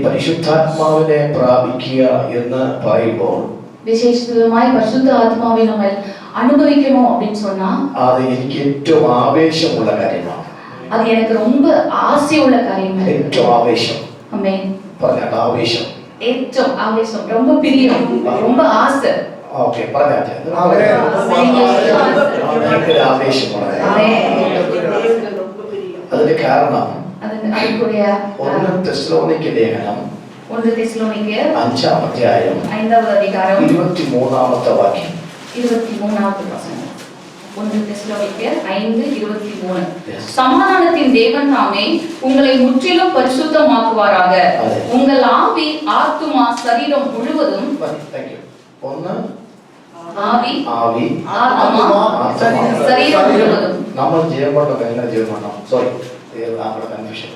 പരിശുദ്ധാത്മാവിനെ പ്രാപിക്കുക എന്ന് പറയുമ്പോൾ വിശേഷമായി പരിശുദ്ധ ആത്മാവിനെ നമ്മൾ അനുഭവിക്കണോ அப்படின்னு சொன்னா അത് എനിക്ക് ഏറ്റവും ആവേശമുള്ള കാര്യമാണ്. അത് എനിക്ക് ரொம்ப ആശയുള്ള കാര്യമാണ്. ഏറ്റവും ആവേശം. ആമേൻ. പറഞ്ഞാൽ ആവേശം. ഏറ്റവും ആവേശം, ரொம்ப பிரியம், ரொம்ப ஆசை. ഓക്കേ, പറഞ്ഞാൽ ആവേശമാണ്. അതിന്റെ കാരണം ഒന്ന് തെസ്സലോനിക്ക ലേഖനം 1 തെസ്സലോനിക്കർ 5-ാം അധ്യായം 5-ാമത്തെ അധികാരം 23-ാമത്തെ വാക്യം. 23-ാമത്തെ വചനം. 1 തെസ്സലോനിക്കർ 5:23. சமாதானத்தின் தேவன் தாமே உங்களை முற்றிலும் பரிசுத்தமாக்குவாராக. உங்கள் ஆவி, ஆத்துமா, சரீரம் முழுவதும் ഒന്ന് ആവി, ആത്മാ, ശരീരം മുഴുവതും. നമ്മൾ ജീവനോടെ എങ്ങനെ ജീവനോ സോറി നമ്മുടെ കൺഫ്യൂഷൻ.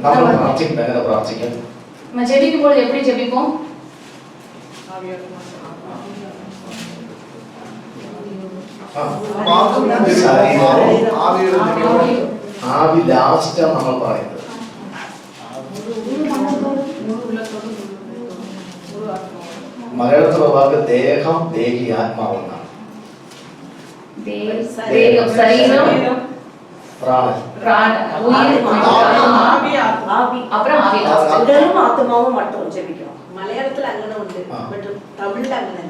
നമ്മൾ പ്രാർത്ഥിക്കും, എങ്ങനെ പ്രാർത്ഥിക്കും? நம்ம ஜெபிக்கும்போது எப்படி ஜெபிப்போம்? ആവി ലാസ്റ്റ് നമ്മൾ പറയുന്നത്. മലയാളത്തിലുള്ള വാക്ക് ദേഹം, ദേഹി, ആത്മാവെന്നാണ്. ദേഹം, ശരീരം, പ്രാണൻ, அப்புறம் ஆவி. உடலும் ஆத்மாவும் மட்டும் ஜெபிக்கணும். மலையாளத்துல അങ്ങനെ ഉണ്ട്, ബട്ട് തമിഴിൽ അങ്ങനെ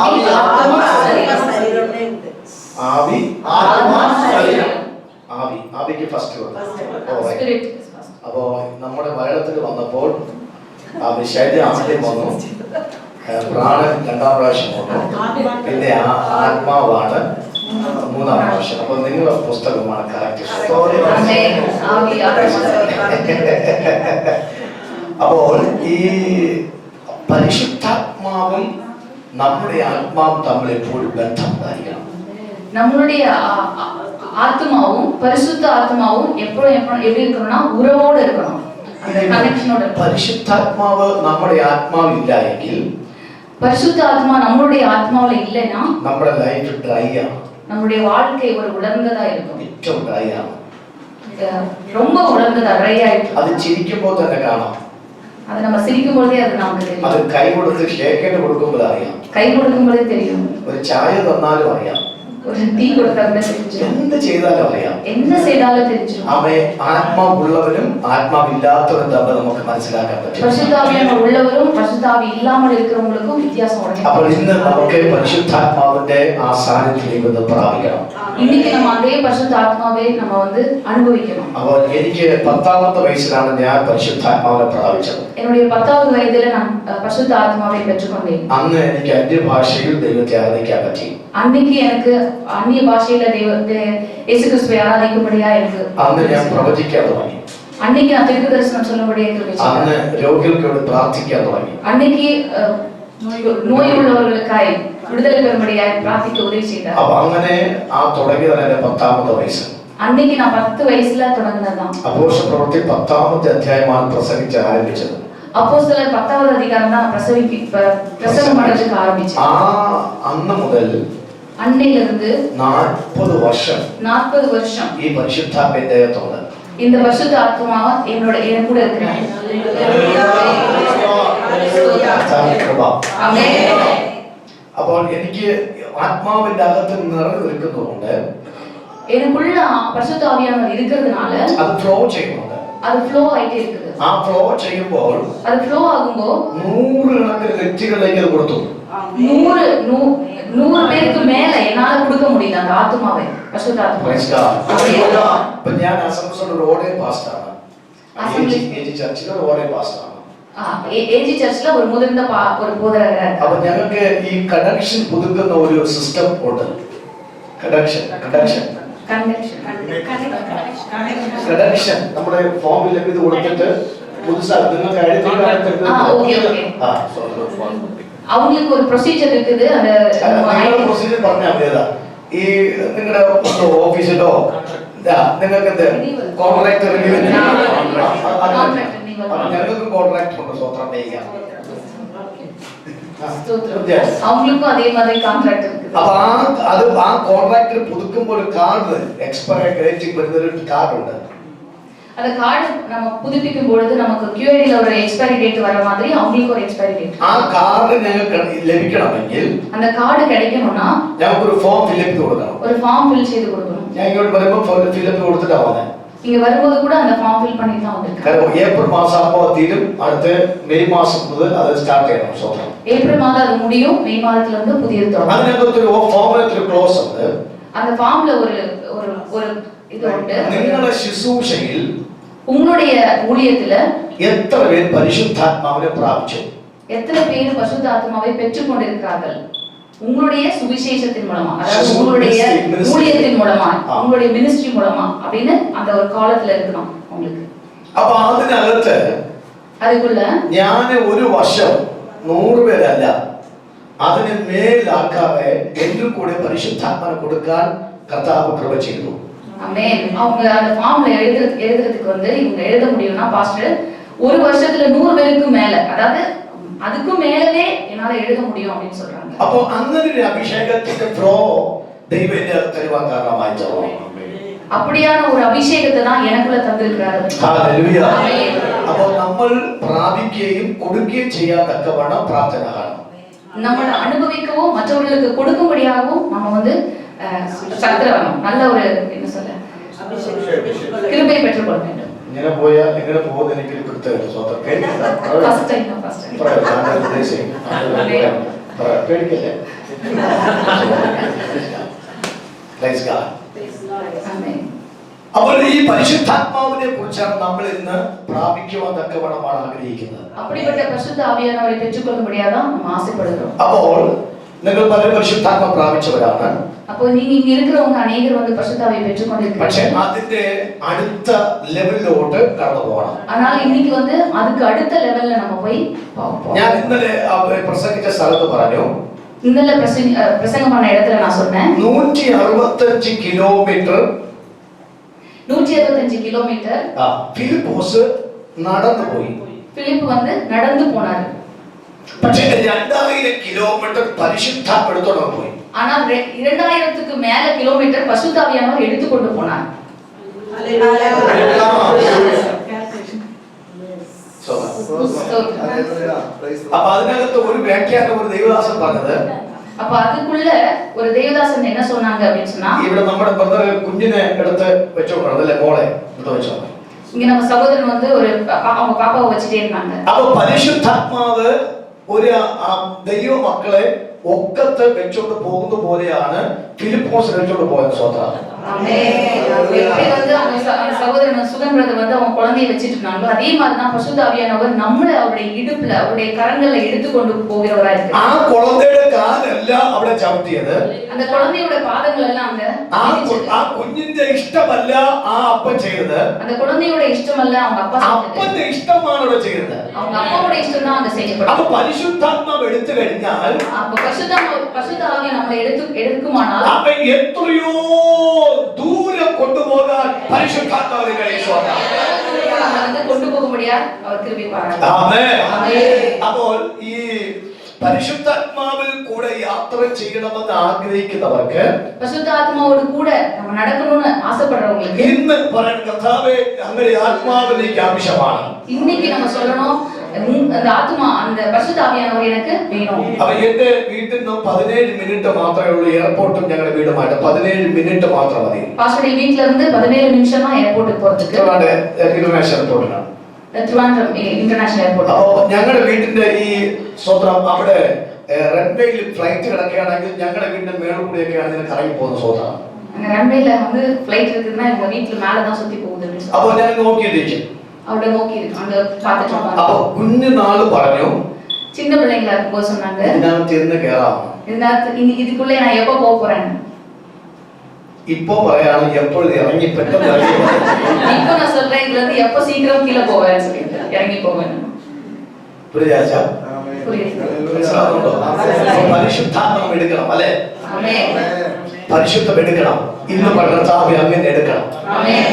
ആവി, ആത്മാ, ശരീരം ഉണ്ട്. ആവി, ആത്മാ, ശരീരം. ആവി, ആവിക്ക് ഫസ്റ്റ് വന്നു. അപ്പോ നമ്മുടെ മലയാളത്തിൽ വന്നപ്പോൾ ആവി ശരീരം ആദ്യം വന്നു, പ്രാണൻ രണ്ടാം പ്രാവശ്യം വന്നു, പിന്നെ ആത്മാവാണ് മൂന്നാം പ്രാവശ്യം. അപ്പൊ നിങ്ങളുടെ പുസ്തകമാണ് കറക്റ്റ്. അപ്പോൾ ഈ പരിശുദ്ധാത്മാവും നമ്മുടെ ആത്മാവും തമ്മിൽ എപ്പോഴും ബന്ധം ഉണ്ടായിരിക്കണം. நம்மளுடைய ஆத்மாவும் பரிசுத்த ஆத்மாவும் எப்பவும் எப்படி இருக்கணும்னா உறவோடு இருக்கணும், அந்த கனெக்ஷனோட. പരിശുദ്ധാത്മാവ് നമ്മുടെ ആത്മാവില്ല എങ്കിൽ, பரிசுத்த ஆத்மா நம்மளுடைய ஆத்மாவுல இல்லைன்னா നമ്മുടെ ലൈഫ് ഡ്രൈ ആണ്. நம்முடைய வாழ்க்கை ஒரு உலர்ந்ததா இருக்கும். ഏറ്റവും ഡ്രൈ ആണ്, ரொம்ப உலர்ந்ததா, ட்ரை ஆயிடும். അത് ചിരിക്കുമ്പോൾ തന്നെ കാണാം. அது நம்ம சிரிக்கும் போதே அது நமக்கு தெரியும். അത് കൈ കൊടുത്ത് ഷേക്കേറ്റ് കൊടുക്കുമ്പോൾ അറിയാം. കൈ കൊടുക്കുമ്പോഴേ தெரியும். ഒരു ചായ തന്നാലും അറിയാം. ഒരു ടീ കൊടുത്താൽ தெரியும். എന്ത് ചെയ്താലും അറിയാം. എന്ത് ചെയ്താലും தெரியும். അവയെ ആത്മാവുള്ളവരും ആത്മാവില്ലാത്തവരും തമ്മിൽ നമുക്ക് മനസ്സിലാക്കാൻ പറ്റും. പരിശുദ്ധാത്മാവ് ഉള്ളവരും പരിശുദ്ധാത്മാവ് ഇല്ലാமல் இருக்கிறவங்களுக்கும் வித்தியாசம் உண்டு. അപ്പോൾ ഇന്ന് നമുക്ക് പരിശുദ്ധാത്മാവിന്റെ ആ സാന്നിധ്യത്തിലേക്ക് ഒന്ന് പ്രാപിക്കണം. இன்னைக்கு நம்ம அதே പരിശുദ്ധാത്മാവെ நம்ம வந்து அனுபவிக்கணும். അപ്പോൾ എനിക്ക് 10ാമത്തെ വയസ്സിലാണ് ഞാൻ പരിശുദ്ധാത്മാവിനെ പ്രാപിച്ചത്. என்னுடைய 10வது வயதில நான் പരിശുദ്ധാത്മാவை பெற்றுக்கொண்டேன். അന്ന് എനിക്ക് അന്യഭാഷയിൽ ദൈവത്തെ ആരാധിക്കാൻ പറ്റി. അன்னைக்கு எனக்கு അന്യ ഭാഷയിലെ ദൈവത്തെ യേശു ക്രിസ്തുവെ ആരാധിക്കുമ്പടിയാ എനിക്ക് അന്ന് ഞാൻ പ്രവചിക്കാൻ തുടങ്ങി. അன்னைக்கு நான் தீர்க்க தரிசனம் சொல்லும்படியா கிருபை. അന്ന് രോഗികൾക്ക് വേണ്ടി പ്രാർത്ഥിക്കാൻ തുടങ്ങി. அன்னைக்கு நோய் உள்ளவர்களுக்காய் விடுதலை பெறும்படியா பிரார்த்திக்க உதவி செய்தார். അപ്പോൾ അങ്ങനെ ആ തുടങ്ങിയതാണ് എൻ്റെ 10ാമത്തെ വയസ്സ്. അன்னைக்கு நான் 10 വയസ്സിல തുടങ്ങുന്നതാണ്. അപ്പോസ്തലപ്രവൃത്തി 10ാമത്തെ അധ്യായമാണ് പ്രസംഗിച്ച് ആരംഭിച്ചത്. அப்போஸ்தலர் 10வது அதிகாரம் தான் பிரசங்கம் பண்ணதுக்கு ஆரம்பிச்சது. ആ അന്ന് മുതൽ அன்னையிலிருந்து 40 വർഷം 40 வருஷம் ഈ പരിശുദ്ധാത്മാവിന്റെ ദേഹത്തോട് இந்த பரிசுத்த ஆத்மா என் கூட இருக்கிறார். ആമേൻ. അപ്പോൾ എനിക്ക് ആത്മാവിന്റെ അകത്ത് നിറഞ്ഞു നിൽക്കുന്നതുകൊണ്ട്, எனக்குள்ள பரிசுத்த ஆவியானவர் இருக்கிறதுனால അത് ഫ്ലോ ചെയ്യുന്നുണ്ട്. அது ஃப்ளோ ஆயிட்டே இருக்குது. ആ ഫ്ലോ ചെയ്യുമ്പോൾ அது ஃப்ளோ ആകുമ്പോൾ 100 കണക്കിന് വ്യക്തികളിലേക്ക് അത് കൊടുത്തു. 100 പേർക്ക് മേലെ എன்னால കൊടുக்க முடியல அந்த ആത്മാவை, பரிசுத்த ஆத்மா. അപ്പൊ ഞാൻ അസംബ്ലിയിൽ ഒരു ഓർഡിനറി പാസ്റ്ററാണ്. ഏജി ചർച്ചിലെ ഒരു ഓർഡിനറി പാസ്റ്ററാണ്. ഏജി ചർച്ചിലെ ഒരു മുതിർന്ന ഒരു പോദകരാണ്. അപ്പൊ ഞങ്ങൾക്ക് ഈ കണക്ഷൻ പുതുക്കുന്ന ഒരു സിസ്റ്റം ഉണ്ട്. കണക്ഷൻ നമ്മുടെ ഫോമിലേക്ക് ഇത് കൊടുത്തിട്ട് പുതുസായി നിങ്ങൾക്ക് அவங்களுக்கு ஒரு ப்ரொசீஜர் இருக்குது. அந்த ப்ரൊസീജർ പറഞ്ഞാൽ മതിയതാ. ഈ നിങ്ങളുടെ ഓഫീസിലോ നിങ്ങൾക്ക് കോൺട്രാക്ട് റിന്യൂവൽ, ഞങ്ങൾക്ക് കോൺട്രാക്ട് ഉണ്ട്. സ്വത്രം ചെയ്യാം. அவங்களுக்கும் அதே மாதிரி கான்ட்ராக்ட் இருக்குது. അപ്പൊ ആ കോൺട്രാക്ട് പുതുക്കുമ്പോൾ ഒരു കാർഡ്, എക്സ്പയർ ഡേറ്റ് വരുന്ന ഒരു കാർഡ് ഉണ്ട്. அந்த கார்டு நம்ம புதுப்பிக்கும் பொழுது நமக்கு QIDல ஒரு எக்ஸ்பைரி டேட் வர மாதிரி அவங்களுக்கு ஒரு எக்ஸ்பைரி டேட். ആ കാർഡ് ഞങ്ങൾക്ക് ലഭിക്കണമെങ്കിൽ அந்த கார்டு கிடைக்கணும்னா ഞങ്ങൾക്ക് ഒരു ഫോം ഫില്ല് കൊടുക്കണം. ஒரு ஃபார்ம் ஃபில் செய்து கொடுக்கணும். ഞാൻ ഇങ്ങോട്ട് വരുമ്പോൾ ഫോം ഫില്ല് കൊടുത്തിട്ടാ വന്നേ. இங்க வரும்போது கூட அந்த ஃபார்ம் ஃபில் பண்ணி தான் வந்திருக்காங்க. കാരണം ഏപ്രിൽ മാസം ആകുമ്പോൾ തീരും, അടുത്ത മെയ് മാസം മുതൽ അത് സ്റ്റാർട്ട് ചെയ്യണം. സോ ஏப்ரல் மாதம் அது முடியும், மே மாதத்துல இருந்து புதியது தொடங்கும். അതിനകത്ത് ഒരു ഫോമിനകത്ത് ഒരു ക്ലോസ് ഉണ്ട്. அந்த ஃபார்ம்ல ஒரு ஒரு ஒரு இது உண்டு. നിങ്ങളുടെ ശുശ്രൂഷയിൽ உங்களுடைய ஊழியத்துல എത്ര പേർ പരിശുദ്ധാത്മാവിനെ പ്രാപിച്ചു? எத்தனை பேர் பரிசுத்த ஆத்மாவை பெற்றுக் கொண்டிருக்கிறார்கள்? உங்களுடைய சுவிசேஷத்தின் மூலமா, அதாவது உங்களுடைய ஊழியத்தின் மூலமா, உங்களுடைய மினிஸ்ட்ரி மூலமா அப்படின்னு அந்த ஒரு காலத்துல இருக்கணும் உங்களுக்கு. അപ്പൊ അതിനകത്ത് அதுக்குள்ள ഞാൻ ഒരു വർഷം 100 പേരല്ല, അതിന് മേലാക്കാതെ എന്റെ കൂടെ പരിശുദ്ധാത്മാവിനെ കൊടുക്കാൻ കർത്താവ് കൃപ ചെയ്തു. ஆமென். அவங்க அந்த ஃபார்ம்ல எழுதுறதுக்கு வந்து இவங்க எழுத முடியும்னா பாஸ்டர் ஒரு வருஷத்துல 100 பேருக்கு மேல, அதாவது அதுக்கும் மேலவே என்னால எழுத முடியும் அப்படின்னு சொல்றாங்க. அப்போ അങ്ങനെ ഒരു അഭിഷേകത്തിന്റെ ഫ്ലോ ദൈവം എന്നെ തരുവാൻ കാരണമായി തീർന്നു. அப்படியான ஒரு அபிஷேகத்தை தான் எனக்குள்ள தந்திருக்காரு. ഹല്ലേലൂയ. അപ്പോൾ നമ്മൾ പ്രാപിക്കുകയും കൊടുക്കുകയും ചെയ്യാൻ തക്കവണ്ണം പ്രാപ്തനാകണം. നമ്മൾ அனுபவிக்கவும் மற்றவர்களுக்கு கொடுக்கும்படியாகவும் நம்ம வந்து சத்திரவனம் நல்ல ஒரு என்ன சொல்ல கிருபை பெற்றுக்கொள்ள வேண்டும். ഇങ്ങനെ പോയാൽ എങ്ങനെ പോകുന്ന എനിക്ക് കൃത്യമായിട്ട് സ്വന്തം ഫസ്റ്റ് ടൈം പേടിക്കല്ലേ? അപ്പോൾ ഈ പരിശുദ്ധാത്മാവിനെ കുറിച്ചാണ് നമ്മൾ ഇന്ന് പ്രാപിക്കുവാൻ തക്കവണ്ണമാണ് ആഗ്രഹിക്കുന്നത്. அப்படிப்பட்ட பரிசுத்த ஆவியானவரை பெற்றுக்கொள்ளும்படியாதான் நம்ம ஆசைப்படுகிறோம். അപ്പോൾ നിങ്ങൾ പലരും പരിശുദ്ധാത്മ പ്രാപിച്ചവരാണ്. അപ്പോൾ நீங்க இங்க இருக்கிறவங்க अनेகர் வந்து பரிசுத்த ஆவியை பெற்றுக்கொண்டிருக்கீங்க. പക്ഷേ അതിന്റെ അടുത്ത ലെവലിലോട്ട് കടന്നു പോകണം. ஆனால் இன்னைக்கு வந்து அதுக்கு அடுத்த லெவல்ல நம்ம போய் போவோம். ഞാൻ ഇന്നലെ പ്രസംഗിച്ച സ്ഥലത്ത് പറഞ്ഞു, ഇന്നലെ പ്രസംഗം பண்ண இடத்துல நான் சொன்னேன் 165 കിലോമീറ്റർ 165 കിലോമീറ്റർ ഫിലിപ്പോസ് നടന്നു പോയി. பிலிப் வந்து நடந்து போனாரு. പക്ഷേ 2000 കിലോമീറ്റർ പരിശുദ്ധാത്മ എടുത്തോണ്ട് പോയി. ஆனா 2000க்கு மேல கிலோமீட்டர் பரிசுத்த ஆவியானவர் எடுத்து கொண்டு போனார். അപ്പൊ അതിനകത്ത് ഒരു വ്യാഖ്യാനം ഒരു ദൈവദാസൻ പറഞ്ഞത്, அப்ப அதுக்குள்ள ஒரு தேவதாசன் என்ன சொன்னாங்க அப்படினு சொன்னா, ഇവിടെ നമ്മുടെ ബ്രദർ കുഞ്ഞിനെ എടുത്ത് വെച്ചോക്കണം, അല്ലേ മോളെ എടുത്ത് വെച്ചോക്കണം. இங்க நம்ம சகோதரன் வந்து ஒரு அவங்க பாப்பாவை வச்சிட்டே இருந்தாங்க. അപ്പൊ പരിശുദ്ധാത്മാവ് ഒരു ദൈവ മക്കളെ ഒക്കത്ത് വെച്ചോണ്ട് പോകുന്ന പോലെയാണ് ഫിലിപ്പോസ് വെച്ചോണ്ട് പോയത്. സ്വന്തം எப்படி வந்து அவங்க சகோதரன் சுகன் பிரதர் வந்து அவங்க குழந்தையை வச்சிட்டு இருந்தாங்களோ அதே மாதிரி தான் பரிசுத்த ஆவியானவர் நம்மள அவருடைய இடுப்புல அவருடைய கரங்கள்ல எடுத்து கொண்டு போகிறவரா இருக்கு. ആ കുളന്തയുടെ കാലെല്ലാം അവിടെ ചവിട്ടിയത്, அந்த குழந்தையோட பாதங்கள் எல்லாம் அங்க ആ കുഞ്ഞിന്റെ ഇഷ്ടമല്ല ആ അപ്പൻ ചെയ്തത്, அந்த குழந்தையோட இஷ்டமல்ல அவங்க அப்பா செய்தது, അപ്പന്റെ ഇഷ്ടമാണ് അവിടെ ചെയ്തത്. அவங்க അപ്പാவோட இஷ்டம் தான் அங்க செய்யப்படும். അപ്പൊ പരിശുദ്ധാത്മാവ് എടുത്തു കഴിഞ്ഞാൽ அப்ப பரிசுத்த ஆவியை நம்ம எடுக்குமானால் അവൻ എത്രയോ ദൂരം കൊണ്ടുപോകാൻ പരിശുദ്ധാത്മാവിനെ കഴിയുന്നു. கொண்டு போக முடியாது, அவர் கிருபை பாராட்டு. അപ്പോൾ ഈ പരിശുദ്ധാത്മാവിൽ കൂടെ യാത്ര ചെയ്യണമെന്ന് ആഗ്രഹിക്കുന്നവർക്ക്, பரிசுத்த ஆத்மாவோடு கூட நம்ம நடக்கணும்னு ஆசைப்படுறவங்களுக்கு ഇന്ന് പറയുന്ന കർത്താവേ അങ്ങനെ ആത്മാവിലേക്ക് ആവശ്യമാണ്. இன்னைக்கு நம்ம சொல்லணும் அந்த ஆத்மா அந்த பரிசுத்த ஆவியானவர் எனக்கு வேணும். അപ്പൊ എന്റെ വീട്ടിൽ നിന്ന് 17 മിനിറ്റ് മാത്രമേ ഉള്ളൂ എയർപോർട്ടും ഞങ്ങളുടെ വീടുമായിട്ട്. 17 മിനിറ്റ് മാത്രം മതി. பாஸ்டர் வீட்ல இருந்து 17 நிமிஷம் தான் ஏர்போர்ட்டுக்கு போறதுக்கு. ഇന്റർനാഷണൽ എയർപോർട്ടിലാണ്, ട്രിവാൻഡ്രം ഇന്റർനാഷണൽ എയർപോർട്ട്. അപ്പോ ഞങ്ങളുടെ വീട്ടിന്റെ ഈ സ്വന്തം അവിടെ റൺവേയിൽ ഫ്ലൈറ്റ് കിടക്കുകയാണെങ്കിൽ ഞങ്ങളുടെ വീടിന്റെ മേളിൽ കൂടിയൊക്കെയാണ് ഇതിന് കറങ്ങി പോകുന്ന സ്വന്തം. அங்க ரன்வேல வந்து ஃளைட் இருக்குன்னா எங்க வீட்ல மேல தான் சுத்தி போகுது. അപ്പോ ഞാൻ നോക്കിയിരിക്കും, അവിടെ നോക്കി அங்க பார்த்துட்டு இருப்பாங்க. അപ്പോ കുഞ്ഞുനാള് പറഞ്ഞു, சின்ன பிள்ளைங்களா இருக்கும்போது சொன்னாங்க ഇതിനകത്ത് ഇന്ന് കയറാം. இதுக்குள்ள நான் எப்ப போக போறேன். ഇപ്പോ പറയാണ് എപ്പോഴും ഇറങ്ങി പെട്ടെന്ന് ഇറങ്ങി. இப்போ நான் சொல்றேன் இதுல இருந்து எப்ப சீக்கிரம் கீழ போவேன்னு சொல்லிட்டு இறங்கி போவேன். പുരിയാച്ച புரியுது. പരിശുദ്ധാത്മം എടുക്കണം, അല്ലേ? ആമേൻ. പരിശുദ്ധം എടുക്കണം. ഇന്ന് കർത്താവേ അങ്ങനെ എടുക്കണം. ആമേൻ.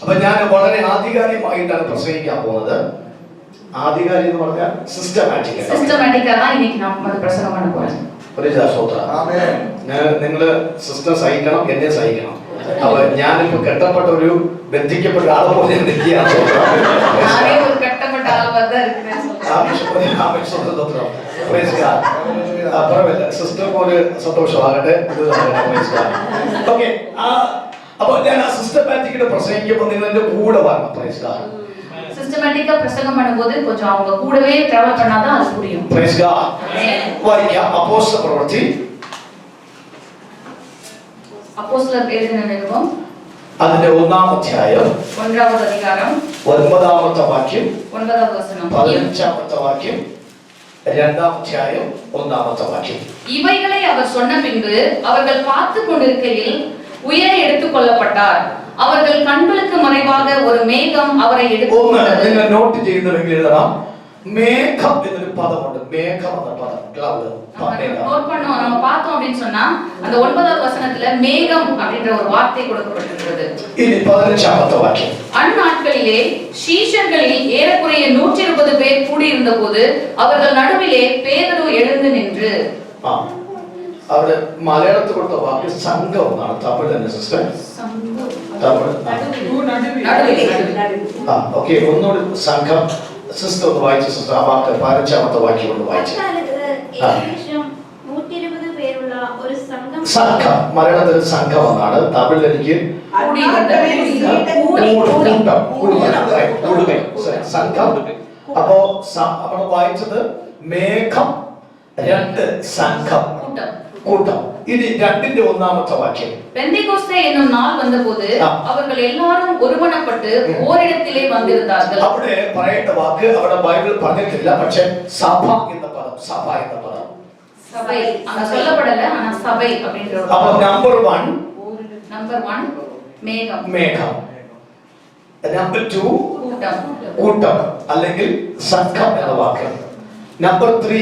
അപ്പൊ ഞാൻ വളരെ ആധികാരികമായിട്ടാണ് പ്രസംഗിക്കാൻ പോകുന്നത്. ആധികാരികം എന്ന് പറഞ്ഞാൽ സിസ്റ്റമാറ്റിക്കാ தான் இன்னைக்கு நாம அது பிரசங்கம் பண்ண போறோம். നിങ്ങള് സിസ്റ്റം സഹിക്കണം, എന്നെ സഹിക്കണം. അപ്പൊ ഞാനിപ്പോ കെട്ടപ്പെട്ട ഒരു ബന്ധിക്കപ്പെട്ട ആളെ പോലെ നിൽക്കുകയാണ്. நானே ஒரு கட்டப்பட்ட ஆளா தான் இருக்கேன் പരമില്ല, സിസ്റ്റർക്ക് ഒരു സന്തോഷമാകട്ടെ. ഓക്കെ, അപ്പൊ ഞാൻ ആ സിസ്റ്റമാറ്റിക്കിന്റെ പ്രസംഗിക്കുമ്പോൾ നിങ്ങൾ എന്റെ കൂടെ വരണം. Praise God. சிஸ்டமேட்டிக்கா பிரசங்கம் பண்ணும்போது கொஞ்சம் அவங்க கூடவே டிராவல் பண்ணாதான் அது புரியும். Praise God. വായിക്കാം അപ്പോസ്തല പ്രവൃത്തി அப்போஸ்தலர் எழுதின நிருபம் അതിന്റെ 1-ാം അധ്യായം 1வது அதிகாரம் 9-ാമത്തെ വാക്യം 9வது வசனம். 15-ാമത്തെ വാക്യം 2-ാം അധ്യായം 1-ാമത്തെ വാക്യം. இவைகளை அவர் சொன்ன பின்பு அவர்கள் பார்த்து கொண்டிருக்கையில் உயர எடுத்துக் கொள்ளப்பட்டார். அவர்கள் கண்களுக்கு மறைவாக ஒரு மேகம் அவரை எடுத்துக்கொண்டது. നിങ്ങൾ നോട്ട് ചെയ്യുന്നുണ്ടെങ്കിൽ എഴുതണം, മേഘം എന്നൊരു പദമുണ്ട്. മേഘം എന്ന പദം ക്ലൗഡ്. நோட் பண்ணோம், நம்ம பார்த்தோம் அப்படினு சொன்னா அந்த 9வது வசனத்துல மேகம் அப்படிங்கற ஒரு வார்த்தை கொடுக்கப்பட்டிருக்கிறது. ഇനി 15-ാമത്തെ വാക്യം. அந்நாட்களிலே சீஷர்களில் ஏறக்குறைய 120 பேர் கூடியிருந்தபோது அவர்கள் நடுவிலே பேதுரு எழுந்து நின்று. അവിടെ മലയാളത്തിൽ കൊടുത്ത വാക്ക് സംഘം എന്നാണ്. തമിഴ് തന്നെ സിസ്റ്റർ. ഓക്കെ, ഒന്നുകൂടി സംഘം സിസ്റ്റർ ഒന്ന് വായിച്ചു സിസ്റ്റർ. ആ വാക്ക് 15-ാമത്തെ വാക്യം ഒന്ന് വായിച്ചു. സംഘം മലയാളത്തിൽ സംഘം എന്നാണ്. തമിഴിൽ എനിക്ക് സംഘം. അപ്പോ നമ്മൾ വായിച്ചത് മേഘം, 2 സംഘം കൂട്ടം. ഇനി 2-ന്റെ 1-ാമത്തെ വാക്യം. பெந்தெகோஸ்தே என்னும் நாள் வந்தபோது அவர்கள் எல்லாரும் ஒருமனப்பட்டு ஓரிடத்திலே வந்திருந்தார்கள். അവിടെ പറയേണ്ട വാക്ക് അവിടെ ബൈബിൾ പറഞ്ഞിട്ടില്ല, പക്ഷേ സഭ എന്ന പദം, സഭ എന്ന പദം சபை அங்க சொல்லப்படல, ஆனா சபை அப்படிங்கற ஒரு. അപ്പോൾ നമ്പർ 1 மேகம், മേഘം. നമ്പർ 2 കൂട്ടം, കൂട്ടം അല്ലെങ്കിൽ സംഘം എന്ന വാക്ക്. നമ്പർ 3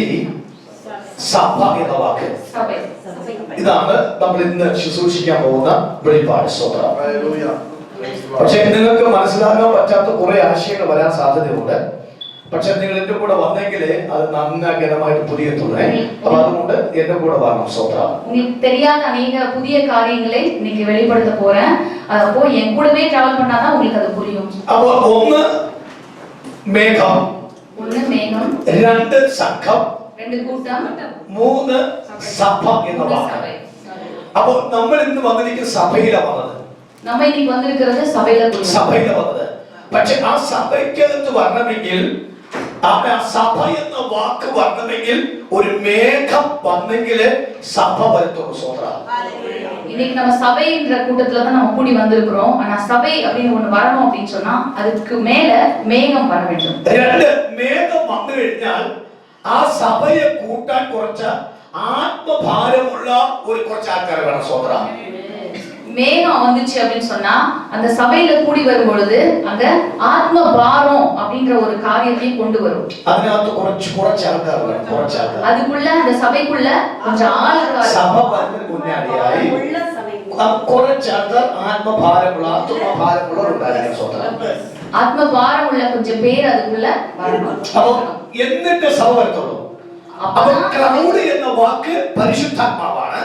സഭ എന്ന വാക്ക്. സഭை. ഇതാണ് നമ്മൾ ഇന്ന് ശുശ്രൂഷിക്കാൻ പോകുന്ന വെളിപ്പാട്. സ്തോത്രം. പക്ഷേ നിങ്ങൾക്ക് മനസ്സിലാക്കാൻ പറ്റാത്ത കുറെ ആശയങ്ങൾ വരാൻ സാധ്യതയുണ്ട്. പക്ഷെ നിങ്ങൾ എന്റെ കൂടെ വന്നെങ്കിൽ അത് നന്നായിട്ട് പുതിയത്തുള്ളേ. അപ്പൊ അതുകൊണ്ട് എന്റെ കൂടെ വരണം. സ്തോത്രം. உங்களுக்கு தெரியாத அநேக புதிய காரியங்களை இன்னைக்கு வெளிப்படுத்த போறேன். அப்போ என் கூடவே டிராவல் பண்ணாதான் உங்களுக்கு அது புரியும். അപ്പോൾ 1 മേഘം, மேகம், 2 സംഘം, 2 കൂട്ടം, 3 സഭ എന്ന വാക്ക്. അപ്പോൾ നമ്മൾ ഇന്ന് വന്നിരിക്കുന്ന സഭയിലാണ് വന്നത്. நம்ம இன்னைக்கு வந்திருக்கிறது സഭയിലാണ് വന്നത്. പക്ഷെ ആ സഭയ്ക്കകത്ത് വരണമെങ്കിൽ, ആ സഭ എന്ന വാക്ക് വരണമെങ്കിൽ ഒരു മേഘം വന്നെങ്കിൽ സഭ വരത്തുള്ളൂ. സ്തോത്രം. இன்னைக்கு நம்ம சபைன்ற கூட்டத்துல தான் நம்ம கூடி வந்திருக்கிறோம். ஆனா சபை அப்படின்னு ஒண்ணு வரணும் அப்படின்னு சொன்னா அதுக்கு மேல மேகம் வர வேண்டும். 2 മേഘം വന്നു കഴിഞ്ഞാൽ ആ സഭയെ കൂട്ടാൻ കുറച്ച് ആത്മഭാരമുള്ള കുറച്ച് ആൾക്കാർ വേണം. സ്തോത്രം. மேகம் வந்துச்சு அப்படின்னு சொன்னா அந்த சபையில கூடி வரும் பொழுது அங்க ஆத்ம பாரம் அப்படிங்கற ஒரு காரியத்தையும் கொண்டு வரும். അതിനകത്ത് കുറച്ച് ആൾക്കാർ വേണം. കുറച്ച് ആൾക്കാർ அதுக்குள்ள அந்த சபைக்குள்ள கொஞ்சம் ஆൾക്കാർ സഭ വരുന്നതിന് മുന്നാടിയായി കുറച്ച് ആൾക്കാർ ആത്മഭാരമുള്ളവർ ഉണ്ടായിരിക്കണം. സ്തോത്രം. ஆத்ம பாரம் உள்ள கொஞ்சம் பேர் அதுக்குள்ள வரணும். അപ്പൊ എന്നിട്ട് സഭ വരത്തുള്ളൂ. അപ്പൊ ക്ലൗഡ് എന്ന വാക്ക് പരിശുദ്ധാത്മാവാണ്.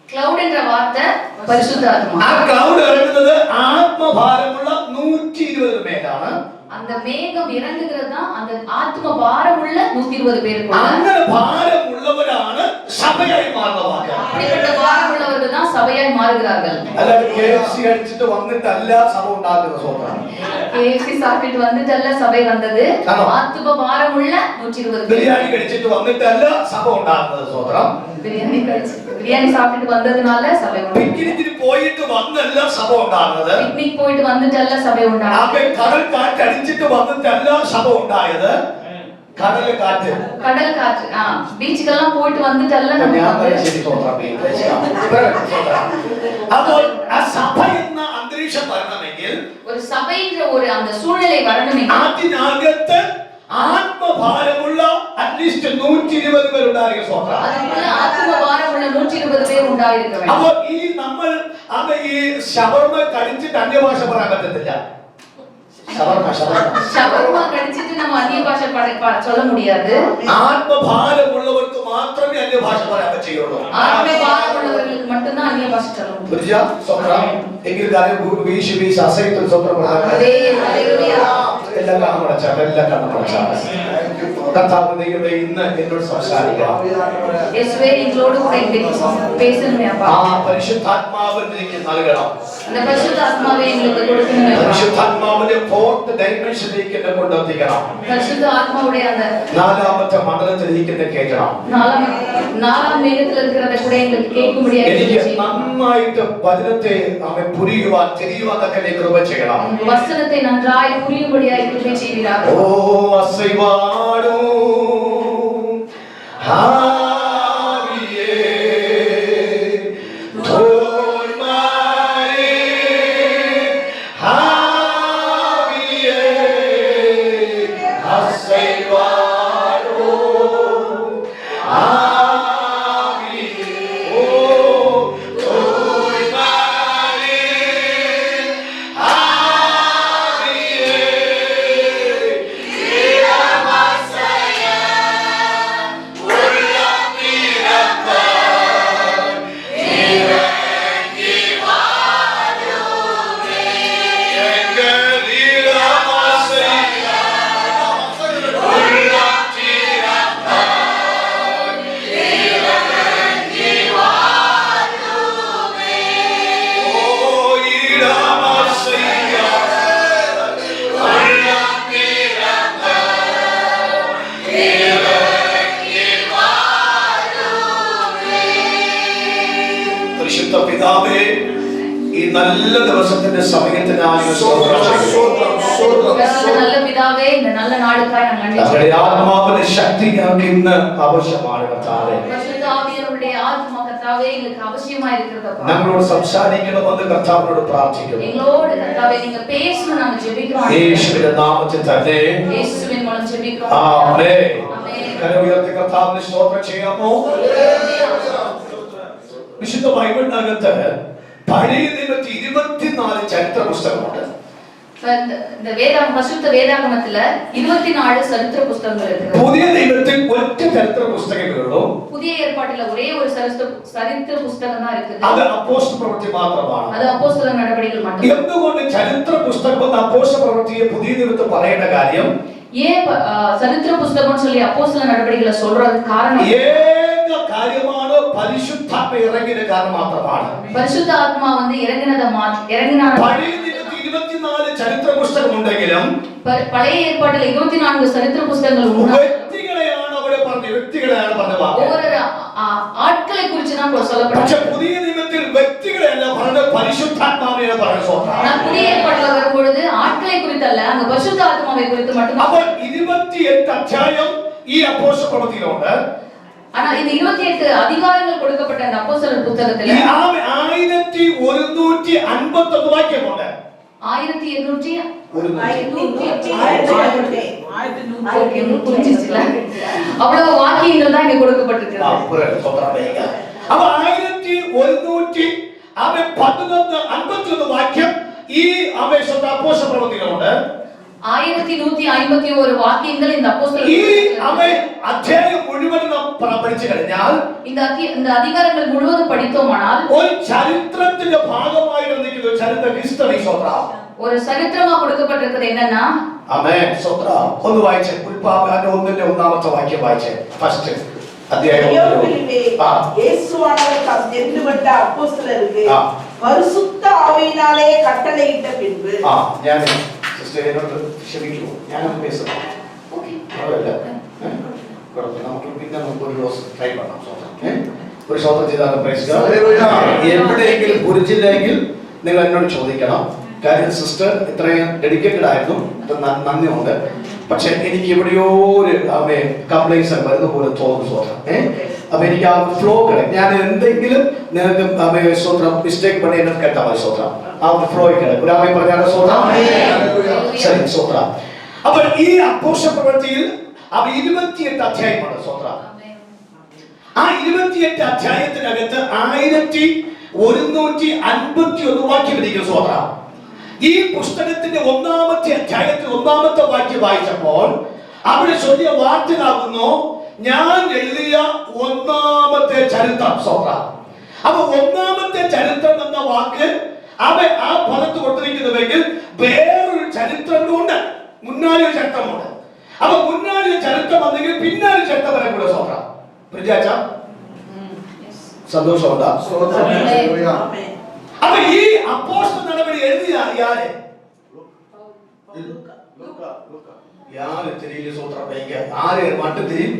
ക്ലൗഡ് എன்ற வார்த்தை பரிசுத்த ஆத்மா. ആ ക്ലൗഡ് ഇറങ്ങുന്നത് ആത്മഭാരമുള്ള 120 മേലാണ്. அந்த மேகம் இறங்குகிறது தான் அந்த ஆத்ம பாரம் உள்ள 120 பேருக்கு. അങ്ങനെ ഭാരമുള്ളവരാണ് സഭയായി മാറുന്നത്. அப்படிப்பட்ட பாரம் உள்ளவர்கள் தான் சபையாய் மாறுகிறார்கள். അല്ലാതെ KFC അടിച്ചിട്ട് വന്നിട്ടല്ല സഭ ഉണ്ടാകുന്നത്. സ്തോത്രം. KFC சாப்பிட்டு வந்துட்டல்ல சபை வந்தது. ஆத்ம பாரம் உள்ள 120 பேர். ബിരിയാണി കഴിച്ചിട്ട് വന്നിട്ടല്ല സഭ ഉണ്ടാകുന്നത്. സ്തോത്രം. பிரியாணி சாப்பிட்டு வந்ததனால சபை உண்டாகுது. പിക്നിക്കിന് പോയിട്ട് വന്നല്ല സഭ ഉണ്ടാകുന്നത്. பிக்னிக் போயிட்டு வந்துட்டல்ல சபை உண்டாகுது. കടൽ കാറ്റ് അടിച്ചിട്ട് വന്നിട്ടല്ല സഭ ഉണ്ടായത്. കടൽ കാറ്റ് ബീച്ചുകെല്ലാം പോയിട്ട് വന്നിട്ടല്ല. അപ്പോൾ ആ സഭ എന്ന അന്തരീക്ഷം വരണമെങ്കിൽ, ഒരു സഭയുടെ ഒരു அந்த சூழ்நிலை வரണമെങ്കിൽ അതിനകത്ത് ആത്മഭാരമുള്ള അറ്റ്ലീസ്റ്റ് 120 പേർ ഉണ്ടായിരിക്കും. സ്തോത്രം. அதுக்குள்ள ஆத்மபாரமுள்ள 120 பேர் ഉണ്ടായിരിக்க வேண்டும். അപ്പോൾ ഈ നമ്മൾ ഈ ഷവർമ കഴിച്ചിട്ട് അന്യഭാഷ പറയാൻ പറ്റത്തില്ല. ഷവർമ கடிச்சிட்டு வச்சுட்டு நம்ம அந்நிய பாஷை சொல்ல முடியாது. ആത്മഭാരമുള്ളവർക്ക് മാത്രമേ അന്യഭാഷ പറയാൻ പറ്റുകയുള്ളൂ. ആത്മഭാരമുള്ളവർക്ക് மட்டும்தான் അന്യ ഭാഷ சொல்ல முடியும். പുരിജാ സ്വത്രം എങ്കിൽ കാര്യം വീശി അസൈത്തിൽ സ്വത്രം എല്ലാം കണ്ണടച്ചാൽ കർത്താവ് ദൈവമേ ഇന്ന് എന്നോട് സംസാരിക്കണം. യേശുവേ നിങ്ങളോട് കൂടെ பேசணுமே அப்பா. പരിശുദ്ധാത്മാവ് എനിക്ക് നൽകണം. அந்த பரிசுத்தாத்மாவை எங்களுக்கு கொடுக்கணுமே அப்பா. പരിശുദ്ധാത്മാവിന്റെ ഫോർത്ത് ഡൈമെൻഷനിലേക്ക് എന്നെ കൊണ്ടെത്തിക്കണം. பரிசுத்தாத்மாவுடைய அந்த നാലാമത്തെ മണ്ഡലത്തിലേക്ക് എന്നെ കേൾക്കണം. നാലാം മേഘത്തിൽ இருக்கிறத கூட எங்களுக்கு കേൾക്കുம்படியாக എനിക്ക് നന്നായിട്ട് വചനത്തെ പുരിയുവാൻ തിരിയുവാനൊക്കെ കൃപ ചെയ്യണം. വചനത്തെ നന്നായി പുരിയുம்படியாக കൃപ ചെയ്വീരാக. ഓ അസൈവാടൂ ആവിയേ തോൽമാരേ ആവിയേ അസൈവാടൂ പിതാവേ ഈ നല്ല ദിവസത്തിന്റെ സമയത്തിനായി நல்ல பிதாவே இந்த நல்ல நாளுக்காய் நாங்கள் நன்றி சொல்கிறோம். ஆத்மாவின் சக்தி நமக்கு ഇന്ന് ആവശ്യമാണ് കർത്താവേ. பரிசுத்த ஆவியானவருடைய ஆத்மா கர்த்தாவே எங்களுக்கு அவசியமா இருக்கிறதப்பா. നമ്മളോട് സംസാരിക്കണമെന്ന് കർത്താവിനോട് പ്രാർത്ഥിക്കുന്നു. எங்களோடு கர்த்தாவே நீங்க பேசணும் நாங்க ஜெபிக்கிறோம். യേശുവിന്റെ നാമത്തിൽ തന്നെ യേശുവിൻ മൂലം ജെപിக்கிறோம். ആമേൻ. ആമേൻ. കരമുയർത്തി കർത്താവിനെ സ്തോത്രം ചെയ്യാമോ? വിശുദ്ധ ബൈബിളിനകത്ത് പഴയ നിയമത്തിൽ 24 ചരിത്ര പുസ്തകമുണ്ട്. இந்த பரிசுத்த வேதாகமத்துல 24 சரித்திர புத்தகங்கள் இருக்கு. പുതിയ നിയമത്തിൽ ഒറ്റ ചരിത്ര പുസ്തകമേ ഉള്ളൂ. புதிய ஏற்பாட்டில ஒரே ஒரு சரித்திர புத்தகம் தான் இருக்குது. അത് അപ്പോസ്തല പ്രവൃത്തി മാത്രമാണ്. அது அப்போஸ்தல நடபடிகள் மட்டும். എന്തുകൊണ്ട് ചരിത്ര പുസ്തകം അപ്പോസ്തല പ്രവൃത്തിയെ പുതിയ നിയമത്തിൽ പറയേണ്ട കാര്യം? ஏன் சரித்திர புத்தகம்னு சொல்லி அப்போஸ்தல நடபடிகளை சொல்றது காரணம் ഏക കാര്യമാണ് പരിശുദ്ധാത്മ ഇറങ്ങിയ കാരണം മാത്രമാണ്. പരിശുദ്ധ ആത്മാ வந்து இறங்கினார். പഴയ നിയമത്തിൽ 24 ചരിത്ര പുസ്തകമുണ്ടെങ്കിലും പഴയ ഏർപ്പാട്ടിൽ 24 சரித்திர പുസ്തകങ്ങൾ ഉണ്ട്. വ്യക്തികളെയാണ് അവിടെ പറഞ്ഞത്. വ്യക്തികളെയാണ് പറഞ്ഞത്. ഓരോ ആட்களை குறித்து தான் சொல்லப்படுது. പക്ഷേ പുതിയ നിയമത്തിൽ വ്യക്തികളെയല്ല പറഞ്ഞത്, പരിശുദ്ധാത്മാവിനെ പറഞ്ഞത്. நான் புதிய ஏற்பாட்டில் வரும்பொழுது ஆட்களை குறித்து அல்ல, அங்க பரிசுத்த ஆத்மாவை குறித்து மட்டும். അപ്പോൾ 28 അധ്യായം ഈ അപ്പോസ്തല പ്രവൃത്തിയിലുണ്ട്. ஆனா இந்த 28 அதிகாரங்கள் கொடுக்கப்பட்ட அந்த அப்போஸ்தலர் புத்தகத்துல 1151 വാക്യമുണ്ട്. 1200 அவ்வளவு வாக்கியங்கள் தான் இங்க கொடுக்கப்பட்டிருக்கு. അപ്പൊ 1151 വാക്യം ഈ അപ്പോസ്തല പ്രവൃത്തിയിലുണ്ട്. 1151 വാക്യങ്ങൾ இந்த அப்போஸ்தலர் ഈ അധ്യായം മുഴുവൻ നാം പഠിച്ചു കഴിഞ്ഞാൽ, இந்த அதிகாரங்கள் முழுவதும் படித்தோமானால் ഒരു ചരിത്രത്തിന്റെ ഭാഗമായി നിൽക്കുന്ന ചരിത്ര ഹിസ്റ്ററി ஒரு சரித்திரமா கொடுக்கப்பட்டிருக்கிறது என்னன்னா, ആമേൻ സ്തോത്രം. ഒന്ന് വായിച്ചേ, ഉൽപ്പാദന 1-ന്റെ വാക്യം വായിച്ചേ. ഫസ്റ്റ് അധ്യായം. இயேசுவானவர் தாம் தெரிந்துவிட்ட அப்போஸ்தலருக்கு பரிசுத்த ஆவியினாலே கட்டளையிட்ட பின்பு ഞാൻ സിസ്റ്ററിനോട് ക്ഷമിക്കൂ, ഞാനൊന്ന് പേசுறேன். ഓക്കേ, അതല്ല നമുക്ക് പിന്നെ ഒരു ദിവസം ട്രൈ பண்ணலாம். ഒരു ശ്രോത്രം ചെയ്താൽ പ്രൈസ് ഗോഡ്. എവിടെയെങ്കിലും കുറിച്ചില്ലെങ്കിൽ നിങ്ങൾ എന്നോട് ചോദിക്കണം. കാര്യം സിസ്റ്റർ ഇത്രയും ഡെഡിക്കേറ്റഡ് ആയിരുന്നു, നന്ദിയുണ്ട്. പക്ഷെ എനിക്ക് എവിടെയോ ഒരു കംപ്ലൈൻസ് വരുന്ന പോലെ തോന്നുന്നു സ്വന്തം. അപ്പൊ എനിക്ക് ആ ഫ്ലോ കിടക്കും. ഞാൻ എന്തെങ്കിലും നിങ്ങൾക്ക് സ്വന്തം മിസ്റ്റേക്ക് പണി എന്നെ കേട്ടാൽ മതി സ്വന്തം. ആ ഫ്ലോ കിടക്കും. ഒരു അമ്മ പറഞ്ഞാൽ സ്വന്തം ശരി സ്വന്തം. അപ്പൊ ഈ അപ്പോസ്തല പ്രവൃത്തിയിൽ 28 അധ്യായമാണ് സ്വന്തം. ആ 28 അധ്യായത്തിനകത്ത് 1151 വാക്യം ഇരിക്കുന്ന സ്വന്തം. ഈ പുസ്തകത്തിന്റെ 1-ാമത്തെ അധ്യായത്തിൽ 1-ാമത്തെ വാക്യം വായിച്ചപ്പോൾ അവിടെ ചൊല്ലിയ വാക്കിലാകുന്നു ഞാൻ എഴുതിയ ഒന്നാമത്തെ ചരിത്രം. സ്വപ്ന. അപ്പൊ ഒന്നാമത്തെ ചരിത്രം എന്ന വാക്ക് അവൻ ആ പദത്ത് കൊടുത്തിരിക്കുന്നുവെങ്കിൽ വേറൊരു ചരിത്രം ഉണ്ട്, മുന്നാടി ഒരു ചരിത്രമുണ്ട്. അപ്പൊ മുന്നാടി ചരിത്രം വന്നെങ്കിൽ പിന്നാടി ചരിത്രം വരെ കൂടെ സ്വപ്ന. പ്രജാച്ച സന്തോഷമുണ്ടാ? അപ്പൊ ഈ അപ്പോസ്തല നടപടി എഴുതിയ ആരെ? യാര് തിരിയില് സൂത്രം വയ്ക്കുക? ആര് മട്ടും തിരിയും?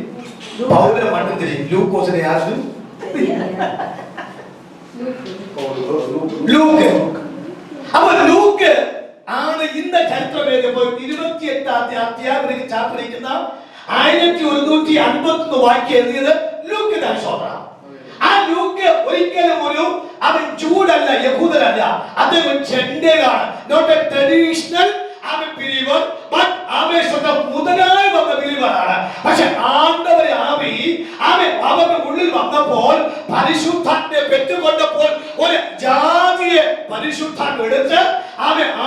പൗരനെ മട്ടും തിരിയും. ലൂക്കോസിനെ ആർക്കും? ലൂക്ക്. അപ്പൊ ലൂക്ക് ആണ് ഇന്ന ചരിത്രമേഖല 28 അധ്യായത്തിലേക്ക് ചാർത്തിരിക്കുന്ന 1151 വാക്യം എഴുതിയത് ലൂക്കിനാണ്. സ്വപ്ന. ആ ലൂക്ക് ഒരിക്കലും അവൻ ജൂഡല്ല, യഹൂദനല്ല, അദ്ദേഹം ജെന്റൈലാണ്. Not a traditional believer, but സ്വന്തം മുതലായി വന്ന ബിലീവറാണ്. പക്ഷെ ആണ്ടവരെ അവന്റെ ഉള്ളിൽ വന്നപ്പോൾ പരിശുദ്ധാത്മയെ പെറ്റുകൊണ്ടപ്പോൾ ഒരു ജാതിയെ പരിശുദ്ധാത്മ എടുത്ത്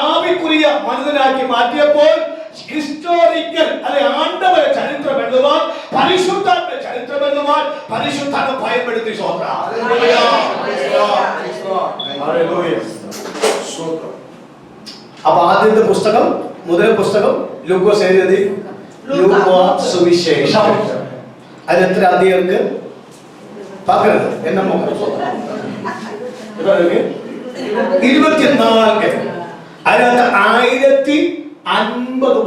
ആവിക്കുറിയ മനുഷ്യനാക്കി മാറ്റിയപ്പോൾ ഹിസ്റ്റോറിക്കൽ അല്ലെ ആണ്ടവരെ ചരിത്രം എഴുതുവാൻ, പരിശുദ്ധാത്മ ചരിത്രം എഴുതുവാൻ പരിശുദ്ധാത്മ ഭയപ്പെടുത്തി. അപ്പൊ ആദ്യത്തെ പുസ്തകം, മുതൽ പുസ്തകം ലൂക്കോസ് എഴുതി. ലൂക്കോസ് സുവിശേഷം. അതിൽ എത്ര അധ്യായമുണ്ട്? പാക്കരുത് എന്നെ 24. അതിനകത്ത് 1050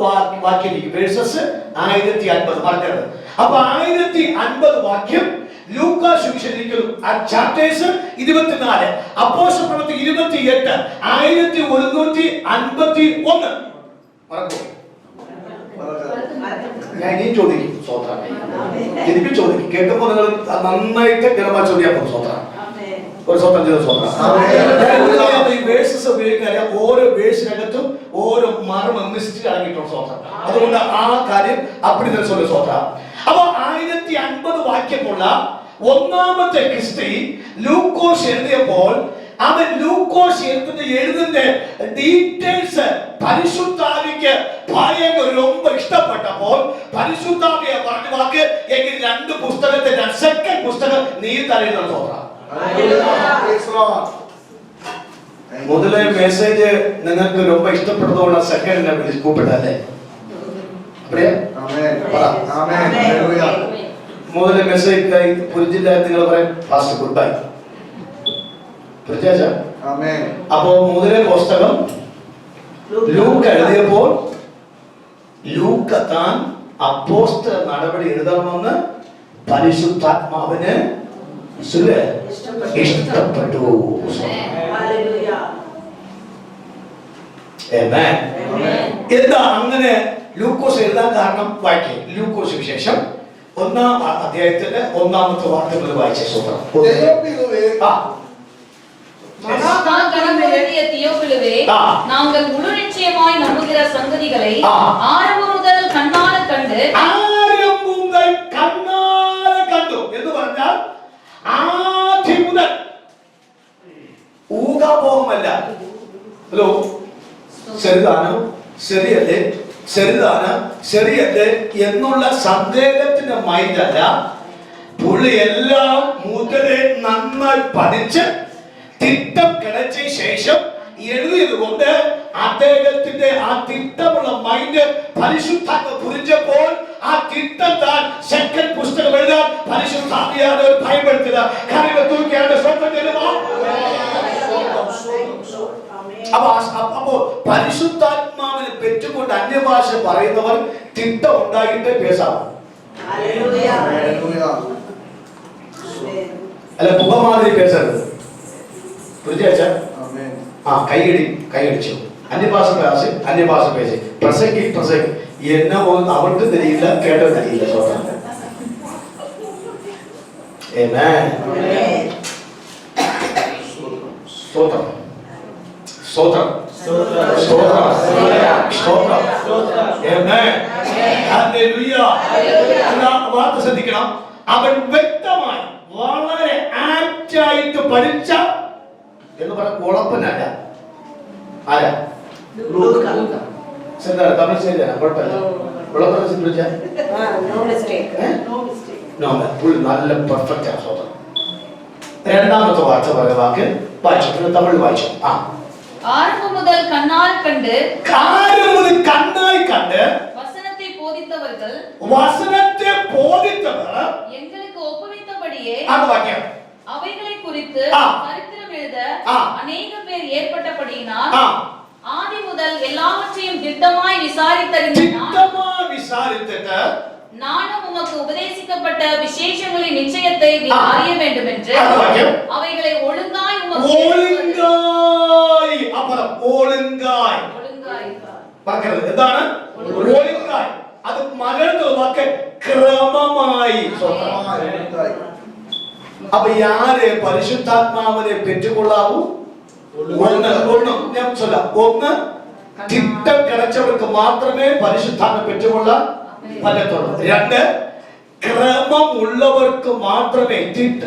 വാക്യം വേഴ്സസ് 1050 മറക്കരുത്. അപ്പൊ 1050 വാക്യം ലൂക്കാ സുവിശേഷം ചാപ്റ്റേഴ്സ് 24, അപ്പോസ്തല പ്രവൃത്തി 28, 1151 മറക്കൂ. ഞാൻ ഇനി ചോദിക്കും സ്വോത്രം. എനിക്ക് ചോദിക്കും, കേൾക്കുമ്പോൾ നിങ്ങൾ നന്നായിട്ട് ഗണമായി ചോദിക്കാൻ പോകും. സ്വോത്രം ഒരു സ്വന്തം ചെയ്ത സ്വന്തം ഈ വേഴ്സസ് ഉപയോഗിക്കാൻ ഓരോ വേഴ്സിനകത്തും ഓരോ മർമ്മ മിസ്റ്ററി അടങ്ങിയിട്ടുള്ള സ്വന്തം. അതുകൊണ്ട് ആ കാര്യം അപ്പടി തന്നെ சொல்ல സ്വന്തം. അപ്പൊ 1050 വാക്യമുള്ള ഒന്നാമത്തെ ക്രിസ്തി ലൂക്കോസ് എഴുതിയപ്പോൾ അവൻ ലൂക്കോസ് എഴുതുന്ന ഡീറ്റെയിൽസ് പരിശുദ്ധാവിക്ക് ഭയങ്കര ரொம்ப ഇഷ്ടപ്പെട്ടപ്പോൾ പരിശുദ്ധാവിയെ പറഞ്ഞ വാക്ക് എങ്കിൽ 2 പുസ്തകത്തിന്റെ സെക്കൻഡ് പുസ്തകം നീ തരുന്ന സ്വന്തം. முதல்ல மெசேஜ் നിങ്ങൾക്ക് ரொம்ப ഇഷ്ടപ്പെടുന്നതുകൊണ്ട് സെക്കൻഡിനെ വിളിച്ച് കൂപ്പിട്ടല്ലേ? அப்படியே ആമേൻ ഹല്ലേലൂയ. முதல்ல மெசேஜ் പുരിജില്ല നിങ്ങൾ പറയും ഫാസ്റ്റ് ഗുഡ് ബൈ. പ്രത്യേകിച്ച് ആമേൻ. അപ്പോൾ முதல்ல പുസ്തകം ലൂക്ക എഴുതിയപ്പോൾ ലൂക്ക താൻ അപ്പോസ്തല നടപടി എഴുതണമെന്ന് പരിശുദ്ധാത്മാവിന് ഇഷ്ടപ്പെട്ടു. എന്താ അങ്ങനെ ലൂക്കോസ് എഴുതാൻ കാരണം? വായിക്കേ ലൂക്കോസ് വിശേഷം 1-ാം അധ്യായത്തിന്റെ 1-ാമത്തെ വാക്യം വായിച്ച സൂത്രം. நாங்கள் முழு நிச்சயமாய் நம்புகிற சங்கதிகளை ஆரம்பம் முதல் கண்ணால கண்டு എന്ന് പറഞ്ഞാൽ ആദ്യം മുതൽ ഊഹാപോഹമല്ല. ഹലോ, ശരിതാനം ശരിയല്ലേ, ശരിതാനം ശരിയല്ലേ എന്നുള്ള സന്ദേഹത്തിന്റെ മൈൻഡല്ല. പുള്ളി എല്ലാം മുതലേ നന്നായി പഠിച്ച് തിട്ടം കിടച്ച ശേഷം എഴുതിയത് കൊണ്ട് അദ്ദേഹത്തിന്റെ ആ തിട്ടമുള്ള മൈൻഡ് പരിശുദ്ധാത്മ പുരിച്ചപ്പോൾ ആ തിട്ടം താൻ സെക്കൻഡ് പുസ്തകം എഴുതാൻ പരിശുദ്ധാത്മയാണ് ഭയപ്പെടുത്തുക. കാര്യങ്ങൾ തൂക്കിയാണ് സ്വന്തം ചെല്ലുമോ? അപ്പോ പരിശുദ്ധാത്മാവിനെ പെറ്റുകൊണ്ട് അന്യഭാഷ പറയുന്നവർ തിട്ടം ഉണ്ടായിട്ട് പേശാം. അല്ല മുഖമാതിരി പേശരുത്. കൈയടിച്ചു അന്യഭാഷ പേശി അന്യഭാഷ പേശി പ്രസംഗി എന്നെ അവർക്ക് തിരിയില്ല, കേട്ടത് തിരിയില്ല. സ്തോത്രം സ്തോത്രം വാർത്ത ശ്രദ്ധിക്കണം. അവൻ വ്യക്തമായി വളരെ ആപ്റ്റായിട്ട് പഠിച്ച എന്ന് പറഞ്ഞ കുഴപ്പനല്ല. ആരാ? തമിഴ് ശരിയാണ്, കുഴപ്പമില്ല. No mistake. No mistake. നല്ല പെർഫെക്റ്റ് ആണ് സ്വന്തം. രണ്ടാമത്തെ വാക്ക് വായിച്ചു, തമിഴ് വായിച്ചു. ஆரம்பம் முதல் கண்ணால் கண்டு കണ്ണായി കണ്ട് வசனத்தை போதித்தவர்கள் വസനത്തെ ബോധിച്ചവർ எங்களுக்கு ஒப்புவித்தபடியே അത് വാക്യം அவைகளை குறித்து சரித்திரம் எழுத அநேக பேர் ஏற்பட்டபடியினால் ஆதி முதல் எல்லாவற்றையும் திட்டமாய் விசாரித்தறிந்து நானும் உமக்கு உபதேசிக்கப்பட்ட விசேஷங்களின் நிச்சயத்தை நீ அறிய வேண்டும் என்று அவைகளை ஒழுங்காய் பார்க்கிறது. എന്താണ് ഒഴുങ്കായി? അത് മലയാളത്തിൽ വാക്ക് ക്രമമായി. അപ്പൊ യാരെ പരിശുദ്ധാത്മാവിനെ പെറ്റുകൊള്ളാവൂ? ഞാൻ ചൊല്ലാം. ഒന്ന്, തിട്ടം കിടച്ചവർക്ക് മാത്രമേ പരിശുദ്ധാത്മ പെറ്റുകൊള്ളാൻ പറ്റത്തുള്ളൂ. രണ്ട്, ക്രമമുള്ളവർക്ക് മാത്രമേ,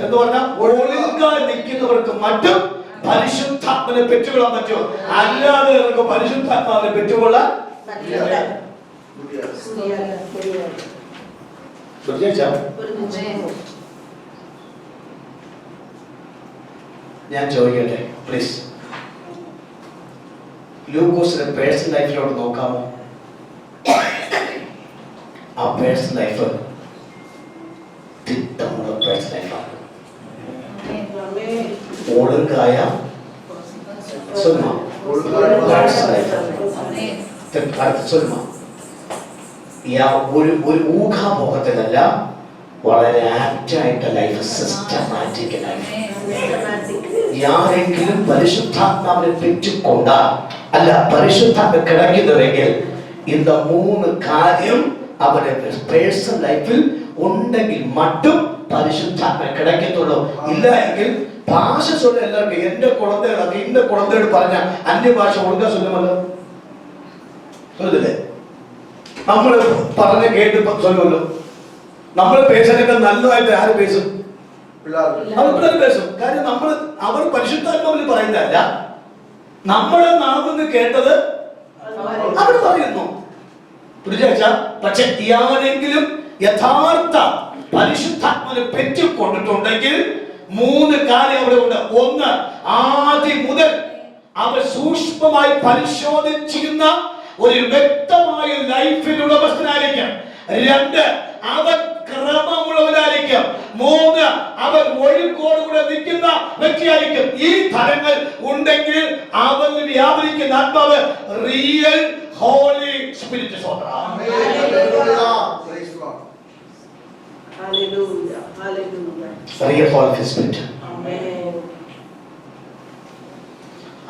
എന്ന് പറഞ്ഞാൽ ഒഴുങ്കായി നിൽക്കുന്നവർക്ക് മറ്റും പരിശുദ്ധാത്മനെ പെറ്റുകൊള്ളാൻ പറ്റൂ. അല്ലാതെ നമുക്ക് പരിശുദ്ധാത്മാവിനെ പെറ്റുകൊള്ളാൻ ഞാൻ ചോദിക്കട്ടെ പ്ലീസ്, ലൂക്കോസിന്റെ പേഴ്സണൽ ലൈഫിലോട്ട് നോക്കാമോ? ആ പേഴ്സണൽ ലൈഫ് തിട്ടമുള്ള പേഴ്സണൽ ലൈഫാണ്. ഒഴുങ്കായ ഒരു ഊഹാപോഹത്തിലല്ല, വളരെ ആപ്റ്റായിട്ട് ലൈഫ്, സിസ്റ്റമാറ്റിക് ലൈഫ്. ആരെങ്കിലും പരിശുദ്ധാത്മാവിനെ പെറ്റുകൊണ്ട അല്ല പരിശുദ്ധാത്മ കിടക്കുന്നുവെങ്കിൽ இந்த മൂന്ന് കാര്യം അവരുടെ പേഴ്സണൽ ലൈഫിൽ ഉണ്ടെങ്കിൽ மட்டும் പരിശുദ്ധാത്മ കിടക്കത്തുള്ളൂ. ഇല്ല എങ്കിൽ ഭാഷ ചൊല്ല എല്ലാവർക്കും എന്റെ കുളന്തകളൊക്കെ ഇന്ന കുളന്തയോട് പറഞ്ഞ അന്യഭാഷ ഒഴുകാൻ ചൊല്ലുമല്ലോ, ചൊല്ലില്ലേ? നമ്മള് പറഞ്ഞ കേട്ട് ചൊല്ലുമല്ലോ. നമ്മൾ പേശനൊക്കെ നല്ലതായിട്ട് ആര് പേശും? അവർ പിള്ളേർ പേശും. കാര്യം അവർ പരിശുദ്ധാത്മാവിൽ പറയുന്നതല്ല, നമ്മളെ നാമെന്ന് കേട്ടത് അവർ പറയുന്നു. പക്ഷെ ആരെങ്കിലും യഥാർത്ഥ പരിശുദ്ധാത്മാവിനെ പെറ്റുകൊണ്ടിട്ടുണ്ടെങ്കിൽ മൂന്ന് കാര്യം അവിടെ ഉണ്ട്. ഒന്ന്, ആദ്യം മുതൽ അവർ സൂക്ഷ്മമായി പരിശോധിച്ചിരുന്ന ഒരു വ്യക്തമായ ലൈഫിൽ ഉടമസ്ഥനായിരിക്കും. രണ്ട്, അവർ ക്രമമുള്ളവരായിരിക്കും. മൂന്ന്, അവർ ഒഴുക്കോടുകൂടെ നിൽക്കുന്ന വ്യക്തിയായിരിക്കും. ഈ ഫലങ്ങൾ ഉണ്ടെങ്കിൽ അവരിൽ വ്യാപരിക്കുന്ന ആത്മാവ് real holy spirit. Real holy spirit.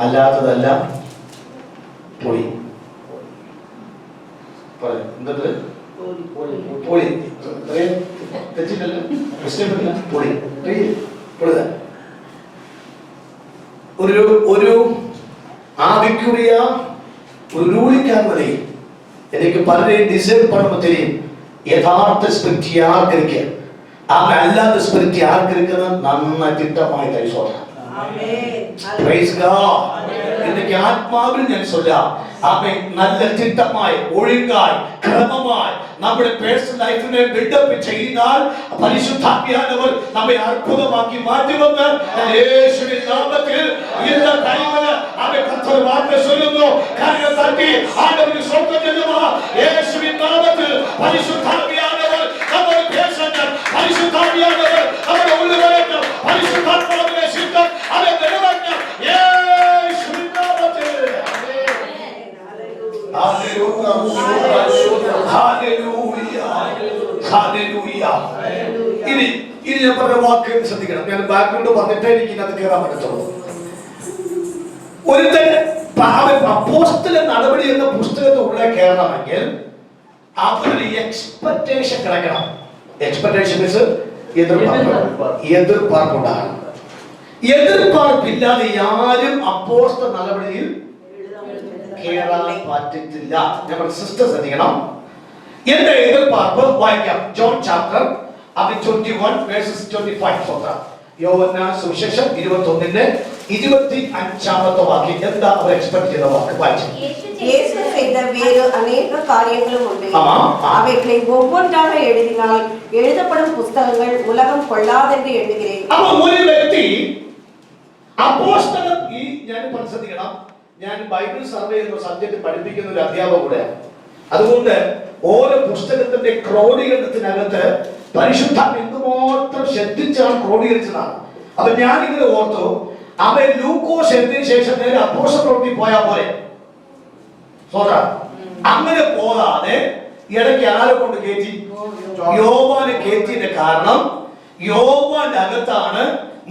അല്ലാത്തതല്ല പൊളി. എന്തത്? പൊളി. തെറ്റില്ലല്ലോ, പൊളി. ഒരു ആവിക്കുറിയ ஒரு ரூலிக்காரனே எனக்கு பலரையும் டிசைன் பண்ண தெரியும். யதார்த்த ஸ்பிரிட் யாருக்கு இருக்கு, அவன் அல்லாத ஸ்பிரிட் யாருக்கு இருக்குன்னு நன்னா திட்டமாய் தரி சொல்றான். Praise God. இன்னைக்கு ஆத்மாவில் ഞാൻ சொல்றான், അവൻ നല്ല തിട്ടമായി ഒഴുങ്കായി ക്രമമായി നമ്മുടെ പേഴ്സണൽ ലൈഫിനെ ബിൽഡപ്പ് ചെയ്താൽ പരിശുദ്ധാത്മാവർ നമ്മെ അത്ഭുതമാക്കി മാറ്റുമെന്ന് യേശുവിൻ നാമത്തിൽ ഇന്ന ടൈമിൽ അവൻ കർത്തർ വാക്ക് ചൊല്ലുന്നു. കരങ്ങൾ തട്ടി ആണ്ടവന് സ്വന്തം ചെല്ലുക. യേശുവിൻ നാമത്തിൽ പരിശുദ്ധാത്മാവർ നമ്മുടെ പേഴ്സണൽ പരിശുദ്ധാത്മാവർ നമ്മുടെ ഉള്ളിലേക്ക് പരിശുദ്ധാത്മാവിനെ ശുദ്ധം അവൻ നിറവേറ്റ യേശുവിൻ നാമത്തിൽ. ഇനി ഞാൻ പറഞ്ഞ വാക്കുകൾ ശ്രദ്ധിക്കണം. ഞാൻ ബാക്ക്ഗ്രൗണ്ട് പറഞ്ഞിട്ടേ എനിക്ക് ഇതിനകത്ത് കയറാൻ പറ്റത്തുള്ളൂ. ഒരുത്തൻ അപ്പോസ്തല നടപടി എന്ന പുസ്തകത്തിൽ ഉള്ളിൽ കയറണമെങ്കിൽ അവരുടെ എക്സ്പെക്ടേഷൻ കിടക്കണം. Expectation means എതിർപ്പാർപ്പുണ്ടാകണം. എതിർപ്പാർപ്പില്ലാതെ ആരും അപ്പോസ്തല നടപടിയിൽ കേറാൻ പറ്റത്തില്ല. നമ്മുടെ സിസ്റ്റർ ശ്രദ്ധിക്കണം. എന്റെ എതിർപ്പാർപ്പ് വായിക്കാം. John chapter 21 verses 25. യോഹന്നാൻ സുവിശേഷം 21:25 വാക്യം. എന്താ അവർ എക്സ്പെക്ട് ചെയ്ത വാക്ക്? വായിച്ചു. இயேசு செய்த வேறு அநேக காரியங்களும் உண்டு. ஆமா. அவைகளை ஒவ்வொன்றாக எழுதினால் எழுதப்படும் புஸ்தகங்கள் உலகம் கொள்ளாதென்று எண்ணுகிறேன். അപ്പോൾ ഒരു വ്യക്തി അപ്പോസ്തലൻ, ഈ ഞാൻ ശ്രദ്ധിക്കണം, ഞാൻ ബൈബിൾ സർവേ എന്ന സബ്ജക്ട് പഠിപ്പിക്കുന്ന ഒരു അധ്യാപക കൂടെയാണ്. അതുകൊണ്ട് ഓരോ പുസ്തകത്തിന്റെ ക്രോഡീകരണത്തിനകത്ത് പരിശുദ്ധാത്മ എന്തുമാത്രം ശ്രദ്ധിച്ചാണ് ക്രോഡീകരിച്ചതാണ്. അപ്പൊ ഞാൻ ഇങ്ങനെ ഓർത്തു, അവൻ ലൂക്കോസ് എഴുതിയതിനു ശേഷം നേരെ അപ്പോസ്തലപ്രവൃത്തി പോയാൽ പോലെ അങ്ങനെ പോകാതെ ഇടയ്ക്ക് ആരെ കൊണ്ട് കയറ്റി? യോവാനെ കയറ്റിന്റെ കാരണം യോവാന്റെ അകത്താണ്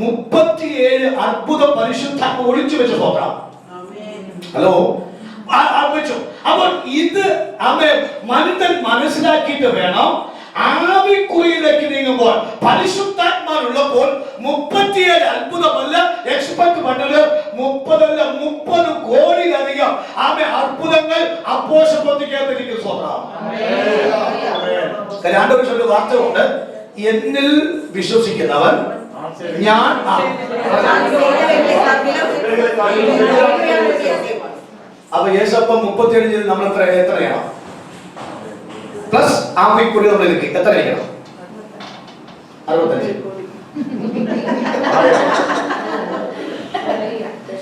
37 അത്ഭുത പരിശുദ്ധാത്മ ഒളിച്ചു വെച്ച സ്വത്രം. ഹലോ, വെച്ചു. അപ്പോൾ ഇത് മനുഷ്യൻ മനസ്സിലാക്കിയിട്ട് വേണം ആവിക്കുറിയിലേക്ക് നീങ്ങുമ്പോൾ. പരിശുദ്ധാത്മാവുള്ളപ്പോൾ 37 അത്ഭുതമല്ല എക്സ്പെക്ട് പണ്ടത്, 30 കോടിയിലധികം അത്ഭുതങ്ങൾ അപ്പോസ്തലപ്രവൃത്തിക്കകത്തിരിക്കും. സ്വത്രം. രണ്ടൊരു ചൊല്ലു വാർത്തയുണ്ട്, എന്നിൽ വിശ്വസിക്കുന്നവൻ ഞാൻ. അപ്പൊ യേശപ്പം 37 ചെയ്ത് നമ്മൾ എത്രയാണ്? പ്ലസ് ആവിക്കുറി നമ്മൾ എത്ര ഇരിക്കണം? 65.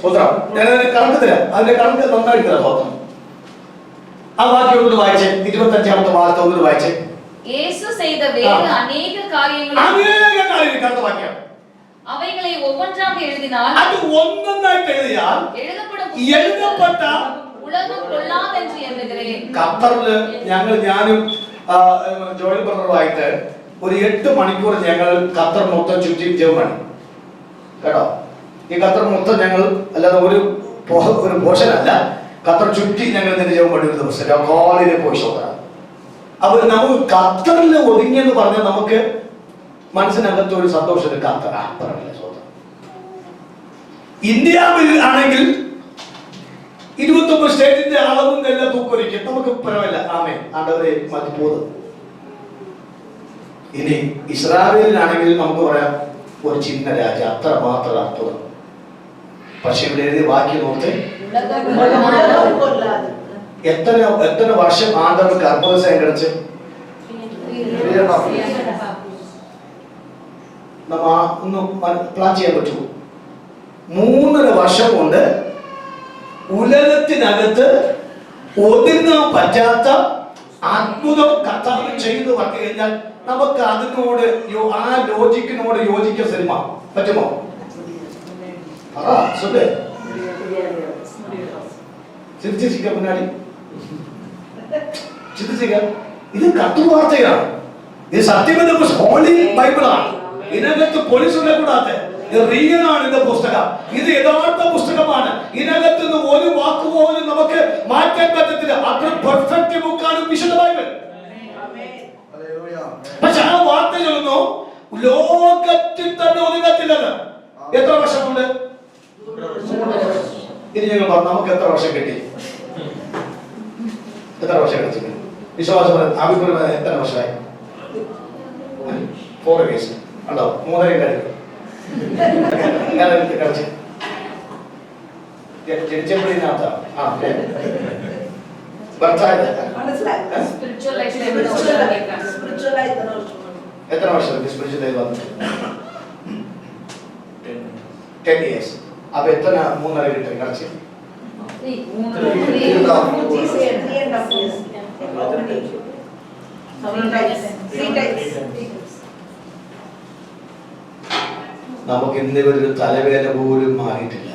സ്വത്രം. ഞാനതിന് കണക്ക് തരാം, അതിന്റെ കണക്ക് നന്നായി തരാം. സ്വത്രം. ആ വാക്യം ഒന്നും വായിച്ചേ, 25-ാമത്തെ വാർത്ത ഒന്നും വായിച്ചേ. യേശു ചെയ്ത വേറെ അനേക കാര്യങ്ങൾ കണക്ക് വാക്യം. അவைகளை ஒவ்வொன்றாக எழுதினால், അത് ഒന്നൊന്നായിട്ട് എഴുതിയാൽ എഴുതപ്പെട്ട ഉലകം കൊള്ളാതെன்று എണ്ണുகிறேன். ഖത്തറില് ഞാനും ജോയൽ ബ്രദറുമായിട്ട് ഒരു 8 മണിക്കൂർ ഞങ്ങൾ ഖത്തർ മൊത്തം ചുറ്റി ജർമ്മനി കേട്ടോ. ഈ ഖത്തർ മൊത്തം ഞങ്ങൾ അല്ലാതെ ഒരു പോർഷനല്ല, ഖത്തർ ചുറ്റി ഞങ്ങൾ ഇതിന്റെ ജർമ്മനി ഒരു ദിവസം കോളിലെ പോയി ഷോക്കാണ്. അപ്പൊ നമുക്ക് ഖത്തറിൽ ഒതുങ്ങിയെന്ന് പറഞ്ഞാൽ നമുക്ക് മനസ്സിനകത്ത് ഒരു സന്തോഷം. ഖത്തർ ഇന്ത്യയിൽ ആണെങ്കിൽ 29 സ്റ്റേറ്റിന്റെ അളവും എല്ലാം തൂക്കൊരിക്കും, നമുക്ക് പരമല്ല. ആമേ, ആണ്ടവരെ മതി പോകും. ഇനി ഇസ്രായേലിലാണെങ്കിൽ നമുക്ക് പറയാം ഒരു ചിന്ന രാജ്യം, അത്ര മാത്രം അത്ഭുതം. പക്ഷെ ഇവിടെ എഴുതിയ വാക്യം നോക്ക്, എത്ര വർഷം ആണ്ടവർക്ക് അത്ഭുതം കിടച്ച് ഒന്നും പ്ലാൻ ചെയ്യാൻ പറ്റുമോ? 3.5 വർഷം കൊണ്ട് ഉലകത്തിനകത്ത് ഒതുങ്ങാൻ പറ്റാത്ത അത്ഭുതം കർത്താവ് ചെയ്തു പറഞ്ഞു കഴിഞ്ഞാൽ നമുക്ക് അതിനോട് ആ ലോജിക്കിനോട് യോജിക്കാൻ സിനിമ പറ്റുമോ? ചിന്തിച്ചിരിക്ക മുന്നാടി ചിന്തിച്ചിരിക്ക. ഇത് കത്തുവാർത്തയാണ്, ഇത് സത്യമെന്ന ഹോളി ബൈബിളാണ്. ഇതിനകത്ത് പോലീസുകളെ കൂടാതെ റിയൽ ആണ് ഇത് പുസ്തകം. ഇത് യഥാർത്ഥ പുസ്തകമാണ്. ഇതിനകത്ത് നിന്ന് ഒരു വാക്ക് പോലും നമുക്ക് മാറ്റാൻ പറ്റത്തില്ല. അത്ര പെർഫെക്റ്റ് ബുക്കാണ് വിശുദ്ധ ബൈബിൾ. പക്ഷെ ആ വാർത്ത ചൊല്ലുന്നു ലോകത്തിൽ തന്നെ ഒതുങ്ങത്തില്ലെന്ന്. എത്ര വർഷം കൊണ്ട്? ഇനി ഞങ്ങൾ പറഞ്ഞു നമുക്ക് എത്ര വർഷം കിട്ടി? എത്ര വർഷം കിട്ടി? വിശ്വാസം അഭിപ്രായം എത്ര വർഷമായി? 4 years ഉണ്ടോ? 3.5 കഴിഞ്ഞു. ജനിച്ചപ്പോഴാത്ത എത്ര വർഷം സ്പിരിച്വൽ ലൈഫ് വന്നു? 10 years. അപ്പൊ എത്ര 3.5 കിട്ടും കളിച്ച്? നമുക്ക് ഇന്ന് ഒരു തലവേദന പോലും മാറിയിട്ടില്ല.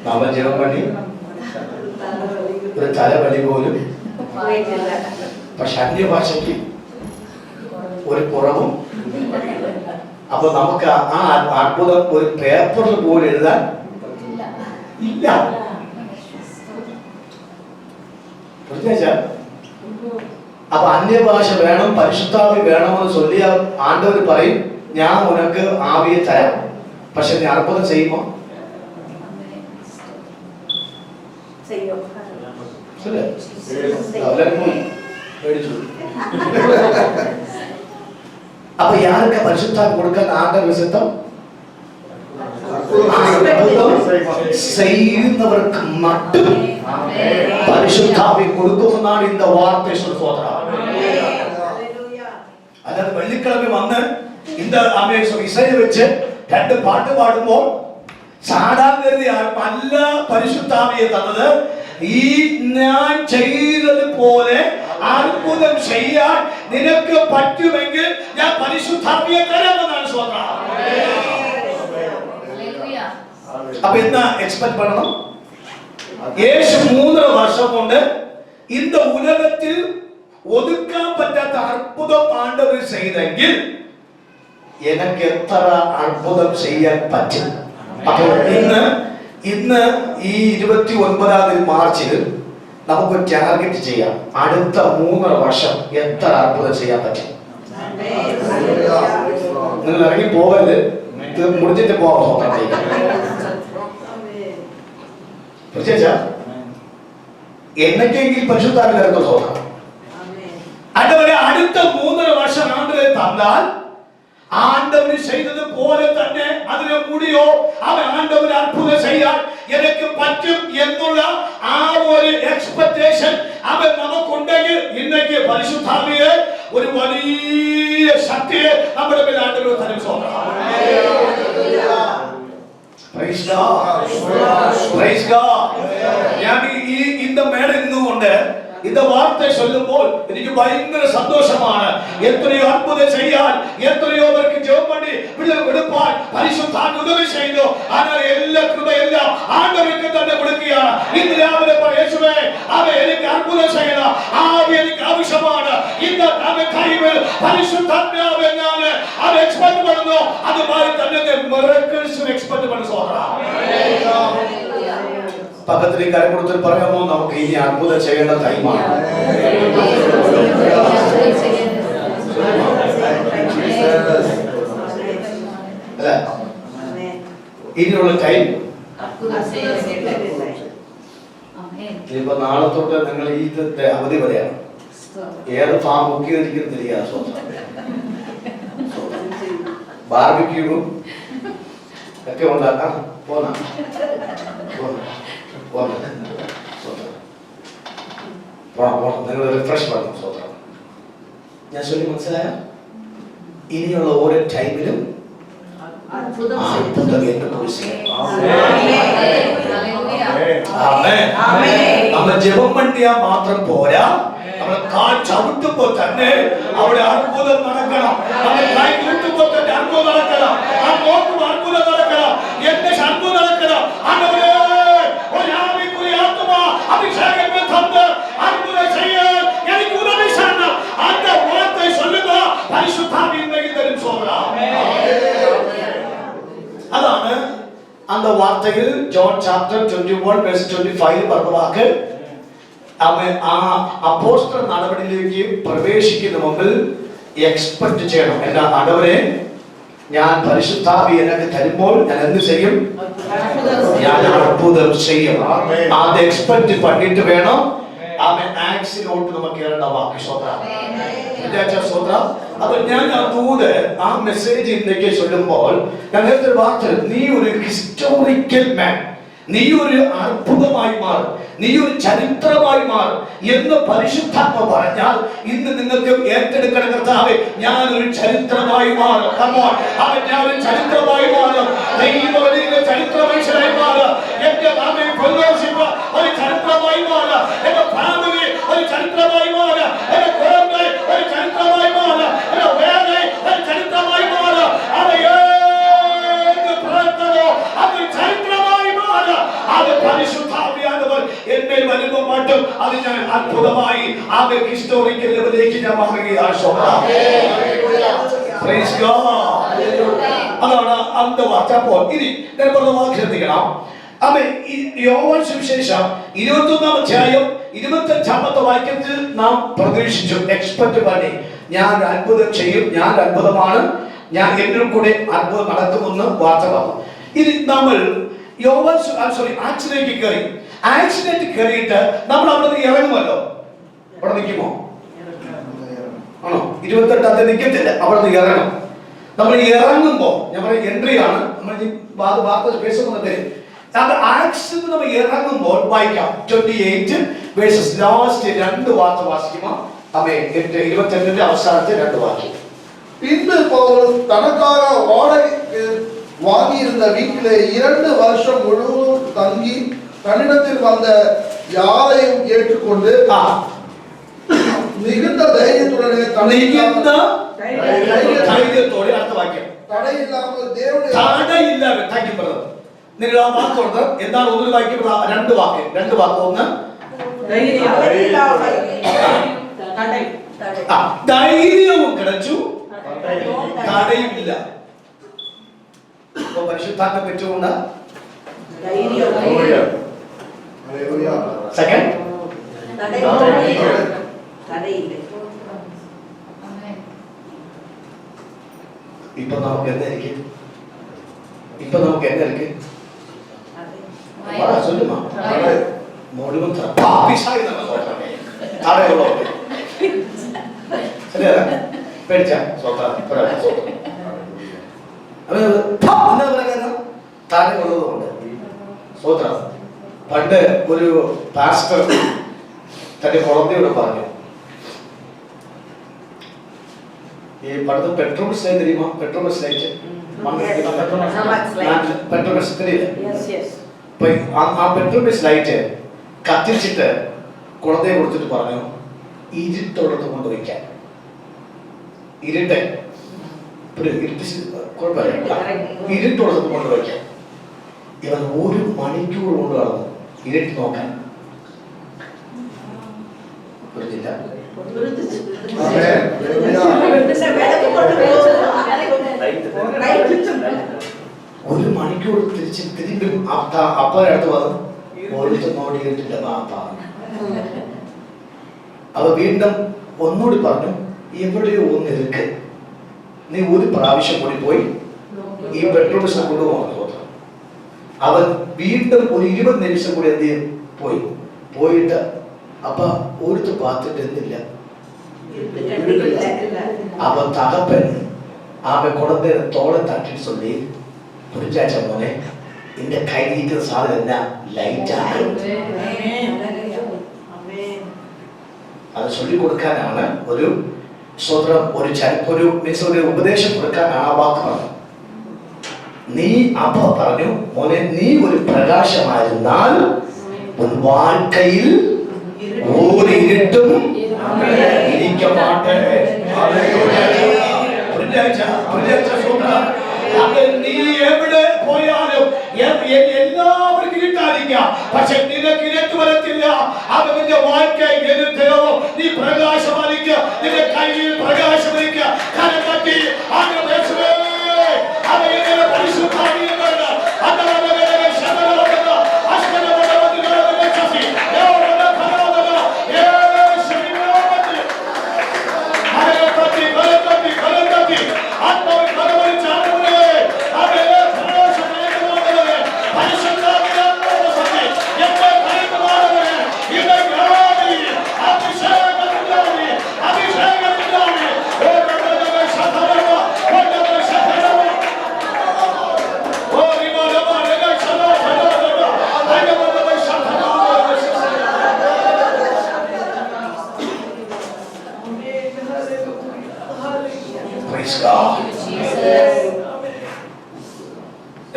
നമ്മൾ ജപം പണി ഒരു തലവലി പോലും. പക്ഷെ അന്യഭാഷയ്ക്ക് ഒരു കുറവും. അപ്പൊ നമുക്ക് ആ അത്ഭുതം ഒരു പേപ്പറിൽ പോലും എഴുതാൻ ഇല്ല. അപ്പൊ അന്യഭാഷ വേണം, പരിശുദ്ധാവി വേണമെന്ന് ചൊല്ലിയ ആണ്ടവർ പറയും ഞാൻ ഉനക്ക് ആവിയെ തരാം. പക്ഷെ നീ അർപ്പണം ചെയ്യുമോ? അപ്പൊ யாருக்கு பரிசுத்தாவி கொடுக்க ஆண்டவர் சித்தம்? செய்தவருக்கு மட்டும் பரிசுத்தாவி கொடுக்கும்னாണ് இந்த வார்த்தை சொல்றாங்க. അല്ലാതെ വെള്ളിക്കിഴമ വന്ന് இந்த ഇസൈ വെച്ച് 2 പാട്ട് പാടുമ്പോൾ സാധാരണ പരിശുദ്ധാവിയെ തന്നത് ഈ ഞാൻ ചെയ്തതുപോലെ അത്ഭുതം ചെയ്യാൻ നിനക്ക് പറ്റുമെങ്കിൽ ഞാൻ പരിശുദ്ധാവിയെ തരാമെന്നാണ് സ്വന്തം. അപ്പൊ എന്താ എക്സ്പെക്ട് பண்ணணும்? യേശു 3 വർഷം കൊണ്ട് இந்த உலகத்தில் ഒതുക്കാൻ പറ്റാത്ത അത്ഭുതം ആണ്ടവർ ചെയ്തെങ്കിൽ എനിക്ക് എത്ര അത്ഭുതം ചെയ്യാൻ പറ്റും? അപ്പോൾ ഇന്ന് ഈ 29 മാർച്ചിൽ നമുക്ക് ടാർഗറ്റ് ചെയ്യാം. അടുത്ത 3 വർഷം എത്ര അത്ഭുതം ചെയ്യാൻ പറ്റും? നിങ്ങൾ ഇറങ്ങി പോകല്, മുടിച്ചിട്ട് പോകാം. എന്നെങ്കിൽ പരിശുദ്ധാവിൽ ഇറങ്ങും തോന്നാം. അടുത്ത 3 വർഷം ആണ്ടവരെ തന്നാൽ ആണ്ടവര് ചെയ്തതുപോലെ തന്നെ അതിനെ മുടിയോ അവൻ ആണ്ടവര് അത്ഭുതം ചെയ്യാൻ എനിക്ക് പറ്റും എന്നുള്ള ആ ഒരു എക്സ്പെക്ടേഷൻ അവൻ നമുക്കുണ്ടെങ്കിൽ ഇന്നേക്ക് പരിശുദ്ധാവിയെ ഒരു വലിയ ശക്തിയെ നമ്മുടെ മേൽ ആണ്ടവർ തരും. Praise God, praise God. ഞാൻ ഈ இந்த മേടയിൽ നിന്നുകൊണ്ട് இந்த വാർത്ത ചൊല്ലുമ്പോൾ എനിക്ക് ഭയങ്കര സന്തോഷമാണ്. എത്രയോ അത്ഭുതം ചെയ്യാൻ, എത്രയോ പേർക്ക് ജോബ് വേണ്ടി കൊടുപ്പാൻ പരിശുദ്ധാത്മാവ് ഉദവി ചെയ്തു. അങ്ങനെ എല്ലാ കൃപയെല്ലാം ആണ്ടവർക്ക് തന്നെ കൊടുക്കുകയാണ്. ഇന്ന് രാവിലെ യേശുവേ, അവ എനിക്ക് അത്ഭുതം ചെയ്യണം, ആവി എനിക്ക് ആവശ്യമാണ്. ഇന്ന് കൈവിൽ പരിശുദ്ധാത്മാവ് ഞാൻ അത് എക്സ്പെക്ട് ചെയ്യുന്നു. അതുമായി തന്നെ മിറക്കിൾസ് എക്സ്പെക്ട് ചെയ്യുന്നു. പക്കത്തിലേക്ക് കരം കൊടുത്തിട്ട് പറയാമോ, നമുക്ക് ഇനി അത്ഭുതം ചെയ്യേണ്ട ടൈമാണ്. ഇനിയുള്ള ടൈം ഇപ്പൊ നാളെ തൊട്ട് നിങ്ങൾ ഈ അവധി വരെയാണ്. ഏത് ഫാം ബുക്ക് ചെയ്തിരിക്കുന്നില്ല. ബാർബിക്യൂവും ഒക്കെ ഉണ്ടാക്കാം. പോന്ന നിങ്ങൾ റിഫ്രഷ് പറഞ്ഞു. സ്വന്തം ഞാൻ ചൊല്ലി മനസ്സിലായ ഇനിയുള്ള ഓരോ ടൈമിലും നമ്മൾ ജപം പണ്ടിയാ മാത്രം പോരാ, നമ്മൾ കാൽ ചവിട്ടുമ്പോ തന്നെ അവിടെ അത്ഭുതം നടക്കണം. നമ്മൾ കൈ കൂട്ടുമ്പോ തന്നെ അത്ഭുതം നടക്കണം. ആ നോക്കുമ്പോൾ അത്ഭുതം നടക്കണം. എന്റെ അത്ഭുതം നടക്കണം. അങ്ങനെ അഭിഷേകങ്ങൾ തന്ന് അത്ഭുതം ചെയ്യാൻ എനിക്ക് ഉദവി ചെയ്യണം. அந்த வார்த்தை சொல்லுங்க, പരിശുദ്ധാത്മാവ് ഇന്നേക്ക് തരും. അതാണ് அந்த വാർത്തയിൽ ജോൺ ചാപ്റ്റർ 21 വേഴ്സ് 25 പറഞ്ഞ വാക്ക്. അവൻ ആ അപ്പോസ്തല നടപടിയിലേക്ക് പ്രവേശിക്കുന്ന മുമ്പിൽ എക്സ്പെക്ട് ചെയ്യണം. എന്നാ ആണ്ടവരെ, ഞാൻ പരിശുദ്ധാത്മാവ് എനിക്ക് തരുമ്പോൾ ഞാൻ എന്ത് ചെയ്യും? ഞാൻ അത്ഭുതം ചെയ്യും. അത് എക്സ്പെക്ട് பண்ணிட்டு വേണം അവൻ ആക്സിലോട്ട് നമുക്ക് കേറേണ്ട. വാക്ക് സ്വത്രം. അപ്പൊ ഞാൻ അതുകൊണ്ട് ആ മെസ്സേജ് ഇന്നേക്ക് ചൊല്ലുമ്പോൾ ഞാൻ നേരത്തെ വാർത്ത, നീ ഒരു ഹിസ്റ്റോറിക്കൽ മാൻ, നീ ഒരു അത്ഭുതമായി മാറും, നീ ഒരു ചരിത്രമായി മാറും എന്ന് പരിശുദ്ധാത്മ പറഞ്ഞാൽ ഇന്ന് നിങ്ങൾക്ക് ഏറ്റെടുക്കണം. കർത്താവേ, ഞാൻ ഒരു ചരിത്രമായി മാറും. അവൻ ഞാൻ ഒരു ചരിത്രമായി മാറും. ചരിത്ര മനുഷ്യനായി മാറും. എന്റെ മാമയെ ഫെലോഷിപ്പ് ഒരു ചരിത്രമായി മാറും. എന്റെ ഫാമിലി ഒരു ചരിത്രമായി മാറും. എന്റെ കുടുംബം ഒരു ചരിത്രമായി മാറും. എന്റെ വേദന ഒരു ചരിത്രമായി മാറും. അത് ഏത് പ്രവർത്തനോ അത് ചരിത്രമായി മാറും. അത് പരിശുദ്ധാത്മാവ് എന്നെ വരുമ്പോൾ മാത്രം അത് ഞാൻ അത്ഭുതമായി അവൻ ഹിസ്റ്റോറിക്കൽ ലെവലിലേക്ക് ഞാൻ മാറുകയാണ്. അതാണ് അന്തവാർത്ത. അപ്പോൾ ഇനി ഞാൻ പറഞ്ഞ വാക്ക് ശ്രദ്ധിക്കണം. അതെ, യോഹന്നാൻ സുവിശേഷം 21 അധ്യായം 25 വാക്യത്തിൽ നാം പ്രതീക്ഷിച്ചു, എക്സ്പെക്ട് பண்ணி ഞാൻ അത്ഭുതം ചെയ്യും, ഞാൻ അത്ഭുതമാണ്, ഞാൻ എന്നിൽ കൂടെ അത്ഭുതം നടക്കുമെന്ന് വാർത്ത പറഞ്ഞു. ഇനി നമ്മൾ ആക്സിലേക്ക് കയറി. ആക്സിഡന്റ് കയറിയിട്ട് നമ്മൾ അവിടെ നിന്ന് ഇറങ്ങുമല്ലോ. അവിടെ നിൽക്കുമോ? ആണോ? 28 നിൽക്കത്തില്ല, അവിടെ നിന്ന് ഇറങ്ങണം. നമ്മൾ ഇറങ്ങുമ്പോ ഞാൻ പറയുന്ന എൻട്രിയാണ്. നമ്മൾ വാർത്ത പേശുന്നത് ആക്സിൽ നമ്മൾ ഇറങ്ങുമ്പോൾ വായിക്കാം. 28 വേഴ്സസ് ലാസ്റ്റ് 2 വാർത്ത വാസിക്കുമോ? അമ്മേ 28 അവസാനത്തെ 2 വാക്യം. பின்பு பவுல் தனக்காக வாடகைக்கு வாங்கியிருந்த வீட்டிலே 2 வருஷம் முழுவதும் தங்கி தன்னிடத்தில் வந்த யாரையும் ஏற்றுக்கொண்டு மிகுந்த தைரியத்துடனே ധൈര്യത്തോടെ അടുത്ത വാക്യം தடையில்லாமல் தேவனுடைய തടയില്ലാതെ. Thank you brother. നിങ്ങൾ ആ വാക്കുണ്ട് എന്താണ്? ഒരു വാക്യം 2 വാക്ക്. ഒന്ന് ധൈര്യവും കിടച്ചു, തടയുമില്ല. പരിശുദ്ധാത്മ പറ്റുകൊണ്ട് സെക്കൻഡ് ഇപ്പൊ നമുക്ക് എന്തായിരിക്കും? சொல்லுமா മുഴുവൻ പാപ്പിസായി നമ്മൾ നോക്കണേ. തടയുള്ളൂ ശരിയാ? പേടിച്ചാ തടയുള്ളതുകൊണ്ട് സ്വോത്രം. പണ്ട് ഒരു പാസ്റ്റർ തന്റെ കുളന്തയോട് പറഞ്ഞു, ഈ പണ്ട് പെട്രോൾ സ്ലൈറ്റ് தெரியுமா? പെട്രോൾ സ്ലൈറ്റ് പെട്രോൾ ആ പെട്രോൾ സ്ലൈറ്റ് കത്തിച്ചിട്ട് കുളന്തയെ കൊടുത്തിട്ട് പറഞ്ഞു ഇരുട്ടുള്ളത് കൊണ്ട് വയ്ക്കാൻ. ഇരുട്ട് ഇരുട്ടുള്ളത് കൊണ്ട് വയ്ക്കാൻ. ഇവൻ 1 മണിക്കൂർ കൊണ്ട് നടന്നു ഇരുട്ട് നോക്കാൻ. കൊടുത്തില്ല. 1 മണിക്കൂർ തിരിഞ്ഞും അപ്പയുടെ അടുത്ത് വന്നു ഓടിച്ച് നോടിയിട്ടില്ല ബാപ്പ. അവ വീണ്ടും ഒന്നുകൂടി പറഞ്ഞു, എവിടെയോ ഒന്ന് ഇരിക്ക്, നീ 1 പ്രാവശ്യം കൂടി പോയി ഈ പെട്രോൾ കൊണ്ടുപോകുന്നു. അവൻ വീണ്ടും ഒരു 20 നിമിഷം കൂടി എന്ത് ചെയ്യും പോയിട്ട് അപ്പ ഒരുത്ത് പാത്തിട്ട് എന്നില്ല. അവ തകപ്പൻ അവൻ കുടത്തെ തോളെ തട്ടിട്ട് சொல்லி പുരിച്ചാച്ച മോനെ എന്റെ കയ്യിലിരിക്കുന്ന സാധനം എന്നാ ലൈറ്റാണ്. അത് ചൊല്ലി കൊടുക്കാനാണ് ഒരു സ്വതന്ത്രം ഒരു ഉപദേശം കൊടുക്കാനാണ് ആ വാക്ക് പറഞ്ഞത്. നീ അപ്പ പറഞ്ഞു മോനെ നീ ഒരു പ്രകാശമായിരുന്നാൽ ഉൻ വാഴ്ക്കയിൽ ഒരു ഇരുട്ടും ഇരിക്ക മാട്ടേ. നീ എവിടെ പോയാലും എല്ലാവർക്കും ഇരുട്ടായിരിക്കാം, പക്ഷെ നിനക്ക് ഇരുട്ട് വരത്തില്ല. അവന്റെ വാഴ്ക്കയിൽ ഇരുട്ടോ നീ പ്രകാശമായിരിക്കുക, നിന്റെ കയ്യിൽ പ്രകാശമായിരിക്കുക. കരം തട്ടി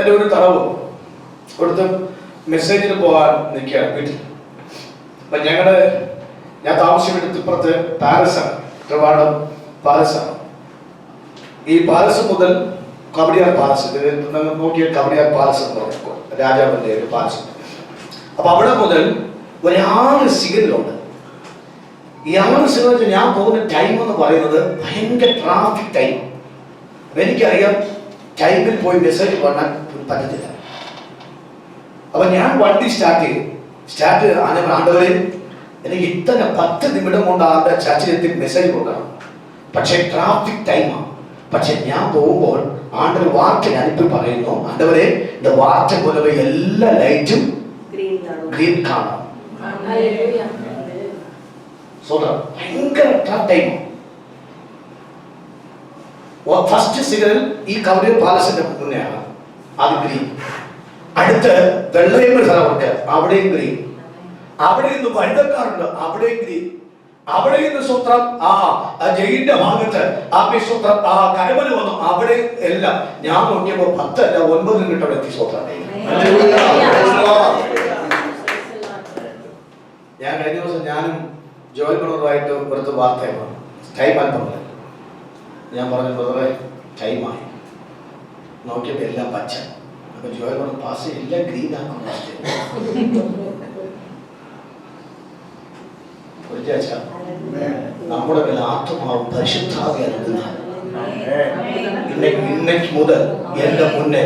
എന്റെ ഒരു തറവ് ഇവിടുത്തെ മെസ്സേജിന് പോകാൻ നിൽക്കുകയാണ് വീട്ടിൽ. അപ്പൊ ഞാൻ താമസിക്കുന്ന ഇപ്പുറത്ത് പാലസാണ്, ട്രിവാൻഡ്രം പാലസാണ്. ഈ പാലസ് മുതൽ കവടിയാർ പാലസ്, നോക്കിയ കവടിയാർ പാലസ് എന്ന് പറഞ്ഞു രാജാവിന്റെ ഒരു പാലസ്. അപ്പൊ അവിടെ മുതൽ ഒരു 6 സിഗ്നലുണ്ട്. ഈ 6 സിഗ്നൽ ഞാൻ പോകുന്ന ടൈം എന്ന് പറയുന്നത് ഭയങ്കര ട്രാഫിക് ടൈം. എനിക്കറിയാം ടൈമിൽ പോയി മെസ്സേജ് பண்ணാൻ പറ്റത്തില്ല. അപ്പൊ ഞാൻ വണ്ടി സ്റ്റാർട്ട് ആണ്ടവരെ എനിക്ക് ഇത്തന്നെ 10 നിമിഷം കൊണ്ട് ആളുടെ ചർച്ചിലെത്തി മെസ്സേജ് കൊടുക്കണം. പക്ഷെ ട്രാഫിക് ടൈമാണ്. പക്ഷെ ഞാൻ പോകുമ്പോൾ ആണ്ടൊരു വാർത്ത ഞാനിപ്പോൾ പറയുന്നു, ആണ്ടവരെ இந்த വാർത്ത പോലെ എല്ലാ ലൈറ്റും ഗ്രീൻ കാണാം. ഭയങ്കര ടൈമാണ്. ഫസ്റ്റ് സിഗ്നൽ ഈ കവടിയ പാലസിന്റെ മുന്നെയാണ്, അത് ഗ്രീൻ. അടുത്ത് വെള്ളയും ഒരു സ്ഥലമുണ്ട്, അവിടെയും ഗ്രീൻ. അവിടെ നിന്ന് വഴുതക്കാറുണ്ട്, അവിടെയും ഗ്രീൻ. അവിടെ നിന്ന് സൂത്രം ആ ജയിലിന്റെ ഭാഗത്ത് സൂത്രം കരമന വന്നു, അവിടെ എല്ലാം. ഞാൻ നോക്കിയപ്പോ 10 അല്ല 9 മിനിറ്റ് അവിടെ എത്തി സൂത്രം. ഞാൻ കഴിഞ്ഞ ദിവസം ഞാനും ജോയൽ ബ്രദറുമായിട്ട് ഇവിടുത്തെ വാർത്തയാണ് ടൈം ആൻഡ് ഞാൻ പറഞ്ഞു, ബ്രദറെ ടൈമായി. നോക്കിയപ്പോൾ എല്ലാം പച്ച. അപ്പൊ ജോയൽ ബ്രദർ പാസ് എല്ലാം ഗ്രീൻ ആക്കും. നമ്മുടെ മേൽ ആത്മാവ് പരിശുദ്ധാവിയാൽ ഇന്നേക്ക് മുതൽ എന്റെ മുന്നേ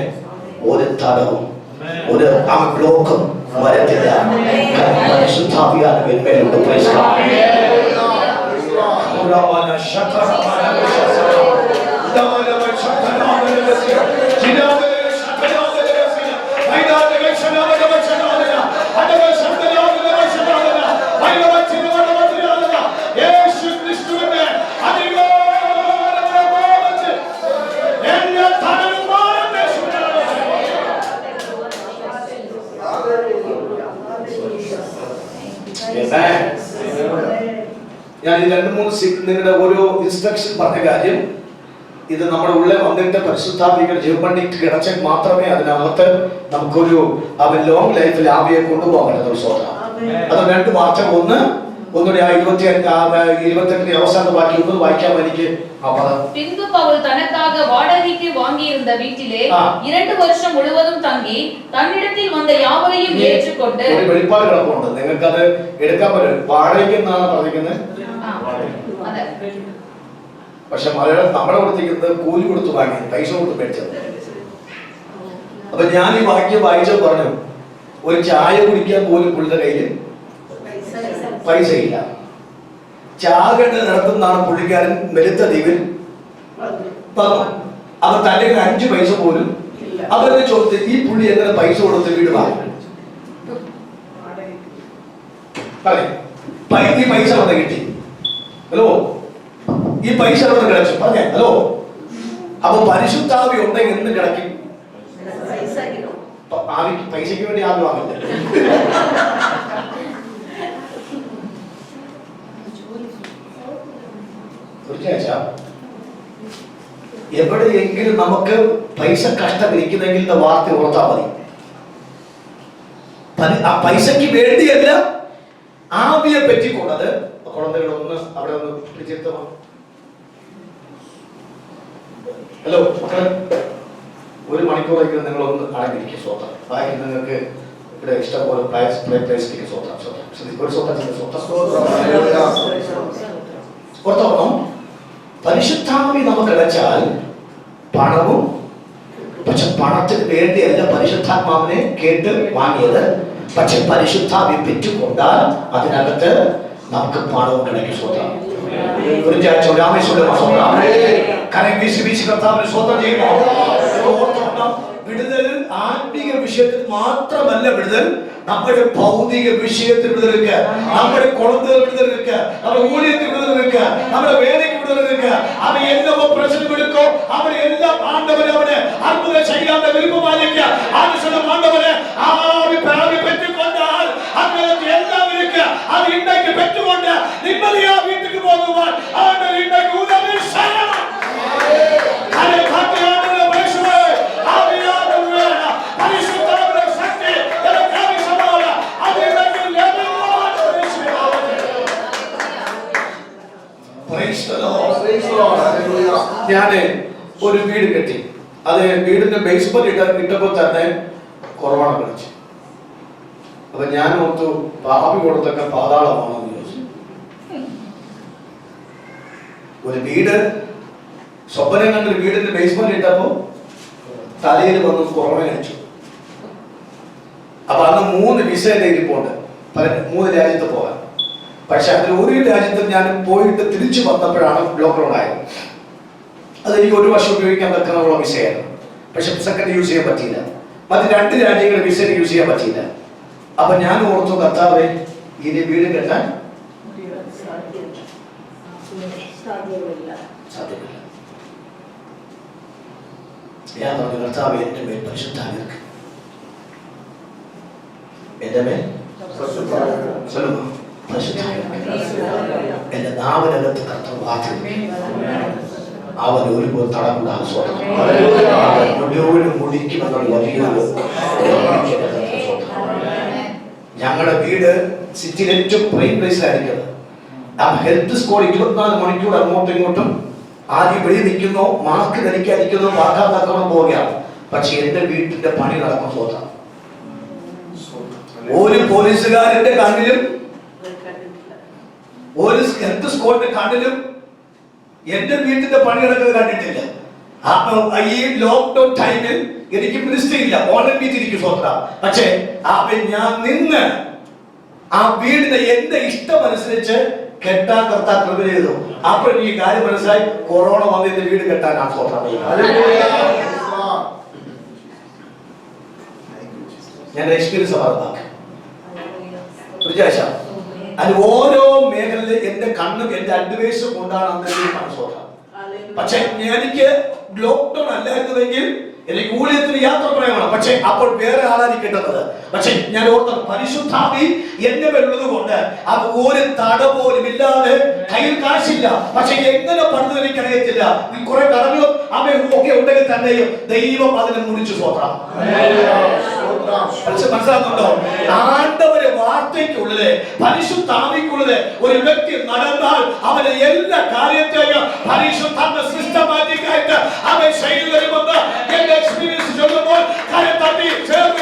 ഒരു തടവും ഒരു ബ്ലോക്കും വരത്തില്ല. പരിശുദ്ധാവിയാൽ എന്മേലുണ്ട്. ഞാൻ ഈ 2-3 നിങ്ങളുടെ ഓരോ ഇൻസ്ട്രക്ഷൻ പറഞ്ഞ കാര്യം, ഇത് നമ്മുടെ ഉള്ളിൽ വന്നിട്ട് പരിശുദ്ധാത്മിക ജീവപണ്ഡിക്ക് കിടച്ചാൽ മാത്രമേ അതിനകത്ത് നമുക്കൊരു ലോങ് ലൈഫിൽ ആവിയെ കൊണ്ടുപോകാൻ പറ്റുന്ന. അത് 2 വാക്യം, ഒന്നുകൂടി ആ 28 അവസാന ബാക്കി ഒന്ന് വായിക്കാൻ എനിക്ക്. பின்பு பவுல் தனக்காக வாடகைக்கு வாங்கியிருந்த வீட்டிலே 2 வருஷம் முழுவதும் தங்கி தன்னிடத்தில் வந்த யாவரையும் ஏற்றுக்கொண்டு. ഒരു വെളിപ്പാട് കിടപ്പുണ്ട്, നിങ്ങൾക്ക് അത് എടുക്കാൻ പറ്റും. വാടകയ്ക്ക് എന്നാണ് പറഞ്ഞിരിക്കുന്നത്. പക്ഷെ മലയാളം നമ്മുടെ കൊടുത്തിരിക്കുന്നത് കൂലി കൊടുത്ത് വാങ്ങി, പൈസ കൊടുത്ത് മേടിച്ചത്. അപ്പൊ ഞാൻ ഈ വാക്യം വായിച്ച പറഞ്ഞു, ഒരു ചായ കുടിക്കാൻ പോലും പുള്ളിയുടെ കയ്യിൽ പൈസ ഇല്ല. ചാകട്ട് നടത്തുന്നതാണ് പുള്ളിക്കാരൻ വെളുത്ത ദ്വീപിൽ പറഞ്ഞു. അവൻ തന്റെ 5 പൈസ പോലും അവരുടെ ചോദ്യത്തിൽ ഈ പുള്ളി എങ്ങനെ പൈസ കൊടുത്ത് വീട് വാങ്ങി? ഈ പൈസ അവിടെ കിട്ടി. ഹലോ, ഈ പൈസ അവിടെ കിടച്ചു. പറഞ്ഞേ ഹലോ. അപ്പൊ പരിശുദ്ധാവി ഉണ്ടെങ്കിൽ എന്ന് കിടക്കും. ആവിക്ക് പൈസക്ക് വേണ്ടി ആവി വാങ്ങില്ല. എവിടെയെങ്കിലും നമുക്ക് പൈസ കഷ്ടമിരിക്കുന്നെങ്കിൽ വാർത്ത ഓർത്താൽ മതി. ആ പൈസക്ക് വേണ്ടിയല്ല ആവിയെ പറ്റിക്കൊണ്ടത്. കുഴന്തകളൊന്ന് അവിടെ ഒന്ന് പിടിച്ചിരുത്തണം. ഹലോ മക്കളെ, 1 മണിക്കൂറെങ്കിലും നിങ്ങളൊന്ന് അടങ്ങിയിരിക്കും. സ്വന്തം ബാക്കി നിങ്ങൾക്ക് ഇവിടെ ഇഷ്ടംപോലെ പ്ലേസിലേക്ക് സ്വന്തം ഒരു ഓർത്തോണം. പരിശുദ്ധാവി നമുക്ക് അടച്ചാൽ പണവും, പക്ഷെ പണത്തിന് വേണ്ടിയല്ല പരിശുദ്ധാത്മാവിനെ കേട്ട് വാങ്ങിയത്. പക്ഷെ പരിശുദ്ധാവി പെറ്റുകൊണ്ടാൽ അതിനകത്ത് നമുക്ക് പണവും കിടക്കും. സ്വന്തം വിടുതൽ ആത്മീക വിഷയത്തിൽ മാത്രമല്ല വിടുതൽ, നമ്മുടെ ഭൗതിക വിഷയത്തിൽ വിടുതൽ, നമ്മുടെ കുളത്തിൽ വിടുതൽ, നമ്മുടെ ഊഴിയത്തിൽ വിടുതൽ, നമ്മുടെ വേലയ്ക്ക് വിടുതൽ. അവൻ എന്നവോ പ്രശ്നം എടുക്കോ അവനെ എല്ലാം ആണ്ടവനെ അവന് അത്ഭുതം ചെയ്യാതെ വിരുപ്പമാലിക്കുക. ആവശ്യം ആണ്ടവനെ ആവി പെറ്റുകൊണ്ടാൽ അങ്ങനത്തെ എല്ലാം ഇരിക്കുക. അത് ഇണ്ടയ്ക്ക് പെറ്റുകൊണ്ട് നിമ്മതിയാ വീട്ടിക്ക് പോകുവാൻ അവന്റെ ഇണ്ടയ്ക്ക് ഉദവി ഞാന് ഒരു വീട് കെട്ടി. അത് വീടിന്റെ ബേസ്മെന്റ് ഇട്ടപ്പോ തന്നെ കൊറോണ കളിച്ചു. അപ്പൊ ഞാൻ ഓർത്തു ഭാവി കൊടുത്തൊക്കെ പാതാളമാണെന്ന് ചോദിച്ചു. ഒരു വീട് സ്വപ്നം കണ്ടൊരു വീടിന്റെ ബേസ്മെന്റ് ഇട്ടപ്പോ തലയിൽ വന്ന് കൊറോണ കഴിച്ചു. അപ്പൊ അന്ന് 3 വിസയുടെ ഇരിപ്പുണ്ട് 3 രാജ്യത്ത് പോകാൻ. പക്ഷെ അതിൽ ഒരു രാജ്യത്ത് ഞാൻ പോയിട്ട് തിരിച്ചു വന്നപ്പോഴാണ് ലോക്ക്ഡൌൺ ആയത്. അതെനിക്ക് 1 വർഷം ഉപയോഗിക്കാൻ പറ്റുന്ന വിസയായിരുന്നു. പക്ഷെ സെക്കൻഡ് യൂസ് ചെയ്യാൻ പറ്റിയില്ല. മറ്റ് 2 രാജ്യങ്ങളിൽ വിസ യൂസ് ചെയ്യാൻ പറ്റിയില്ല. അപ്പൊ ഞാൻ ഓർത്തു, കർത്താവേ ഇനി വീട് കെട്ടാൻ സാധ്യമല്ല. ഞാൻ പറഞ്ഞു, കർത്താവ് എൻ്റെ മേൽ പരിശുദ്ധാത്മാവ് ഇருக்கு. എൻ്റെ മേൽ എന്റെ നാവിനകത്ത് കർത്താവ് വാതിൽ അവൻ ഒരു തടമുണ്ടാകും. മുടിക്കുമെന്നുള്ള വലിയൊരു ഞങ്ങളുടെ വീട് സിറ്റിയിൽ ഏറ്റവും പ്രൈം പ്ലേസിലായിരിക്കുന്നത്. ആ ഹെൽത്ത് സ്കോഡ് 24 മണിക്കൂർ അങ്ങോട്ടും ഇങ്ങോട്ടും ആദ്യം വെളി നിൽക്കുന്നോ, മാസ്ക് ധരിക്കാതിരിക്കുന്നോ, വാക്കാതാക്കണോ പോവുകയാണ്. പക്ഷെ എന്റെ വീട്ടിന്റെ പണി നടക്കുന്ന സ്വന്തം ഒരു പോലീസുകാരന്റെ കണ്ണിലും ഒരു ഹെൽത്ത് സ്കോഡിന്റെ കണ്ണിലും എന്റെ വീട്ടിന്റെ പണി നടക്കുന്നത് കണ്ടിട്ടില്ല. ഈ ലോക്ക്ഡൌൺ ടൈമിൽ എനിക്ക് മിനിസ്റ്റർ ഇല്ല, ഓൺലൈൻ മീറ്റ് ഇരിക്കും സ്വന്തം. പക്ഷേ ഞാൻ നിന്ന് ആ വീടിന്റെ എന്റെ ഇഷ്ടമനുസരിച്ച് കെട്ടാൻ കർത്താവ് കൃപ ചെയ്തു. അപ്പോൾ എനിക്ക് കാര്യം മനസ്സിലായി, കൊറോണ വന്ന് എന്റെ വീട് കെട്ടാനാണ് സ്വന്തം. ഞാൻ എക്സ്പീരിയൻസ് പറഞ്ഞാൽ അത് ഓരോ മേഖലയിലും എന്റെ കണ്ണും എന്റെ അഡ്വൈസും കൊണ്ടാണ് മനസ്സോട്ടം. പക്ഷെ എനിക്ക് ലോക്ക്ഡൌൺ അല്ലായിരുന്നുവെങ്കിൽ എനിക്ക് ഊഴിയത്തിന് യാത്ര പറയാമാണ്. പക്ഷെ അപ്പോൾ വേറെ ആളാണ് കിട്ടുന്നത്. പക്ഷെ ഞാൻ ഓർത്ത പരിശുദ്ധാവി എന്റെ മേലുള്ളത് കൊണ്ട് അത് ഒരു തട പോലും ഇല്ലാതെ, കയ്യിൽ കാശില്ല, പക്ഷെ എങ്ങനെ പണിത് എനിക്കറിയത്തില്ല. കുറെ കടങ്ങളും അവയും ഒക്കെ ഉണ്ടെങ്കിൽ തന്നെയും ദൈവം അതിനെ മുറിച്ചു സ്വന്തം. മനസ്സിലാക്കുന്നുണ്ടോ? ആണ്ടവരെ വാർത്തയ്ക്കുള്ളില് പരിശുദ്ധാവിക്കുള്ളില് ഒരു വ്യക്തി നടന്നാൽ അവന്റെ എല്ലാ കാര്യത്തെയും പരിശുദ്ധാത്മ സിസ്റ്റമാറ്റിക് ആയിട്ട് അവൻ ശൈലി വരുമെന്ന് എന്റെ എക്സ്പീരിയൻസ് ചൊല്ലുമ്പോൾ കാര്യം തട്ടി ചേർന്ന്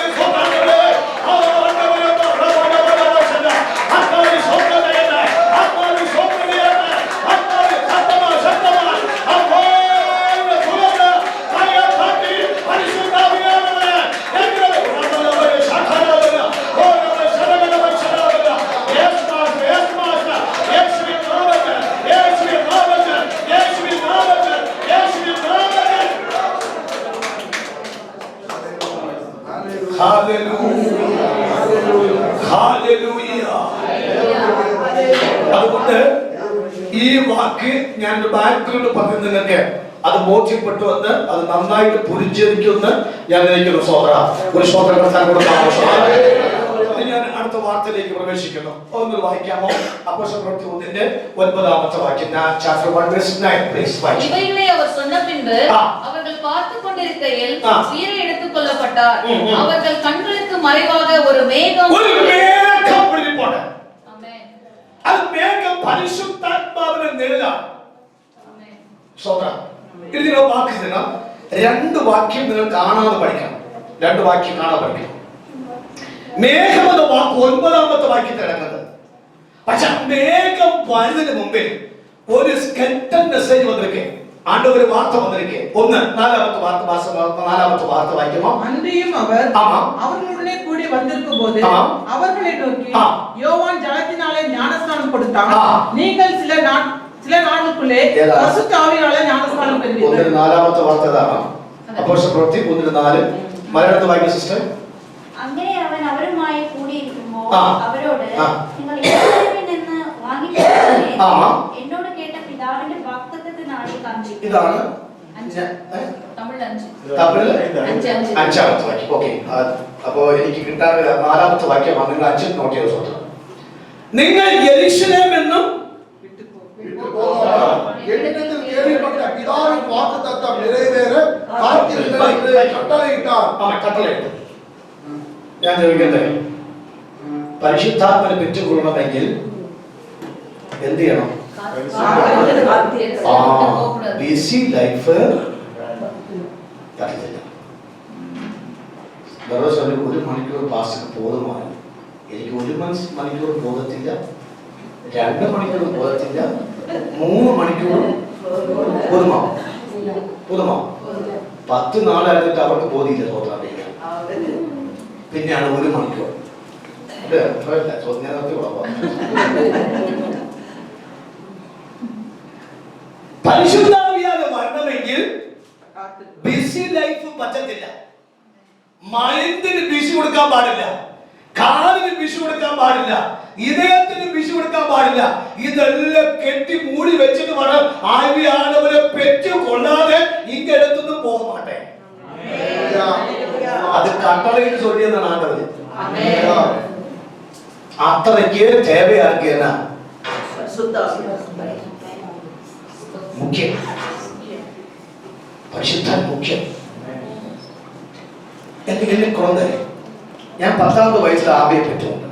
അതുകൊണ്ട് ഈ വാക്ക് ഞാൻ ബാക്ക്ഗ്രൗണ്ട് പറഞ്ഞു നിങ്ങൾക്ക് അത് ബോധ്യപ്പെട്ടു എന്ന്, അത് നന്നായിട്ട് പുരിചരിക്കുമെന്ന് ഞാൻ നിனைக்கிறேன். സഹോദര, ഒരു ഞാൻ അടുത്ത വാർത്തയിലേക്ക് പ്രവേശിക്കുന്നു. ഒന്ന് വായിക്കാമോ? അപ്പോസ്തലപ്രവൃത്തി 1-ന്റെ 9-ാമത്തെ വാക്യം. ചാപ്റ്റർ 1:9 പ്ലീസ് വായിക്കൂ. இவைகளை அவர் சொன்ன பின்பு அவர்கள் பார்த்து கொண்டிருக்கையில் சீரை எடுத்துக் கொள்ளப்பட்டார். அவர்கள் கண்களுக்கு மறைவாக ஒரு மேகம் வெளிப்பட. ஆமென். அது மேகம் പരിശുദ്ധാത്മാവിന്റെ നിഴലാണ്. ആമേൻ. സോദരാ, ഇതിനെ വാക്യത്തിനാ രണ്ട് വാക്യം നിങ്ങൾ കാണാതെ പഠിക്കണം. രണ്ട് വാക്യം കാണാതെ പഠിക്കണം. മേഘം എന്ന വാക്ക് 9-ാമത്തെ വാക്യത്തിൽ കിടക്കുന്നത്. പക്ഷെ മേഘം വരുന്നതിന് മുമ്പിൽ ഒരു സ്കെൽട്ടൻ മെസ്സേജ് വന്നിരിക്കെ, ആണ്ടവര് വാർത്ത വന്നിരിക്കെ. 4-ാമത്തെ വാർത്ത വായിക്കുമോ? அன்றியும் அவர் அவர்களுடனே கூடி வந்திருக்கும் போது அவர்களை நோக்கி, யோவான் ஜலத்தினாலே ஞானஸ்நானம் கொடுத்தான், நீங்கள் சில நாளுக்குள்ளே பரிசுத்த ஆவியாலே ஞானஸ்நானம் பெறுவீர்கள். 4-ാമത്തെ വാർത്ത ഇതാണ്. അപ്പോസ്തലപ്രവൃത്തി 1:4 മലയാളത്തിൽ വായിക്കുക സിസ്റ്റർ. അങ്ങനെ അവൻ അവരുമായി കൂടിയിരിക്കുമ്പോൾ അവരോട്, നിങ്ങൾ യെരൂശലേമിൽ നിന്ന് വാങ്ങിക്കൊണ്ടേ എന്നോട് കേട്ട പിതാവിന്റെ വാഗ്ദത്തത്തിനായി കാണിച്ചു. ഇതാണ് തമിഴ് 5-ാമത്തെ വാക്യം. ഓക്കെ, അപ്പോ എനിക്ക് കിട്ടാൻ 4-ാമത്തെ വാക്യമാണ്. നിങ്ങൾ 5 നോട്ട് ചെയ്ത് സ്വന്തം. നിങ്ങൾ യെരൂശലേം എന്നും கேள்விப்பட்ட பிதாவின் வாக்குத்தத்தம் நிறைவேற காத்திருங்கள் என்று கட்டளையிட்டார். ഞാൻ ചോദിക്കട്ടെ, പരിശുദ്ധാത്മനെ പെറ്റുകൊള്ളണമെങ്കിൽ എന്ത് ചെയ്യണം? ബിസി ലൈഫ് ഒരു മണിക്കൂർ ക്ലാസ്സിന് പോതുമാണ്. എനിക്ക് 1 മണിക്കൂർ പോകത്തില്ല, 2 മണിക്കൂർ പോകത്തില്ല, 3 മണിക്കൂർ പൊതുമാവും. 10 നാളായിരുന്നിട്ട് അവർക്ക് ബോധിയില്ല തോന്നാൻ. പിന്നെയാണ് 1 മണിക്കൂർ. പരിശുദ്ധാവിയാലെ വരണമെങ്കിൽ ബിസി ലൈഫ് പറ്റത്തില്ല. മൈൻഡിന് ബിസി കൊടുക്കാൻ പാടില്ല, കാലിന് ബിസി കൊടുക്കാൻ പാടില്ല, ഇതയത്തിന് ബിസി കൊടുക്കാൻ പാടില്ല. ഇതെല്ലാം കെട്ടി മൂടി വെച്ചിട്ട് വേണം ആവിയാനവരെ പെറ്റു കൊള്ളാതെ ഇങ്ങെടുത്തൊന്നും പോകാൻ മാട്ടെ. யாத்திரைக்கு தேவையா இருக்கு என்ன? முக்கியம். പരിശുദ്ധാത്മ മുഖ്യം. എന്റെ കുഴந்தை ഞാൻ 10ാമത്തെ വയസ്സിൽ ആബിയെ പറ്റുന്നുണ്ട്.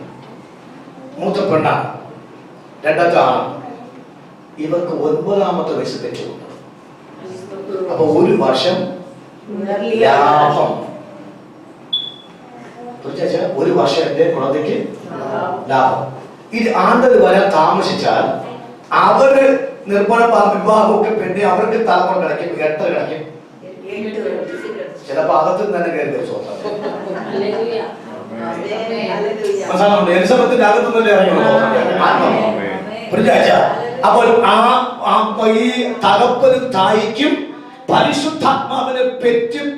മൂത്ത പെണ്ണാണ്, രണ്ടാമത്തെ ആണ്. ഇവർക്ക് 9ാമത്തെ വയസ്സിൽ പറ്റുന്നുണ്ട്. അപ്പൊ ഒരു വർഷം ലാഭം. ഒരു വർഷം എന്റെ കുഴந்தைക്ക് ലാഭം. ഇത് ആണ്ടത് വരാൻ താമസിച്ചാൽ അവര് നിർമ്മാണ വിവാഹമൊക്കെ പിന്നെ അവർക്ക് തലമുറ കിടക്കും. എത്ര കിടക്കും? ചിലപ്പോ അകത്ത് തന്നെ കയറി എലിസബത്തിന്റെ അകത്തു തന്നെ ഇറങ്ങി. അപ്പോൾ ഈ തകപ്പനും തായിക്കും പരിശുദ്ധാത്മാവിനെ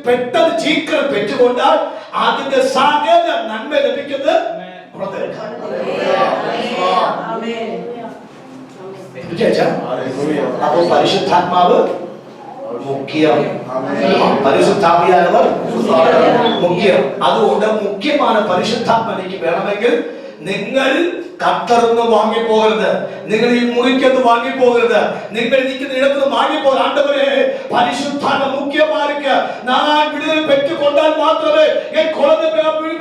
പെട്ടെന്ന് ചീക്കൽ പെറ്റുകൊണ്ടാൽ അതിന്റെ സകല നന്മ ലഭിക്കുന്നത്. അപ്പോൾ പരിശുദ്ധാത്മാവ് മുഖ്യം, പരിശുദ്ധാത്മാവ് മുഖ്യം. അതുകൊണ്ട് മുഖ്യമാണ് പരിശുദ്ധാത്മാവിലേക്ക് വേണമെങ്കിൽ നിങ്ങൾ കത്തറന്ന് വാങ്ങിപ്പോകരുത്, നിങ്ങൾ ഈ മുറിക്കത്ത് വാങ്ങിപ്പോകരുത്, നിങ്ങൾ നിൽക്കുന്ന ഇടത്ത് വാങ്ങിപ്പോകരുത്. ആണ്ടവരെ പരിശുദ്ധാത്മ മുഖ്യമാർക്ക് ഞാൻ വിടുതൽ പെറ്റുകൊണ്ടാൽ മാത്രമേ എൻ കുഴந்தை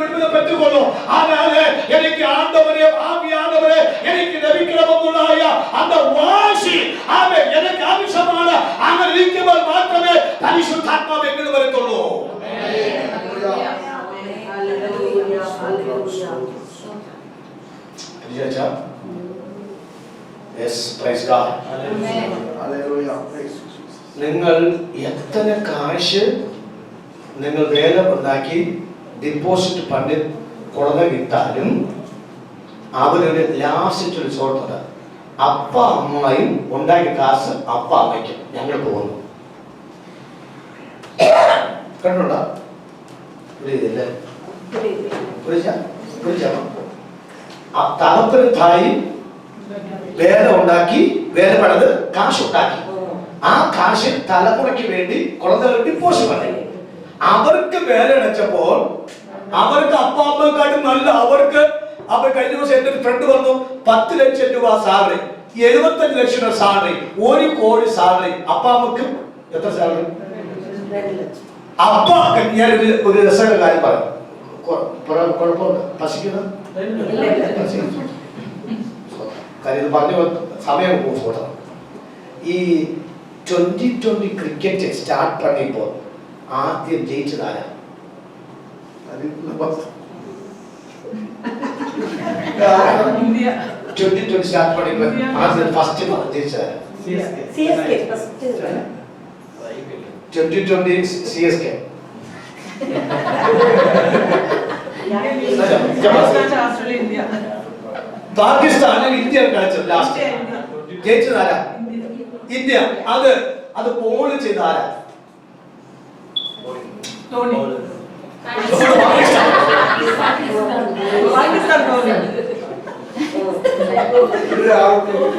വിടുതൽ പെറ്റുകൊള്ളൂ. ആനാല് എനിക്ക് ആണ്ടവരെ ആവിയാനവരെ എനിക്ക് ലഭിക്കണമെന്നുള്ളതായ அந்த വാശി അവൻ എനിക്ക് ആവശ്യമാണ്. അങ്ങനെ ഇരിക്കുമ്പോൾ മാത്രമേ പരിശുദ്ധാത്മാവ് എങ്ങനെ വരത്തുള്ളൂ. നിങ്ങൾ എത്ര കാശ് നിങ്ങൾ വേല ഉണ്ടാക്കി ഡിപ്പോസിറ്റ് പണ്ട് കുഴந்தை കിട്ടാലും അവരൊരു ലാസ്റ്റ് റിസോർട്ട് ഉണ്ട്. അപ്പ അമ്മയും ഉണ്ടാക്കിയ കാശ് അപ്പ അമ്മയ്ക്കും ഞങ്ങൾ പോകുന്നു. കണ്ടോണ്ടാ തലപ്പനും തായി വേല ഉണ്ടാക്കി, വേല പണിത് കാശ് ഉണ്ടാക്കി. ആ കാശ് തലമുറയ്ക്ക് വേണ്ടി കുഴந்தை ഡിപ്പോസിറ്റ് പണി. അവർക്ക് വേല അടച്ചപ്പോൾ അവർക്ക് അപ്പ അമ്മക്കാട്ടും നല്ല അവർക്ക്. അപ്പൊ കഴിഞ്ഞ ദിവസം എന്റെ ഒരു ഫ്രണ്ട് പറഞ്ഞു 10 ലക്ഷം രൂപ സാലറി, 75 ലക്ഷം രൂപ സാലറി, 1 കോടി സാലറി. അപ്പ അമ്മക്ക് എത്ര സാലറി? അപ്പ ഞാൻ ഒരു രസമുള്ള കാര്യം പറയാം. കുഴപ്പമുണ്ട് പശിക്കുന്നത് കാര്യം ഇത് പറഞ്ഞു സമയം പോകും. ഈ 2020 ക്രിക്കറ്റ് സ്റ്റാർട്ട് പണിയപ്പോൾ ആദ്യം ജയിച്ചതാരാ? 2020 സ്റ്റാർട്ട് പണിയപ്പോൾ ആദ്യം ഫസ്റ്റ് ജയിച്ചതാരാ? 2020 CSK. പാകിസ്ഥാനും ഇന്ത്യ കളിച്ചത് ലാസ്റ്റ് ജയിച്ചതാരാ? ഇന്ത്യ. അത് ബോൾ ചെയ്ത ആരാ?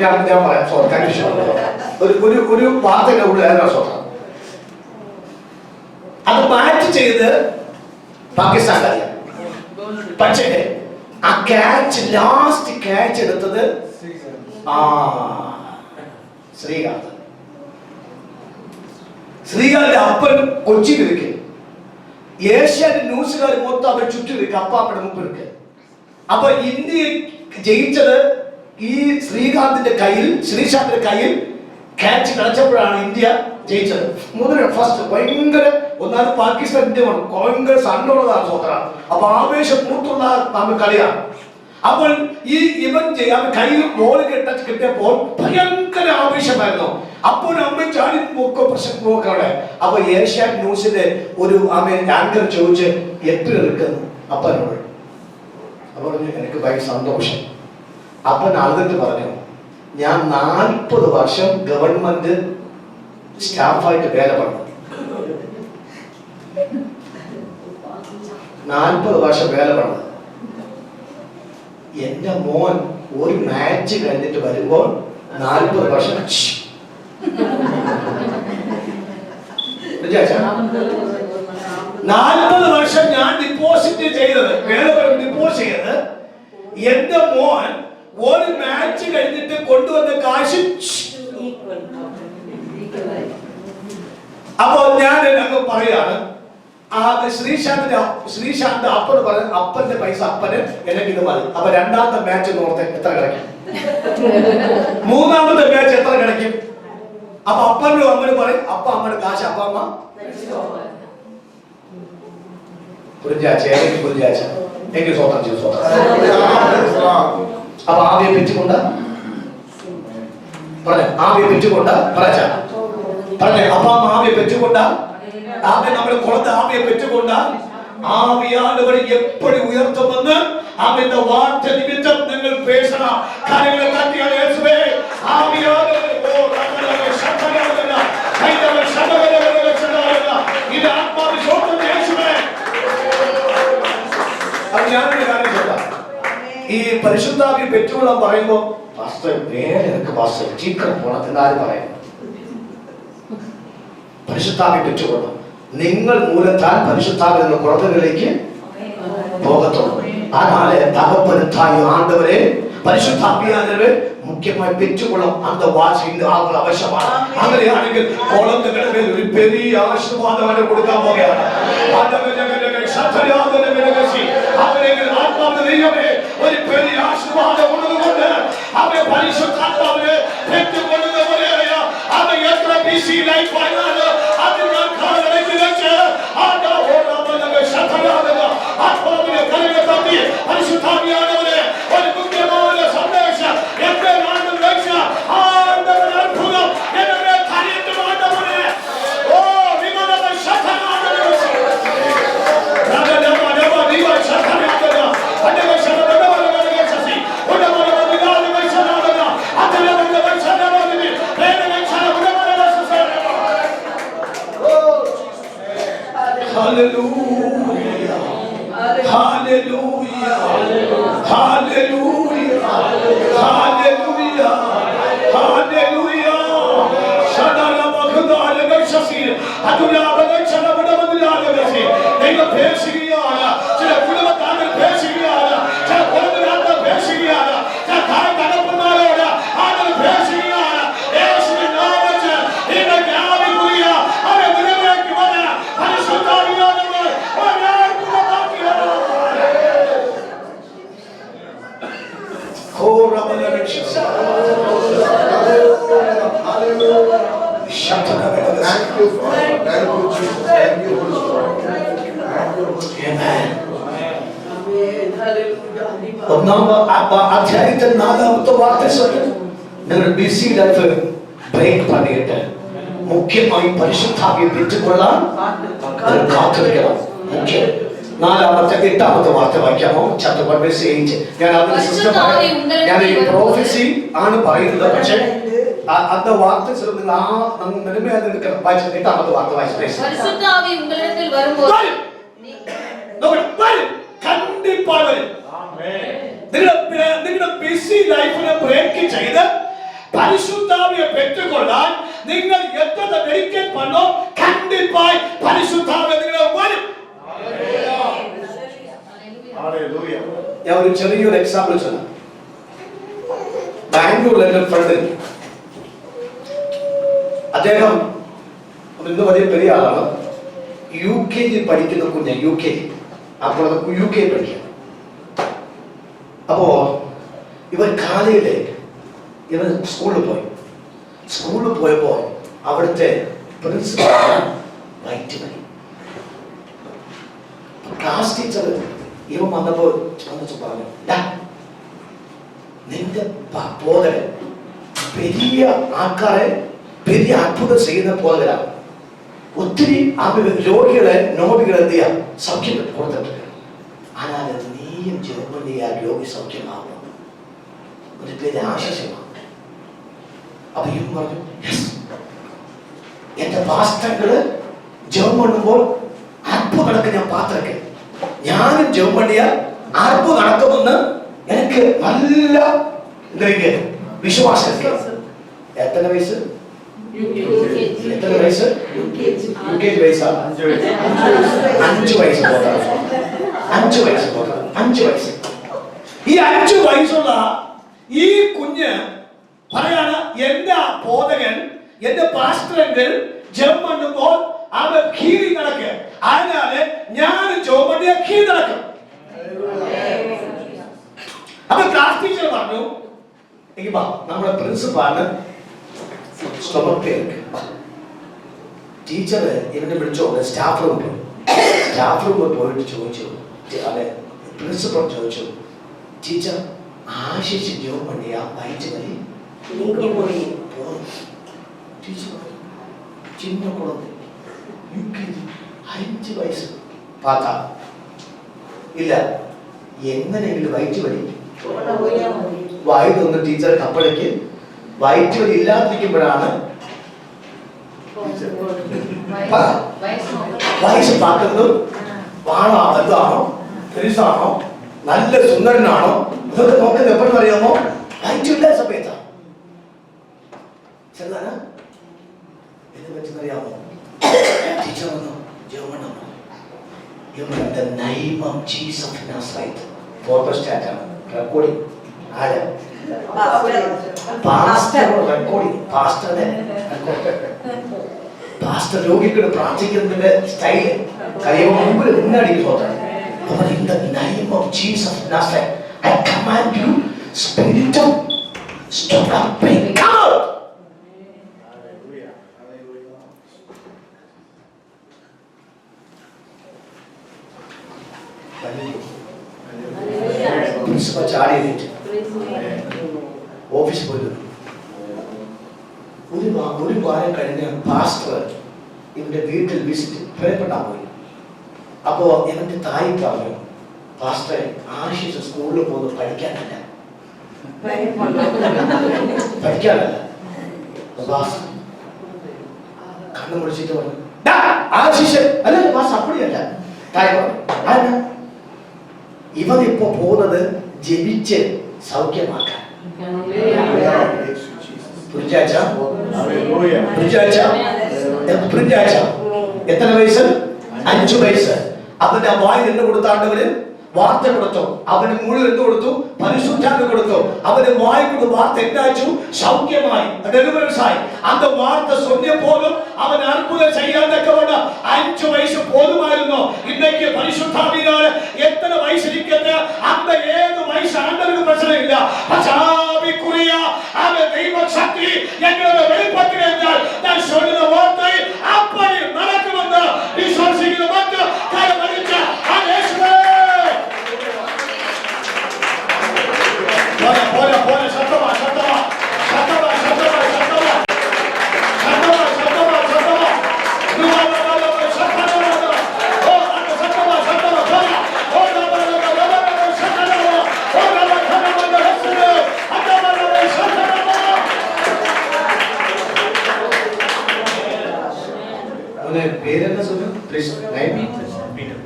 ഞാൻ പറയാം. ഒരു വാർത്തയുടെ ഉള്ളിൽ അത് മാറ്റി ചെയ്ത് പാകിസ്ഥാൻ അറിയാം. പക്ഷേ ആ ക്യാച്ച് ലാസ്റ്റ് ക്യാച്ച് എടുത്തത് ശ്രീകാന്ത്. ശ്രീകാന്തിന്റെ അപ്പൻ കൊച്ചിയിലിരിക്കെ ഏഷ്യാനെറ്റ് ന്യൂസുകാർ മൊത്തം അവർ ചുറ്റിരിക്കുക, അപ്പാമ്മയുടെ മുമ്പിരിക്കെ. അപ്പൊ ഇന്ത്യ ജയിച്ചത് ഈ ശ്രീശാന്തിന്റെ കയ്യിൽ ക്യാച്ച് കളിച്ചപ്പോഴാണ് ഇന്ത്യ ജയിച്ചത്. ഫസ്റ്റ് ഭയങ്കര ഒന്നാമത് പാകിസ്ഥാൻ ഇന്ത്യ ഭയങ്കര സണ്ണുള്ളതാണ് സോദരാണ്. അപ്പൊ ആവേശം മൂത്തുള്ള നമ്മൾ കളിയാണ്. അപ്പോൾ ഈ ഇവൻ കയ്യിൽ ബോൾ കിട്ടിയപ്പോൾ ഭയങ്കര ആവേശമായിരുന്നു. അപ്പോൾ അമ്മ ചാടി പ്രശ്നമൊക്കെ. അപ്പൊ ഏഷ്യാനെറ്റ് ന്യൂസിന്റെ ഒരു ആങ്കർ ചോദിച്ച് എത്ര എടുക്കുന്നു അപ്പനോട്. അപ്പോൾ എനിക്ക് ഭയങ്കര സന്തോഷം. അപ്പൻ ആദ്യത്തെ പറഞ്ഞു, ഞാൻ 40 വർഷം ഗവൺമെന്റ് സ്റ്റാഫായിട്ട് വേല പറഞ്ഞു. 40 വർഷം വേല പറഞ്ഞു. എന്റെ മോൻ ഒരു മാച്ച് കഴിഞ്ഞിട്ട് വരുമ്പോൾ 40 വർഷം 40 വർഷം ഞാൻ ഡിപ്പോസിറ്റ് ചെയ്തത്, വേല ഡിപ്പോസിറ്റ് ചെയ്തത് എന്റെ മോൻ ഒരു മാച്ച് കഴിഞ്ഞിട്ട് കൊണ്ടുവന്ന കാശ് അപ്പോ ഞാൻ അങ്ങ് പറയാണ്, ശ്രീശാന്ത് അപ്പന് പറഞ്ഞു അപ്പന്റെ പൈസ അപ്പന് എനിക്ക് ഇത് മതി. അപ്പൊ രണ്ടാമത്തെ മാച്ച് നോർത്ത് എത്ര കിടക്കും? മൂന്നാമത്തെ മാച്ച് എത്ര കിടക്കും? അപ്പൊ അപ്പനും അമ്മന് പറയും അപ്പ അമ്മയുടെ കാശ് അപ്പ അമ്മ കുറിഞ്ചാച്ച എനിക്ക് സ്വന്തം ചെയ്തു സ്വന്തം. അപ്പൊ ആവിയെ പെറ്റുകൊണ്ട് പറഞ്ഞ ആവിയെ പെറ്റുകൊണ്ട് പറഞ്ഞ അപ്പ അമ്മ ആവിയെ പെറ്റുകൊണ്ട് ആവിയെ നമ്മുടെ കുളത്ത് ആവിയെ പെറ്റുകൊണ്ട് ആവിയാനവർ എപ്പോഴും ഉയർത്തുമെന്ന് അവന്റെ വാർത്ത നിമിത്തം നിങ്ങൾ പേശണം. കാര്യങ്ങളെ തട്ടിയാണ് യേശുവേ ആവിയാനവർ ഇത് ആത്മാവിശ്വാസം യേശുവേ. അത് ഞാനൊരു കാര്യം ചോദിക്കാം, ഈ പരിശുദ്ധാവി പെറ്റുകൊള്ളാൻ പറയുമ്പോ പാസ്റ്റർ വേറെ എനിക്ക് പാസ്റ്റർ ചീക്കർ പോണം എന്നാരും പറയും. പരിശുദ്ധാവി പെറ്റുകൊള്ളാം, നിങ്ങൾ മൂലത്താൽ പരിശുദ്ധാവി നിങ്ങൾ കുറവുകളിലേക്ക് പോകത്തുള്ളൂ. அதனால தகப்பன் தாய் ஆண்டவரே பரிசுத்தாவியானவரே முக்கியமாய் பெற்றுக்கொள்ளும் அந்த வாசி இந்த ஆகுல அவசியமா. അങ്ങനെയാണെങ്കിൽ കുളത്തുകളുടെ ഒരു പെരിയ ആശീർവാദം അവനെ കൊടുക്കാൻ പോവുകയാണ്. ഒരു പെരിയ ആശീർവാദം ഉള്ളതുകൊണ്ട് അവനെ പരിശുദ്ധാത്മാവിനെ പെറ്റുകൊള്ളുന്നവരെയായ അവൻ എത്ര ബിസി ലൈഫ് ആയാലും അതിന്റെ കാലഘട്ടത്തിൽ വെച്ച് ആത്മാവിനെ കരകളെ തട്ടി പരിശുദ്ധാത്മാവിനെ ഒരു മുഖ്യമായ സന്ദേശം എന്റെ നാട്ടിൽ വെച്ച ആണ്ടവൻ അത്ഭുതം എന്നെ കരയിട്ട് ആണ്ടവനെ ഓ വിമലമ ശതനാദന രഗലമ ദീവ ശതനാദന അടവ ശതനാദന ശസി ഉടമല വികാല ശതനാദന അതലമ ശതനാദന വേദന ശതനാദന ശസന. Hallelujah Hallelujah. Hallelujah. Hallelujah. Hallelujah. Shadara bagdale beshasi. Adula bagachana badamudala besi. Deva beshiyala. Chila kulama taane beshiyala. Chila kulama beshiyala. Chila thai tanapunala. Aana beshiyala. Yesu naamacha. Ina gyavi kuya. Ave diname kimana. Parishutariya nama. അധ്യായത്തിൽ 4-ാമത്തെ വാർത്ത നിങ്ങൾ BC life break பண்ணிட்டு മുഖ്യമായി പരിശുദ്ധാവിയെ പെറ്റുകൊള്ളാൻ കാത്തിരിക്കണം. മുഖ്യം 4-ാമത്തെ 8-ാമത്തെ വാർത്ത വായിക്കാമോ? Chapter 1 verse 8. ഞാൻ അതിന്റെ സിസ്റ്റം ഞാൻ ഈ പ്രൊഫസി ആണ് പറയുന്നത്, പക്ഷേ அந்த வார்த்தை சொல்லுங்க நம்ம நிலைமை அது இருக்க வாய்ஸ் 8-ாமത്തെ வார்த்தை வாய்ஸ் பரிசுத்த ஆவி உங்களிடத்தில் வரும்போது கண்டிப்பா வரும். ஆமென். നിങ്ങളുടെ ബിസി ലൈഫിനെ ബ്രേക്ക് ചെയ്ത് പരിശുദ്ധാവിയെ പെറ്റുകൊള്ളാൻ നിങ്ങൾ എത്ര ഡെഡിക്കേറ്റ് பண்ணோ കണ്ടിപ്പായി പരിശുദ്ധാവി നിങ്ങളെ വരും. ഹല്ലേലൂയ. ഞാൻ ഒരു ചെറിയൊരു എക്സാമ്പിൾ പറയാം. ബാംഗ്ലൂരിലെ ഒരു ഫ്രണ്ട്, അദ്ദേഹം ഇന്ന് വലിയ പെരിയ ആളാണ്. UKG പഠിക്കുന്ന കുഞ്ഞ്, UKG. അപ്പോൾ UK പഠിക്കുക. അപ്പോ ഇവർ കാലയില് ഇവർ സ്കൂളിൽ പോയപ്പോ അവിടുത്തെ പ്രിൻസിപ്പൽ വൈറ്റ് മണി ക്ലാസ് ടീച്ചർ ഇവൻ വന്നപ്പോ പറഞ്ഞു, നിന്റെ ബോധകൻ പെരിയ ആൾക്കാരെ പെരിയ അത്ഭുതം ചെയ്യുന്ന ബോധകരാണ്. ഒത്തിരി രോഗികളെ നോബികളെ എന്ത് ചെയ്യാം സൗഖ്യം കൊടുത്തിട്ടുണ്ട്. ஆனால் നീയും ജർമ്മനിയ രോഗി സൗഖ്യമാകും ഒരു പേര് ആശിഷമാണ്. അപ്പൊ ഇവൻ പറഞ്ഞു, എന്റെ പാസ്റ്ററുകള് ജർമ്മനുമ്പോൾ അത്ഭുതം ഞാൻ പാത്രക്ക് ഞാനും ജർമ്മനിയ അത്ഭുതം നടക്കുമെന്ന് എനിക്ക് നല്ല വിശ്വാസം. എത്ര വയസ്സ്? എത്ര വയസ്സ്? UKG വയസ്സാ? 5 വയസ്സ്. 5 വയസ്സ്. ഈ 5 വയസ്സുള്ള ഈ കുഞ്ഞ് പറയാണ്, എന്റെ ബോധകൻ, എന്റെ പാസ്റ്ററെങ്കിൽ ജമ്മണ്ണുമ്പോൾ അവൻ കീഴി നടക്ക്, അതിനാല് ഞാൻ ജോമണ്ടിയെ കീഴി നടക്കും. അപ്പൊ ക്ലാസ് ടീച്ചർ പറഞ്ഞു, നമ്മുടെ പ്രിൻസിപ്പാളിന് സ്റ്റൊമക് പെയിൻ. ടീച്ചർ ഇവനെ വിളിച്ചോണ്ട് സ്റ്റാഫ് റൂമിൽ പോയിട്ട് ചോദിച്ചു, അല്ലെ പ്രിൻസിപ്പൾ ചോദിച്ചു, ടീച്ചർ ആശിച്ച് ജോമണ്ടിയ വയറ്റ് വലി ടീച്ചർ ചിന്ന കുളത്ത് UKG 5 വയസ്സ് പാത്താ ഇല്ല, എങ്ങനെയെങ്കിലും വയറ്റ് വലി വായി തോന്നുന്ന ടീച്ചർ കപ്പടയ്ക്ക് വയറ്റ് വലി ഇല്ലാതിരിക്കുമ്പോഴാണ് വയസ്സ് പാക്കുന്നത്. വാണോ വലുതാണോ പെരുസാണോ നല്ല സുന്ദരനാണോ ഇതൊക്കെ നോക്കുന്നത് എപ്പോഴും അറിയാമോ? വയറ്റില്ല സമയത്താ. ചെറുതാനാ എന്ന് വെച്ചറിയാമോ? ടീച്ചർ വന്നു, in the name of Jesus of Nazareth. Photo സ്റ്റാറ്റാണ് റെക്കോർഡിംഗ്. ആര്? Pastor recording. പാസ്റ്റർ രോഗികളോട് പ്രാർത്ഥിക്കുന്നതിന്റെ സ്റ്റൈല് കഴിയുമ്പോൾ മുമ്പിൽ മുന്നടിക്ക് തോന്നാണ്. In the name of Jesus of Nazareth, I command you, spirit of stop pain, come out. Principal ചാടി എഴുന്നേറ്റ് ഓഫീസിൽ പോയിരുന്നു. ഒരു വാരം കഴിഞ്ഞ് പാസ്റ്റർ ഇവന്റെ വീട്ടിൽ വിസിറ്റ് ഭയപ്പെടാൻ പോയി. അപ്പോ ഇവന്റെ തായി പറഞ്ഞു, പാസ്റ്ററെ ആശിച്ച് സ്കൂളിൽ പോകുന്നത് പഠിക്കാനല്ല. കണ്ണു മുടിച്ചിട്ട് പറഞ്ഞു, ആശിച്ച് അല്ല പാസ് അപ്പടിയല്ല. തായി പറഞ്ഞു, ഇവൻ ഇപ്പൊ പോകുന്നത് ജപിച്ച് സൗഖ്യമാക്കാൻ. എത്ര വയസ്സ്? 5 വയസ്സ്. അവന്റെ വായിൽ എന്ത് കൊടുത്താണ്ടവര് വാർത്ത കൊടുത്തു. അവന് മുഴുവൻ എന്ത് കൊടുത്തു? പരിശുദ്ധാത്മ കൊടുത്തു. അവന് വായിക്കുന്ന വാർത്ത എന്താച്ചു? സൗഖ്യമായി, ഡെലിവറൻസ് ആയി. அந்த வார்த்தை சொன்ன போதும் அவன் அற்புதம் செய்யாதக்கவன 5 வயசு போதுமாയിരുന്നു. இன்னைக்கு பரிசுத்தாவினால எத்தனை வயசு இருக்கிறது? அந்த 7 வயசு ஆண்டவருக்கு பிரச்சனை இல்ல. பச்சாவிக்குரிய அந்த தெய்வ சக்தி எங்களை வெளிப்படுத்தினால் நான் சொல்லுற வார்த்தை அப்படி நடக்கும் என்று விசுவாசிக்கிற மக்கள் கரம் அடிச்ச இயேசுவே. போல சத்தமா சத்தமா சத்தமா சத்தமா சத்தமா சத்தமா சத்தமா சத்தமா நுவாலா சத்தமா ஓ அந்த சத்தமா சத்தமா போல ஓ நபரல சத்தமா ஓ நபரல கனமந்த ஹஸ்ஸு அந்தமரல சத்தமா. உன்னை பேர் என்ன சொல்லு? Please name Peter.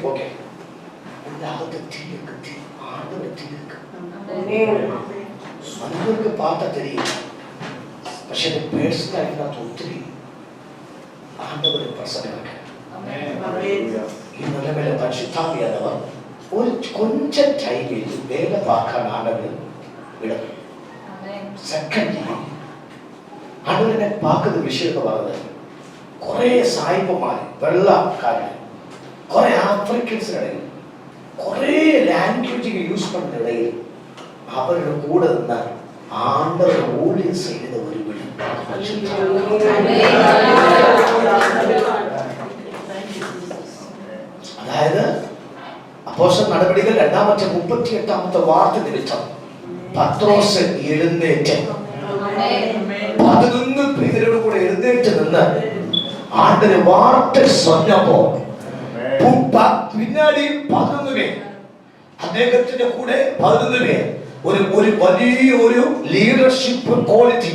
ഓക്കെ. മനുഷ്യർക്ക് പാട്ട തെരിയും, പക്ഷെ പേഴ്സണലായിട്ട് ഒത്തിരി ആണ്ടവരെ പ്രസംഗമൊക്കെ ഈ നിലവിലെ പരിശുദ്ധാവിയാണവർ ഒരു കൊഞ്ച ടൈമിൽ വേല പാക്കാൻ ആണ്ടവർ വിടും. സെക്കൻഡ് ആണ്ടവരെ പാക്കുന്ന വിഷയം എന്ന് പറഞ്ഞത് കുറെ സായിപ്പന്മാര് വെള്ളക്കാര് കുറെ ആഫ്രിക്കൻസിനിടയിൽ കുറെ ലാംഗ്വേജുകൾ യൂസ് പண்றതിനിടയിൽ അവരുടെ കൂടെ നിന്ന് ആണ്ടവരുടെ ഊഴിയം ചെയ്ത ഒരു വിളി. അതായത് അപ്പോസ്തല നടപടികൾ 2:38 വാർത്ത നിമിത്തം പത്രോസ് എഴുന്നേറ്റ് 11 പേരോട് കൂടെ എഴുന്നേറ്റ് നിന്ന് ആണ്ടവരെ വാർത്ത சொன்னப்போ പിന്നാടി 11 പേർ അദ്ദേഹത്തിന്റെ കൂടെ 11 പേർ ഒരു വലിയൊരു ലീഡർഷിപ്പ് ക്വാളിറ്റി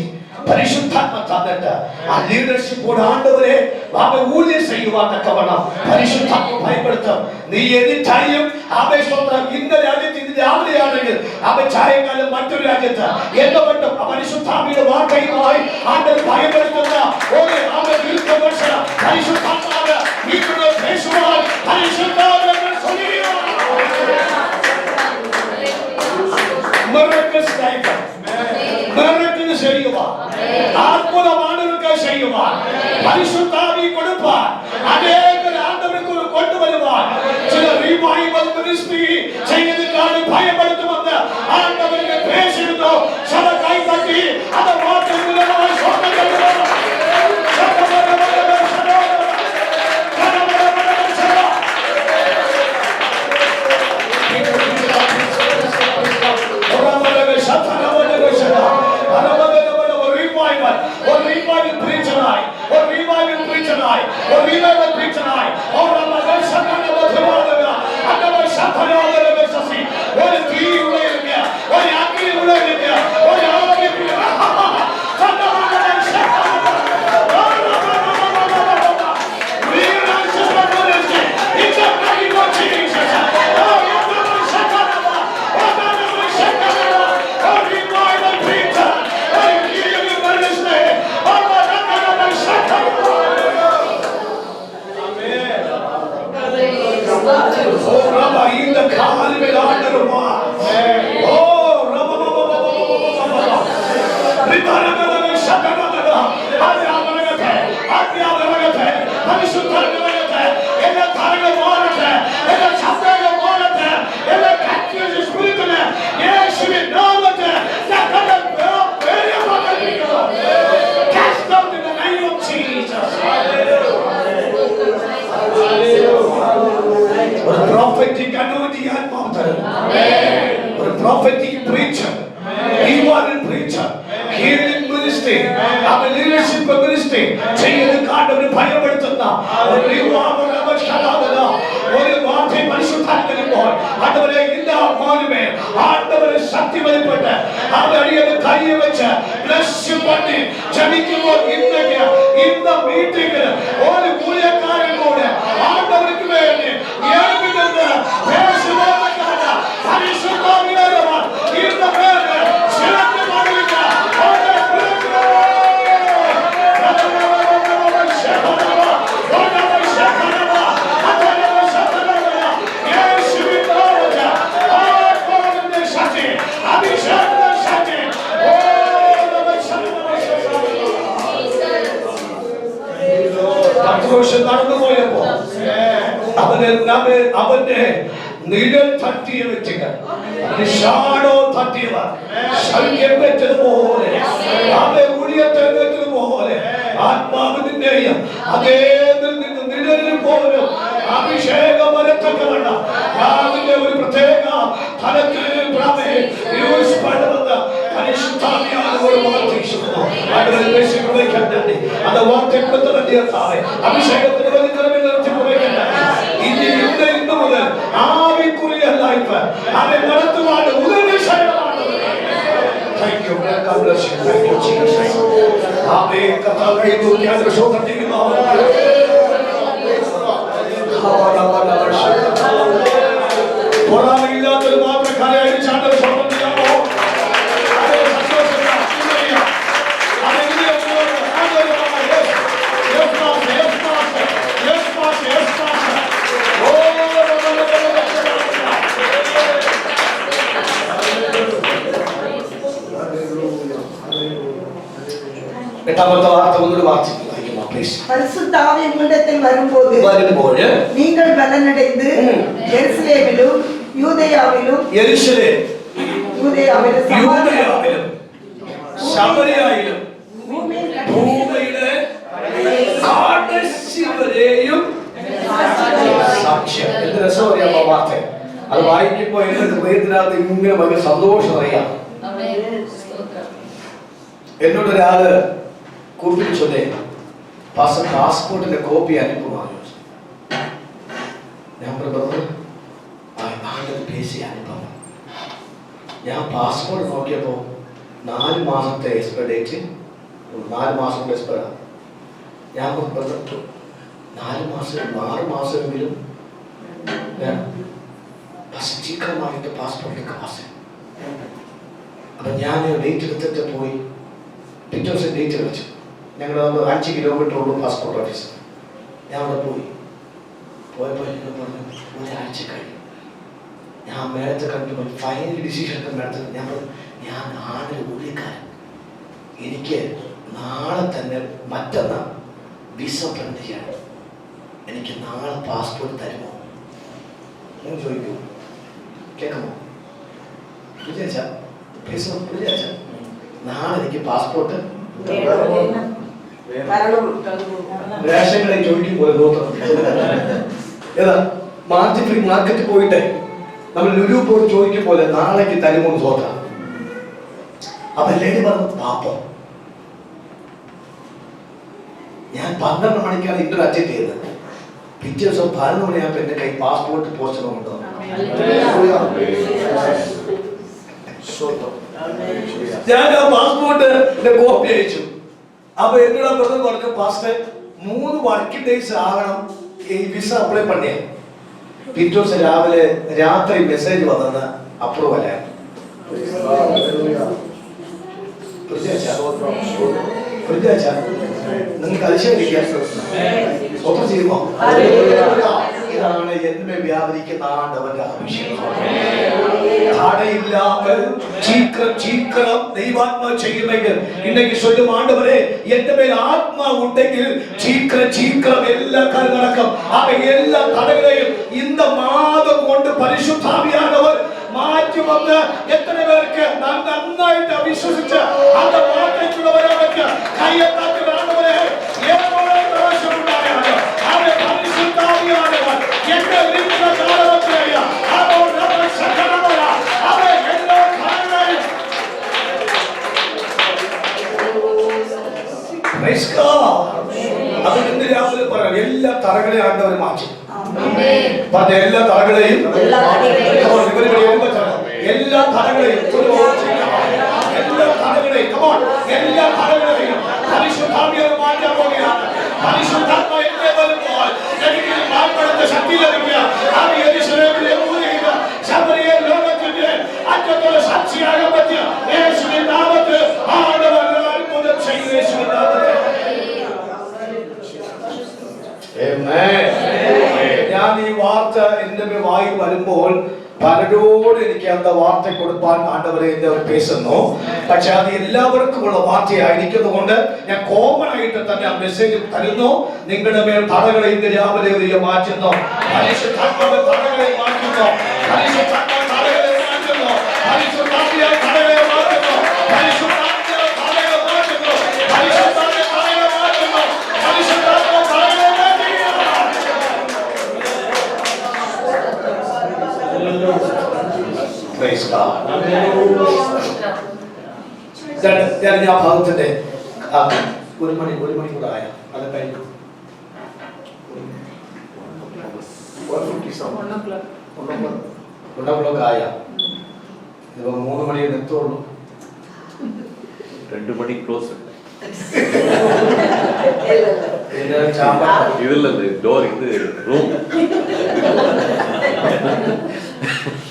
പരിശുദ്ധാത്മ തന്നിട്ട് ആ ലീഡർഷിപ്പോട് ആണ്ടവരെ അവൻ ഊഴിയം ചെയ്യുവാൻ തക്കവണ്ണം പരിശുദ്ധാത്മ ഭയപ്പെടുത്തും. നീ എനിറ്റയും ആവേശോത്രം ഇന്ന രാജ്യത്ത് ഇത് രാവിലെയാണെങ്കിൽ അവൻ ചായക്കാലം മറ്റൊരു രാജ്യത്ത് എന്തുകൊണ്ടും പരിശുദ്ധാത്മയുടെ വാർത്തയുമായി ആണ്ടവർ ഭയപ്പെടുത്തുന്ന ഒരു അവൻ ചെയ്യുവാൻ പരിശുദ്ധാവി കൊടുപ്പാൻ അനേക ആണ്ടവർക്ക് കൊണ്ടുവരുവാൻ ചില റിവൈവൽ മിനിസ്ട്രി ചെയ്യുന്നതിനാണ് ഭയപ്പെടുത്തുമെന്ന് ആണ്ടവരുടെ പേശിരുന്നു. ചില കൈതട്ടി അത് വാക്കുകളിലൂടെ സ്വന്തം prophetic preacher, evangelist preacher, healing ministry, leadership ministry, ചെയ്യുന്ന കാണ്ടവന് ഭയപ്പെടുത്തുന്ന ഒരു വാർത്തയെ പരിശുദ്ധാത്മാവിൽ ആണ്ടവരെ എല്ലാ മോനുമേ ആണ്ടവരെ ശക്തി വെളിപ്പെട്ട് അവരടിയത് കൈ വെച്ച് ബ്ലസ് പണി ജപിക്കുമ്പോൾ ഇന്ന മീറ്റിംഗ് ഒരു മൂല്യക്കാരൻ കൂടെ ആണ്ടവർക്ക് വേണ്ടി ഏൽപ്പിക്കുന്നത് നടന്നുപോയപ്പോ അവന്റെ നിഴൽ തട്ടിയ വ്യക്തികൾ ഷാഡോ തട്ടിയവർ ശല്യം വെച്ചതുപോലെ അവരെ ഉഴിയത്തേറ്റതുപോലെ ആത്മാവിന്റെയും അതേ നിഴലിൽ പോലും അഭിഷേകം വരത്തക്കവണ്ണ രാവിലെ ഒരു പ്രത്യേക ഫലത്തിൽ അത് അഭിഷേകത്തിന് വലിയ നിറവിൽ നിർത്തി കുറയ്ക്കണ്ട. ഇന്ന് ഇന്ന് മുതൽ ആവിക്കുറിയല്ല ഇപ്പൊ അവൻ നടത്തുവാൻ ഉദവിഷയമാണ്. Thank you. God bless you. Thank you, Jesus. Amen. കർത്താവേ ദുനിയാവിന്റെ ശോഭത്തിൽ ഒരാളില്ലാത്തൊരു മാത്രക്കാരായി ചാണ്ടൽ ശോഭം ചെയ്യാമോ? എട്ടാമത്തെ വാർത്ത ഒന്നുകൂടി വാർത്തകൾ பரிசுத்தாவி உங்களிடத்தில் வரும்போது நீங்கள் பலனடைந்து எருசலேமிலும் யூதேயாவிலும் ശമരിയായിലും ഭൂമിയിലെ കടശി വരെയും സാക്ഷ്യം. എന്ത് രസമറിയാം ആ വാർത്ത. അത് വായിക്കുമ്പോ എന്റെ ഹൃദയത്തിനകത്ത് ഇങ്ങനെ ഭയങ്കര സന്തോഷം അറിയാം. എന്നോടൊരാള് കൂപ്പിച്ചതേ പാസ്പോർട്ടിന്റെ കോപ്പി അനുഭവമാണ്. ഞാൻ പറഞ്ഞു അനുഭവം. ഞാൻ പാസ്പോർട്ട് നോക്കിയപ്പോ 4 മാസത്തെ എക്സ്പയർ ഡേറ്റ്, 4 മാസം കൊണ്ട് എക്സ്പയർ ആണ്. ഞാൻ പറഞ്ഞു 4 മാസം 6 മാസമെങ്കിലും ശീഘ്രമായിട്ട് പാസ്പോർട്ടിൽ കാശ്. അപ്പൊ ഞാൻ ഡേറ്റ് എടുത്തിട്ട് പോയി. പിറ്റേ ദിവസം ഡേറ്റ് വെച്ചു. ഞങ്ങൾ 5 കിലോമീറ്റർ ഉള്ളൂ പാസ്പോർട്ട് ഓഫീസ്. ഞാൻ അവിടെ പോയപ്പോൾ എന്നോട് പറഞ്ഞു ഒരാഴ്ച കഴിഞ്ഞു. ഞാൻ മേളത്തെ കണ്ടു ഫൈനൽ ഡിസിഷൻ ഒക്കെ മേളത്തിൽ ഞാൻ പറഞ്ഞു ഞാൻ ആരുടെ ഊഴിയക്കാരൻ, എനിക്ക് നാളെ തന്നെ മറ്റന്നാൾ വിസ പ്രിന്റ് ചെയ്യണം, എനിക്ക് നാളെ പാസ്പോർട്ട് തരുമോ എന്ന് ചോദിക്കൂ. കേൾക്കുമോ? വിചാരിച്ച നാളെ എനിക്ക് പാസ്പോർട്ട് റേഷൻ കടയിൽ ചോദിക്കും പോലെ തോന്നുന്നു. ഏതാ മാർക്കറ്റിൽ പോയിട്ട് നമ്മൾ ലുലു പോയി ചോദിക്കും പോലെ നാളേക്ക് തരുമോ എന്ന് തോന്നാം. അപ്പൊ ലേഡി പറഞ്ഞു, പാപ്പം ഞാൻ 12 മണിക്കാണ് ഇന്റർവ്യൂ അറ്റൻഡ് ചെയ്തത്. പിറ്റേ ദിവസം 11 മണിയാകുമ്പോൾ എന്റെ കൈ പാസ്പോർട്ട് പോസ്റ്റ് കൊണ്ടു. ഞാൻ ആ പാസ്പോർട്ടിന്റെ കോപ്പി അയച്ചു. അപ്പൊ എന്നോട് ബ്രദർ പറഞ്ഞു, പാസ്റ്റർ 3 വർക്കിംഗ് ഡേയ്സ് ആകണം ഈ വിസ അപ്ലൈ പണിയ. പിറ്റേ ദിവസം രാത്രി മെസ്സേജ് വന്നത് അപ്രൂവ് അല്ല. നിങ്ങൾക്ക് അതിശയിക്കാൻ സ്വന്തം ചെയ്യുമോ? ഇതാണ് എന്മേ വ്യാപരിക്കുന്ന ആണ്ടവന്റെ അഭിഷേകം. தடையில்லாமல் சீக்கிரம் தெய்வாத்மா செய்யுமெങ്കിൽ இன்னைக்கு சொல்லும் ஆண்டவரே எந்த மேல் ஆத்மா உണ്ടെങ്കിൽ சீக்கிரம் எல்லா காரியம் நடக்கும். ஆக எல்லா தடைகளையும் இந்த மாதம் கொண்டு பரிசுத்த ஆவியானவர் മാറ്റി വന്ന് എത്ര പേർക്ക് നാം നന്നായിട്ട് വിശ്വസിച്ച அந்த വാർത്തയ്ക്കുള്ളവരൊക്കെ കയ്യെത്താത്തി ആണ്ടവരെ ഏവോടെ പ്രവേശനമുണ്ടായാണ്. അവരെ പരിശുദ്ധ ആവിയാനവർ എന്റെ വിരുദ്ധ കാലത്തിലെയ അവരുടെ സകലമായ അവരെ എല്ലാ കാര്യങ്ങളും പ്രൈസ് ഗോഡ്. അത് ഇന്ന് രാവിലെ പറയാം, എല്ലാ തറകളെയും ആണ്ടവർ മാറ്റി. പറഞ്ഞ എല്ലാ തറകളെയും എല്ലാ തറകളെയും പരിശുദ്ധാത്മാവ് മാറ്റാൻ പോകുകയാണ്. പരിശുദ്ധാത്മാവ് എന്നെ വരുമ്പോൾ എനിക്ക് മാറ്റപ്പെടുന്ന ശക്തി ലഭിക്കുക. അത് യെരൂശലേമിലെ യഹൂദയിലെ ശമരിയ ലോകത്തിന്റെ അറ്റത്തോളം സാക്ഷിയാകാൻ പറ്റിയ യേശുവിൻ നാമത്തിൽ ആണ്ടവർ അത്ഭുതം ചെയ്യും. യേശുവിൻ നാമത്തിൽ ഞാൻ ഈ വാർത്ത എന്റെ വായിൽ വരുമ്പോൾ പലരോട് എനിക്ക് அந்த വാർത്ത കൊടുക്കാൻ ആണ്ടവരെ എന്റെ പേശുന്നു. പക്ഷെ അത് എല്ലാവർക്കുമുള്ള വാർത്തയായിരിക്കുന്നത് കൊണ്ട് ഞാൻ കോമൺ ആയിട്ട് തന്നെ ആ മെസ്സേജ് തരുന്നു. നിങ്ങളുടെ മേൽ തടകളെ ഇന്ന് രാവിലെ മാറ്റുന്നു. പരിശുദ്ധാത്മാവ് തടകളെ മാറ്റുന്നു. പരിശുദ്ധാത്മാവ് തടകളെ മാറ്റുന്നു. പരിശുദ്ധാത്മാവ് തടകളെ മാറ്റുന്നു. പരിശുദ്ധാത്മാവ് തടകളെ മാറ്റുന്നു. പരിശുദ്ധാത്മാവ് തടകളെ മാറ്റുന്നു. പരിശുദ്ധാത്മാവ് തടകളെ Praise God. ഞാൻ ആ ഭാഗത്തിന്റെ ഒരു മണി കൂടെ ആയ അത് കഴിഞ്ഞു. 1 ആയ ഇപ്പൊ 3 മണി എത്തുള്ളൂ. 2 മണി ക്ലോസ്. ഇതില്ല ഡോർ ഇത് റൂം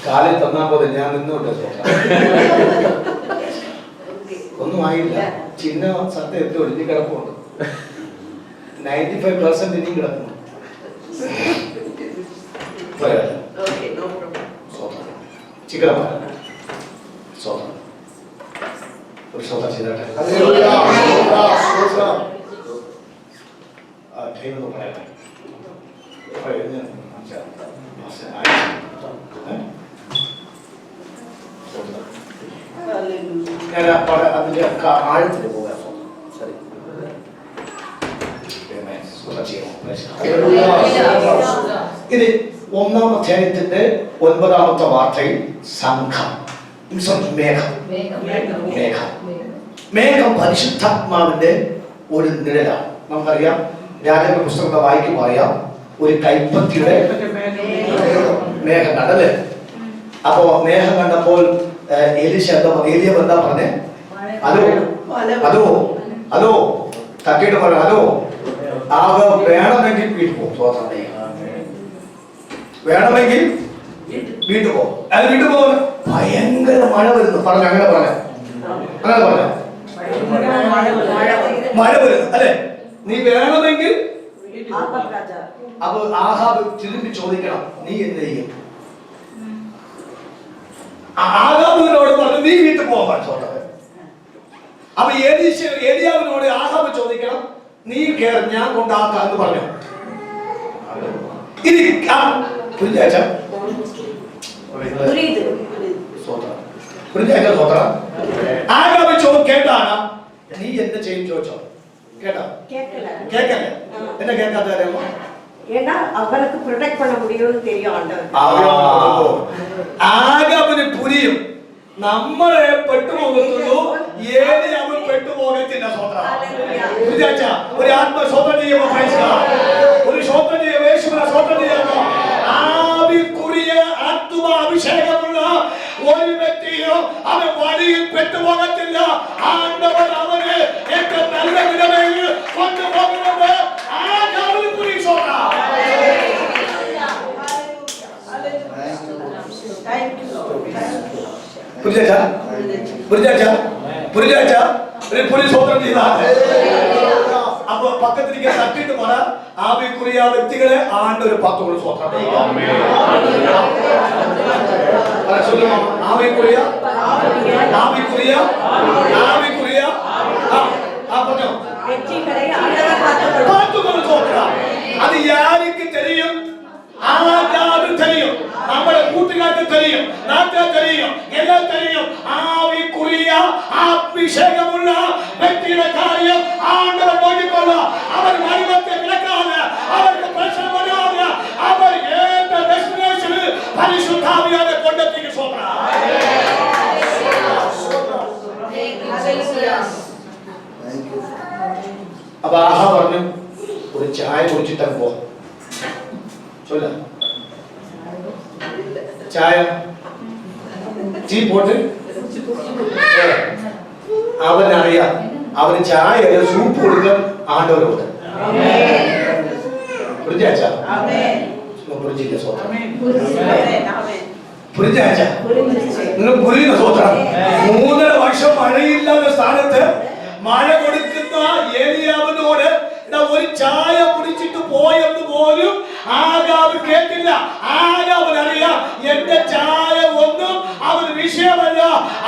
കാലിൽ തന്നാ പോലെ ഞാൻ നിന്നോട്ടെ. ഒന്നും ആയില്ല. ചിന്ന സത്യം എത്തി ഒഴിഞ്ഞ് കിടപ്പുണ്ട്. 95% ഇനിയും കിടക്കുന്നു. ചിക്കട ഒരു സ്വന്തം ചെയ്തോട്ടെ. ഞാൻ അതിന്റെ ആഴത്തിൽ പോകാം. ശരി, ഇത് 1-ാം അധ്യായത്തിന്റെ 9-ാമത്തെ വാർത്തയിൽ സംഘം മേഘം പരിശുദ്ധാത്മാവിന്റെ ഒരു നിഴലാണ്. നമുക്കറിയാം, രാജന്റെ പുസ്തകത്തെ വായിക്കുമ്പോൾ അറിയാം, ഒരു കൈപ്പത്തിയുടെ മേഘം കണ്ടല്ലേ. അപ്പോ മേഘം കണ്ടപ്പോൾ ഏലിയ എന്താ പറഞ്ഞേ? ഹലോ തട്ടിയിട്ട് പറയാം, ഹലോ ആകെ വേണമെങ്കിൽ വീട്ടിൽ പോകും. വേണമെങ്കിൽ വീട്ടിൽ പോകും. അത് വീട്ടിൽ പോകും. ഭയങ്കര മഴ വരുന്നു. പറഞ്ഞു അങ്ങനെ പറഞ്ഞ മഴ വരുന്നു അല്ലെ. നീ വേണമെങ്കിൽ അപ്പൊ ആഹാബ് തിരുമ്പി ചോദിക്കണം, നീ എന്ത് ചെയ്യും? ആഹാബിനോട് പറഞ്ഞു, നീ വീട്ടിൽ പോകാൻ പറഞ്ഞു. അപ്പൊ ഏലിയാവിനോട് ആഹാബ് ചോദിക്കണം, നീ കേറി ഞാൻ കൊണ്ടാക്കാം എന്ന് പറഞ്ഞു. ഇനി ആഹാബ് കേട്ടാണ് നീ എന്നെ ചെയ്യും ചോദിച്ചോ? കേട്ടോ? കേക്കല്ലേ? എന്നെ കേൾക്കാത്ത കാര്യമോ? ஏன்னா அவனுக்கு ப்ரொடெக்ட் பண்ண முடியும்னு தெரியும் ஆண்டவர். ആഹാബിന് പുരിയും നമ്മളെ പെട്ടുപോകുന്നു, ഏലിയാവ് പെട്ടുപോകത്തില്ല. ഒരു ആത്മ സ്വതം ചെയ്യുമ്പോ ഒരു സ്വതം ചെയ്യുക, യേശുവിനെ സ്വതം ചെയ്യുക. ആവിക്കുറിയ ആത്മാഭിഷേകമുള്ള ഒരു വ്യക്തിയോ അവൻ വഴിയിൽ പെട്ടുപോകത്തില്ല. ആണ്ടവൻ അവന് ഏറ്റവും നല്ല വിധമയിൽ കൊണ്ടുപോകുന്നത് ആഹാബിന് പുരി അപ്പൊ പക്കത്തിരിക്കാൻ തട്ടിട്ട് പറ, ആവിക്കുറിയ വ്യക്തികളെ ആണ്ട് ഒരു 10 കൊല്ലം സ്വന്തം. ആവിക്കുറിയ ആവിക്കുറിയ ആവിക്കുറിയ പറഞ്ഞോ 10 കൊല്ലം സ്വന്തം. അത് യാരിക്ക് തെരിയും, ആകാരും തെരിയും, നമ്മുടെ കൂട്ടുകാർക്ക് തെരിയും, നാട്ടുകാർ തെരിയും, എല്ലാം തെരിയും. ആവിക്കുറിയ അഭിഷേകമുള്ള വ്യക്തിയുടെ കാര്യം ആണ്ടവൻ നോക്കിക്കൊള്ള. അവർ മരുമത്തെ വിലക്കാതെ, അവർക്ക് പ്രശ്നം വരാതെ, അവർ ഏത് ഡെസ്റ്റിനേഷന് പരിശുദ്ധാവിയാതെ കൊണ്ടെത്തിക്കും. അപ്പൊ ആഹ പറഞ്ഞു, ഒരു ചായ കുടിച്ചിട്ട് പോ. ചൊല്ല ചായ ടീ പോട്ട്. അവനറിയാം, അവന് ചായ സൂപ്പ് കൊടുക്കാൻ ആണ്ടവരോട്. നിങ്ങൾ പുരിയുന്ന സ്വത്രം. 3.5 വർഷം മഴയില്ലാത്ത സ്ഥാനത്ത് മഴ കൊടുക്കുന്ന ഏലിയാവിനോട് ഒരു ചായ കുടിച്ചിട്ട് പോയെന്ന് പോലും ആഹാബ് കേട്ടില്ല. ആഹാബിനറിയാം, എന്റെ ചായ ഒന്നും അവന് വിഷയമല്ല.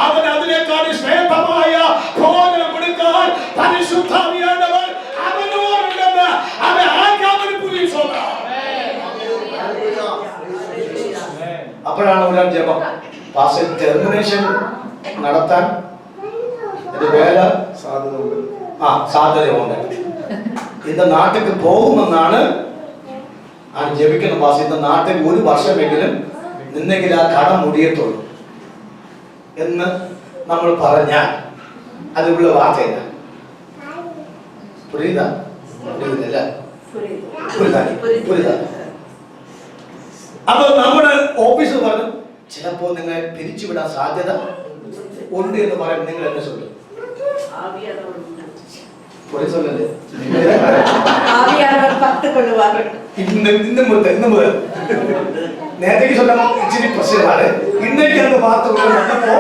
അവൻ അതിനേക്കാൾ ശ്രേഷ്ഠമായ ഭോജനം കൊടുക്കാൻ പരിശുദ്ധാവിയാണ്ടവൻ അവനോടുണ്ടെന്ന് അവൻ ആഹാബിന് പുതിയ സ്വന്തം. അപ്പോഴാണ് ഒരു ജപം ടെർമിനേഷൻ നടത്താൻ വേല സാധ്യതയുണ്ട്. ഇന്ന് നാട്ടിൽ പോകുമെന്നാണ് ജപിക്കുന്ന പാസ്. ഇന്ന് നാട്ടിൽ 1 വർഷമെങ്കിലും നിന്നെങ്കിൽ ആ കടം മുടിയത്തുള്ളൂ എന്ന് നമ്മൾ പറഞ്ഞാൽ അതിലുള്ള വാർത്തയില്ല. പുരിയുന്ന അപ്പൊ നമ്മുടെ ഓഫീസ് പറഞ്ഞു, ചിലപ്പോ നിങ്ങളെ പിരിച്ചുവിടാൻ സാധ്യത ഉണ്ട് എന്ന് പറയാൻ നിങ്ങൾ എന്നെ ചൊല്ലും. നേരത്തേക്ക് ചൊല്ലാൻ ഇച്ചിരി പ്രശ്നമാണ്. ഇന്നേക്ക് അത് വാർത്ത വന്നപ്പോ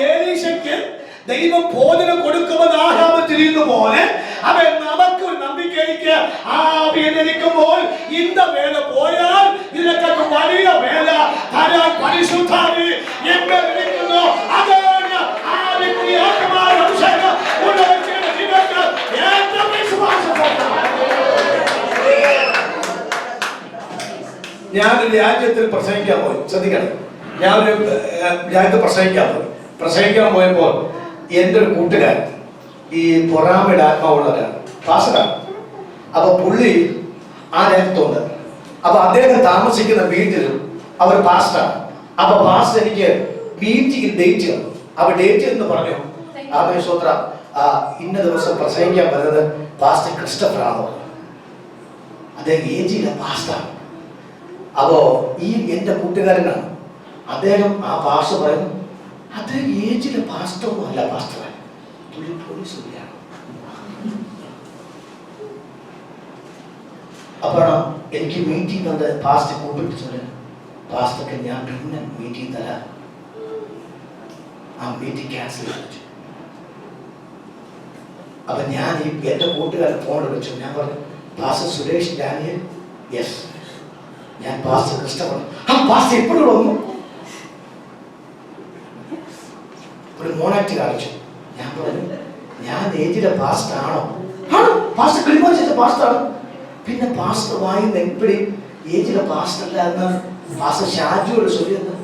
ഏലീശയ്ക്ക് ദൈവം ഭോജനം കൊടുക്കുമെന്ന് ആഹാബ് തിരിയുന്ന പോലെ അവൻ നമുക്ക് ഒരു നമ്പിക്കൈക്ക് ആവിയിരിക്കുമ്പോൾ ഇന്ന വേല പോയാൽ ഇതിനൊക്കെ വലിയ വേല തരാൻ പരിശുദ്ധാവി എന്നെ വിളിക്കുന്നു. അതാണ് ഞാനൊരു രാജ്യത്തിൽ പ്രസംഗിക്കാൻ പോയി. ശ്രദ്ധിക്കണം, ഞാനൊരു രാജ്യത്ത് പ്രസംഗിക്കാൻ പോയപ്പോൾ എൻ്റെ ഒരു കൂട്ടുകാരൻ ഈ പൊറാമയുടെ ആത്മാവുള്ളവരാണ്, പാസ്റ്ററാണ്. അപ്പൊ പുള്ളി ആ രാജ്യത്തുണ്ട്. അപ്പൊ അദ്ദേഹം താമസിക്കുന്ന വീട്ടിലും അവർ പാസ്റ്ററാണ്. അപ്പൊ പാസ്റ്റർ എനിക്ക് മീറ്റിംഗ് ഡേറ്റ് തന്നു. അപ്പൊ ഡേറ്റ് എന്ന് പറഞ്ഞു, ആമേശ്വത്ര ഇന്ന ദിവസം പ്രസംഗിക്കാൻ വരുന്നത് പാസ്റ്റർ ക്രിസ്റ്റഫർ ആണെന്ന് പറഞ്ഞു. അദ്ദേഹം ഏജിയില്ല, പാസ്റ്ററാണ്. അപ്പോ ഈ എന്റെ കൂട്ടുകാരനാണ് അദ്ദേഹം. ആ പാസ്റ്റർ പറയുന്നു, അദ്ദേഹം ഏജിലെ പാസ്റ്ററൊന്നും അല്ല, പാസ്റ്ററാണ് പോലീസുകാരാണ്. അപ്പോഴാണ് എനിക്ക് മീറ്റിംഗ് വന്ന് പാസ്റ്റർ കൂപ്പിട്ട് പാസ്റ്റർക്ക് ഞാൻ പിന്നെ മീറ്റിംഗ് തരാം. ആ മീറ്റിംഗ് ക്യാൻസൽ ചെയ്തു. അപ്പൊ ഞാൻ ഈ എന്റെ കൂട്ടുകാരൻ ഫോൺ വിളിച്ചു. ഞാൻ പറഞ്ഞു, പാസ്റ്റർ സുരേഷ് ഡാനിയൽ? യെസ്, ഞാൻ പാസ്റ്റർ ക്രിസ്റ്റഫർ. ആ പാസ്റ്റർ എപ്പോഴും വന്നു. മോണാക്ട് കാണിച്ചു. ഞാൻ പറഞ്ഞു ഞാൻ ഏജിലെ പാസ്റ്റ് ആണോ? പാസ്റ്റ് കിളിമാൻ ചെയ്ത പാസ്റ്റ് ആണ്. പിന്നെ പാസ്റ്റ് വായിന്ന് എപ്പോഴും ഏജിലെ പാസ്റ്റ് അല്ല എന്ന് പാസ്റ്റർ ഷാജുவோட ചൊല്ലിയെന്ന്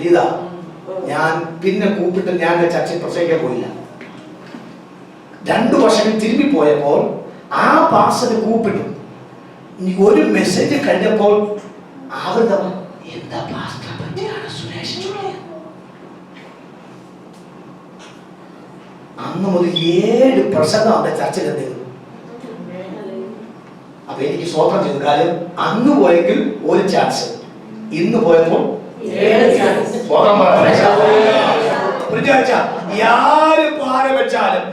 ഇതാ. ഞാൻ പിന്നെ കൂപ്പിട്ട് ഞാൻ ചർച്ചയിൽ പ്രസംഗിക്കാൻ പോയില്ല. 2 വർഷം തിരുമ്പി പോയപ്പോൾ ആ പാസ്റ്റർ കൂപ്പിട്ടു. ഒരു മെസ്സേജ് കഴിഞ്ഞപ്പോൾ ആവൃത എന്താ പാസ്റ്ററെ പറ്റിയാണ് സുരേഷ് ചൊല്ലിയത്. അന്ന് മുതൽ 7 പ്രസംഗം അവന്റെ ചർച്ചയിൽ എന്തെങ്കിലും. അപ്പൊ എനിക്ക് സ്വോത്രം ചെയ്തു. കാര്യം അന്ന് പോയെങ്കിൽ 1 ചാൻസ്, ഇന്ന് പോയപ്പോൾ 7 ചാൻസ്. സ്വോത്രം യാര് പാര വെച്ചാലും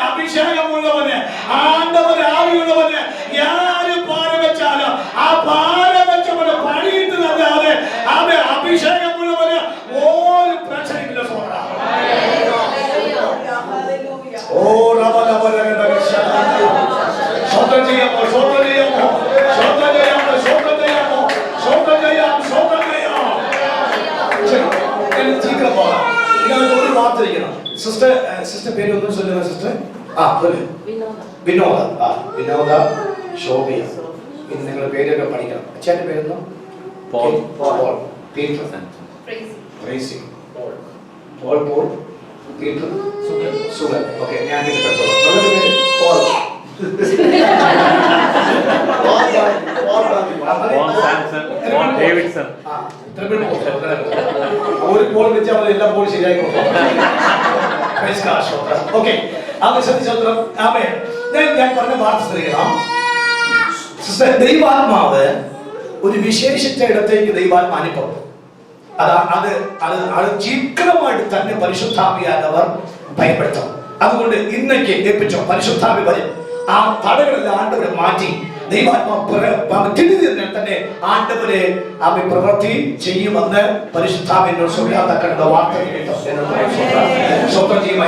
അഭിഷേകമുള്ളവന് ആണ്ടവന് ആവിയുള്ളവന് യാര് പാര വെച്ചാലും ആ പാര വെച്ചവന് പണിയിട്ട് തന്നാതെ അവൻ അഭിഷേകമുള്ളവന് ഒരു പ്രശ്നമില്ല. ഓ സ്വന്തം ചെയ്യാമോ, സ്വന്തം ചെയ്യാമോ, സ്വന്തം ചെയ്യാമോ, സ്വന്തം ചെയ്യാമോ, സ്വന്തം ചെയ്യാം, സ്വന്തം ചെയ്യാം. சீக்கிரம் போகலாம். இன்னும் ஒரு வார்த்தை இருக்கணும். சிஸ்டர் பேர் வந்து சொல்லுங்க சிஸ்டர். சொல்லு. വിനോദ. വിനോദ ശോഭിയ. ഇത് നിങ്ങളുടെ പേരൊക്കെ പഠിക്കണം. അച്ഛൻ്റെ പേരെന്തോ? Paul. Peter. Praisy. Paul. Peter. Sugan. Okay, ഞാൻ ഇത് പഠിച്ചോളാം. നിങ്ങളുടെ പേര് പോൾ. ഒരു പോൾ വെച്ച് അവർ എല്ലാ പോളും ശരിയായി. ഞാൻ പറഞ്ഞ വാർത്ത ശ്രദ്ധിക്കണം. ദൈവാത്മാവ് ഒരു വിശേഷിച്ച ഇടത്തേക്ക് ദൈവാത്മാനിപ്പം അത് ശീഘ്രമായിട്ട് തന്നെ പരിശുദ്ധാവിയായവർ ഭയപ്പെടുത്തും. അതുകൊണ്ട് ഇന്നേക്ക് ഏൽപ്പിച്ചോ പരിശുദ്ധാവി വരും. ആ തടകളെല്ലാം ആണ്ടവരെ മാറ്റി ദൈവാത്മാവ് തന്നെ ആണ്ടവരെ അവൻ പ്രവൃത്തി ചെയ്യുമെന്ന് പരിശുദ്ധാവിനോട് സ്വീകാർത്തക്കണ്ട വാർത്ത സ്വന്തം ചെയ്യുന്ന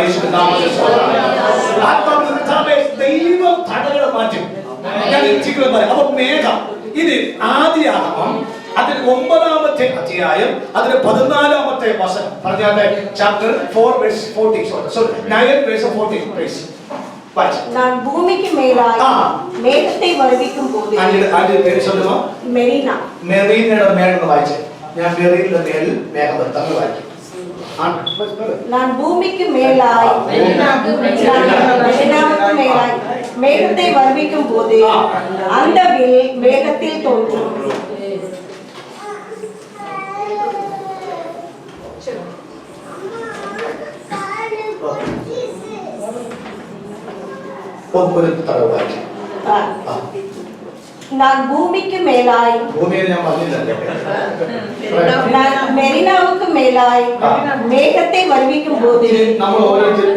ദൈവം തടകളെ മാറ്റും. അപ്പൊ മേഘം ഇത് ആദിയാഗമം അതിൽ 9-ാമത്തെ അധ്യായം അതിൽ 14-ാമത്തെ വചനം പറഞ്ഞാൽ ചാപ്റ്റർ 9:40. நான் பூமிக்கு மேலாய் மேகத்தை வருவிக்கும் போது பேர் சொல்லுமா? மெரினா. மெரீனയുടെ മേലെന്ന് വായിച്ചേ. ഞാൻ மெரீனയുടെ മേലിൽ മേഘം തമ്മിൽ വായിക്കും. நான் பூமிக்கு மேலாய் மெரினாவுக்கு மேலாய் மேகத்தை வருவிக்கும் போது அந்த வில் மேகத்தில் தோன்றும். நான் பூமிக்கு மேலாய் மெரினாவுக்கு மேலாய் மேகத்தை வருவிக்கும் போது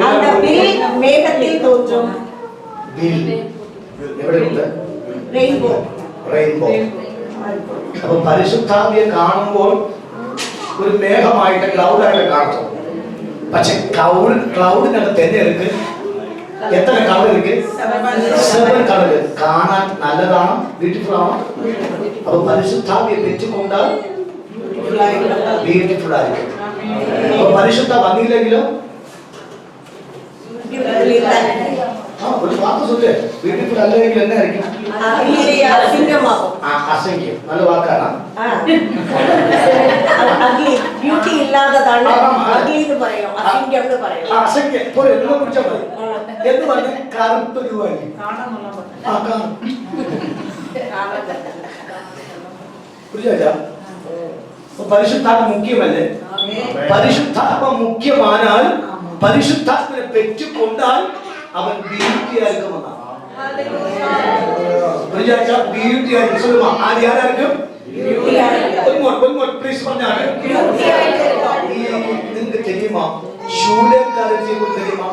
அந்த வில் மேகத்தில் தோன்றும். ரெயின்போ. അപ്പൊ പരിശുദ്ധാവിയെ കാണുമ്പോൾ ഒരു മേഘമായിട്ട് ക്ലൗഡായിട്ട് കാണും. പക്ഷെ ക്ലൗഡിനകത്ത് തന്നെ ഇருக்கு എത്ര കളർ ഇருக்கு? 7 കളർ. കാണാൻ നല്ലതാണ്, ബ്യൂട്ടിഫുൾ ആണ്. അപ്പൊ പരിശുദ്ധാവിയെ പെറ്റുകൊണ്ടാൽ ബ്യൂട്ടിഫുൾ ആയിരിക്കും. അപ്പൊ പരിശുദ്ധ വന്നില്ലെങ്കിലോ ഒരു വാക്ക് சொல்ல ബ്യൂട്ടിഫുൾ അല്ലെങ്കിൽ என்ன ആയിരിക്കും? അസംഖ്യം. നല്ല വാക്കാണ്. ബ്യൂട്ടി ഇല്ലാത്തതാണ് എന്ന് പറയും, അസംഖ്യം എന്ന് പറയും. അസംഖ്യം പോലെ എന്നെ കുറിച്ചാൽ മതി എന്ന് പറഞ്ഞ കറുപ്പ് രൂപമായി പരിശുദ്ധാത്മ മുഖ്യമല്ലേ? പരിശുദ്ധാത്മ മുഖ്യമാനാൽ പരിശുദ്ധാത്മനെ പെറ്റുകൊണ്ടാൽ അവൻ ബ്യൂട്ടിയായിരിക്കുമെന്നാണ്. നിങ്ങൾക്ക് தெரியுமா ശൂലക്കാരത്തെ കുറിച്ച് தெரியுமா?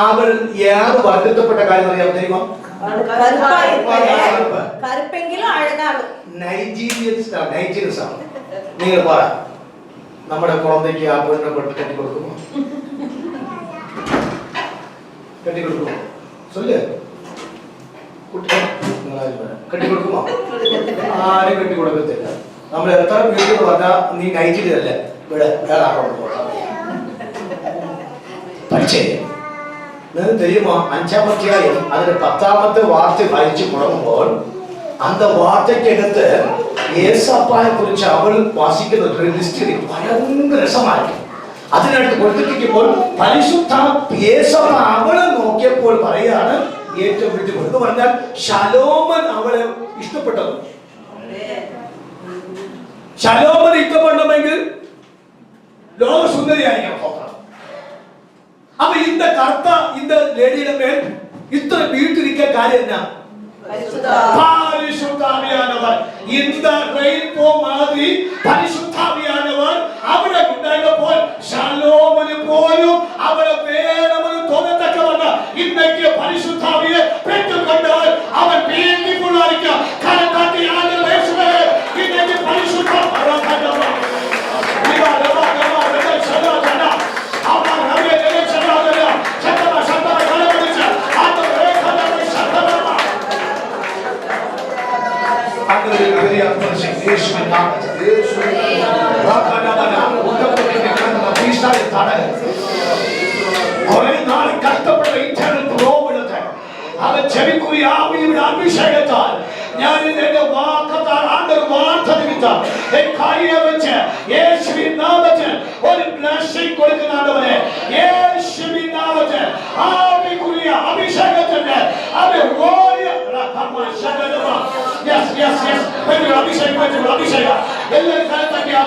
അവൾ ഏത് വർഗത്തിൽപ്പെട്ട കാര്യം അറിയാൻ தெரியுமா? നൈജീരിയൻസ് ആണ്. നിങ്ങൾ പറ, നമ്മുടെ കുളന്തയ്ക്ക് ആ പെണ്ണിനെ കെട്ടിക്കൊടുക്കുമോ? കെട്ടിക്കൊടുക്കുമോ? ചൊല്ല്. കെട്ടിക്കൊടുക്കുമോ? ആരും കെട്ടിക്കൊടുക്കത്തില്ല. നമ്മൾ എത്ര വീട്ടിൽ പറഞ്ഞാൽ നീ നയിച്ചിട്ടല്ലേ ഇവിടെ വേറെ ആളോട് പോകാം. പക്ഷേ നിങ്ങൾക്ക് தெரியுமா 5-ാം അധ്യായം അതിന്റെ 10ാമത്തെ വാർത്ത വായിച്ചു തുടങ്ങുമ്പോൾ அந்த വാർത്തയ്ക്കകത്ത് യേശപ്പായെ കുറിച്ച് അവൾ വാസിക്കുന്ന ഒരു ലിസ്റ്റ് ഭയങ്കര രസമായിരിക്കും. അതിനടുത്ത് കൊടുത്തിരിക്കുമ്പോൾ പരിശുദ്ധ യേശപ്പ അവളെ നോക്കിയപ്പോൾ പറയാണ് ഏറ്റവും വിട്ടുപോയി എന്ന് പറഞ്ഞാൽ ശലോമൻ അവളെ ഇഷ്ടപ്പെട്ടത്. ശലോമൻ ഇഷ്ടപ്പെടണമെങ്കിൽ ലോക സുന്ദരിയായിരിക്കണം. അപ്പൊ இந்த கர்த்தா இந்த லேடிയുടെ മേൽ ഇത്ര വീട്ടിരിക്കാൻ കാര്യം എന്നാ? പരിശുദ്ധാവിയാനവർ. இந்த ரெயின்போ மாதிரி പരിശുദ്ധാവിയാനവർ അവിടെ ഉണ്ടായപ്പോൾ ശലോമന് പോലും അവരെ വേണമെന്ന് തോന്നത്തക്കവണ്ണം ഇന്നേക്ക് പരിശുദ്ധാവിയെ പെറ്റുകൊണ്ടാൽ അവൻ ബ്യൂട്ടിഫുൾ ആയിരിക്കും. കരക്കാട്ടി യേശുവേ ഇന്നേക്ക് പരിശുദ്ധ കുറെ നാൾ കഷ്ടപ്പെട്ട ഇന്റർണൽ പ്രോബ്ലത്തെ അവൻ ചെവിക്കുറി ആവിയുടെ അഭിഷേകത്താൽ ഞാൻ എന്റെ വാക്കത്താൽ ആണ്ടൊരു വാർത്ത നിമിത്തം കൈയെ വെച്ച് യേശുവിൻ നാമത്തിൽ ഒരു ബ്ലെസ്സിംഗ് കൊടുക്കുന്നുണ്ടവനെ യേശുവിൻ നാമത്തിൽ ആവിക്കുറിയ അഭിഷേകത്തിന്റെ അവൻ ഓടിയ യെസ് യെസ് യെസ് അഭിഷേകം അഭിഷേകം എല്ലാവരും കലത്താക്കിയാൽ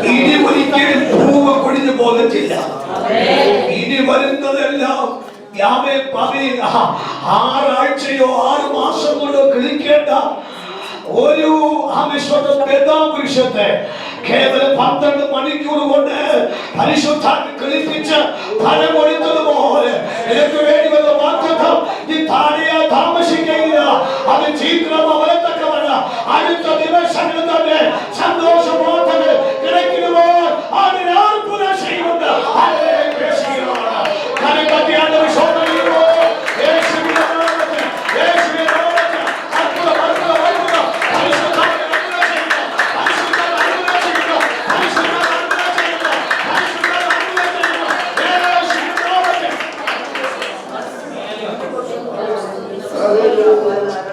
ഇനി ഒരിക്കലും ഭൂമി കൊടിഞ്ഞു പോകത്തില്ല. ഇനി വരുന്നതെല്ലാം 6 ആഴ്ചയോ 6 മാസം കൊണ്ടോ കിളിക്കേണ്ട ഒരു പുരുഷത്തെ കേവലം 12 മണിക്കൂർ കൊണ്ട് പരിശുദ്ധാത്മ കിളിപ്പിച്ച് ഫലം കൊടുത്തതുപോലെ എനിക്ക് വേണ്ടി വന്ന വാഗ്ദത്തം നീ താമസിക്കയില്ല. അത് ശീഘ്രം അവരെ തക്കവല്ല അടുത്ത ദിവസങ്ങളിൽ തന്നെ സന്തോഷ വാർത്തകൾ കിടക്കുമോ അതിന് അത്ഭുത ചെയ്യുന്നുണ്ട്.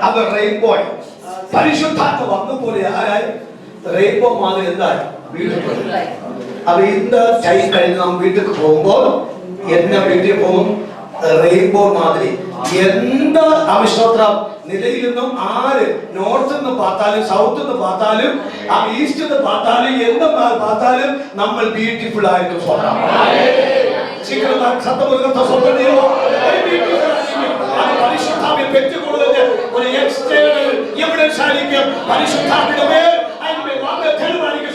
അത് റെയിൻബോ പരിശുദ്ധാത്മ വന്നപോലെ ആരായി റെയിൻബോ മാതിരി എന്തായി വീട്ടിൽ. അപ്പൊ ഇന്ന് ടൈം കഴിഞ്ഞ് നാം വീട്ടിൽ പോകുമ്പോൾ എന്നെ വീട്ടിൽ പോകും റെയിൻബോ മാതിരി. എന്താ അവിശ്വത്രം നിലയിൽ നിന്നും ആര് നോർത്ത് നിന്ന് பார்த்தாലും സൗത്ത് നിന്ന് பார்த்தாലും ഈസ്റ്റ് നിന്ന് பார்த்தாലും എന്ത് பார்த்தாലും നമ്മൾ ബ്യൂട്ടിഫുൾ ആയിരിക്കും. സ്വന്തം പരിശുദ്ധാത്മ പെറ്റുകൊള്ളുന്നത് ഒരു എക്സ്റ്റേണൽ എവിഡൻസ് ആയിരിക്കും. പരിശുദ്ധാത്മയുടെ മേൽ അതിന്റെ വളരെ തെളിവായിരിക്കും.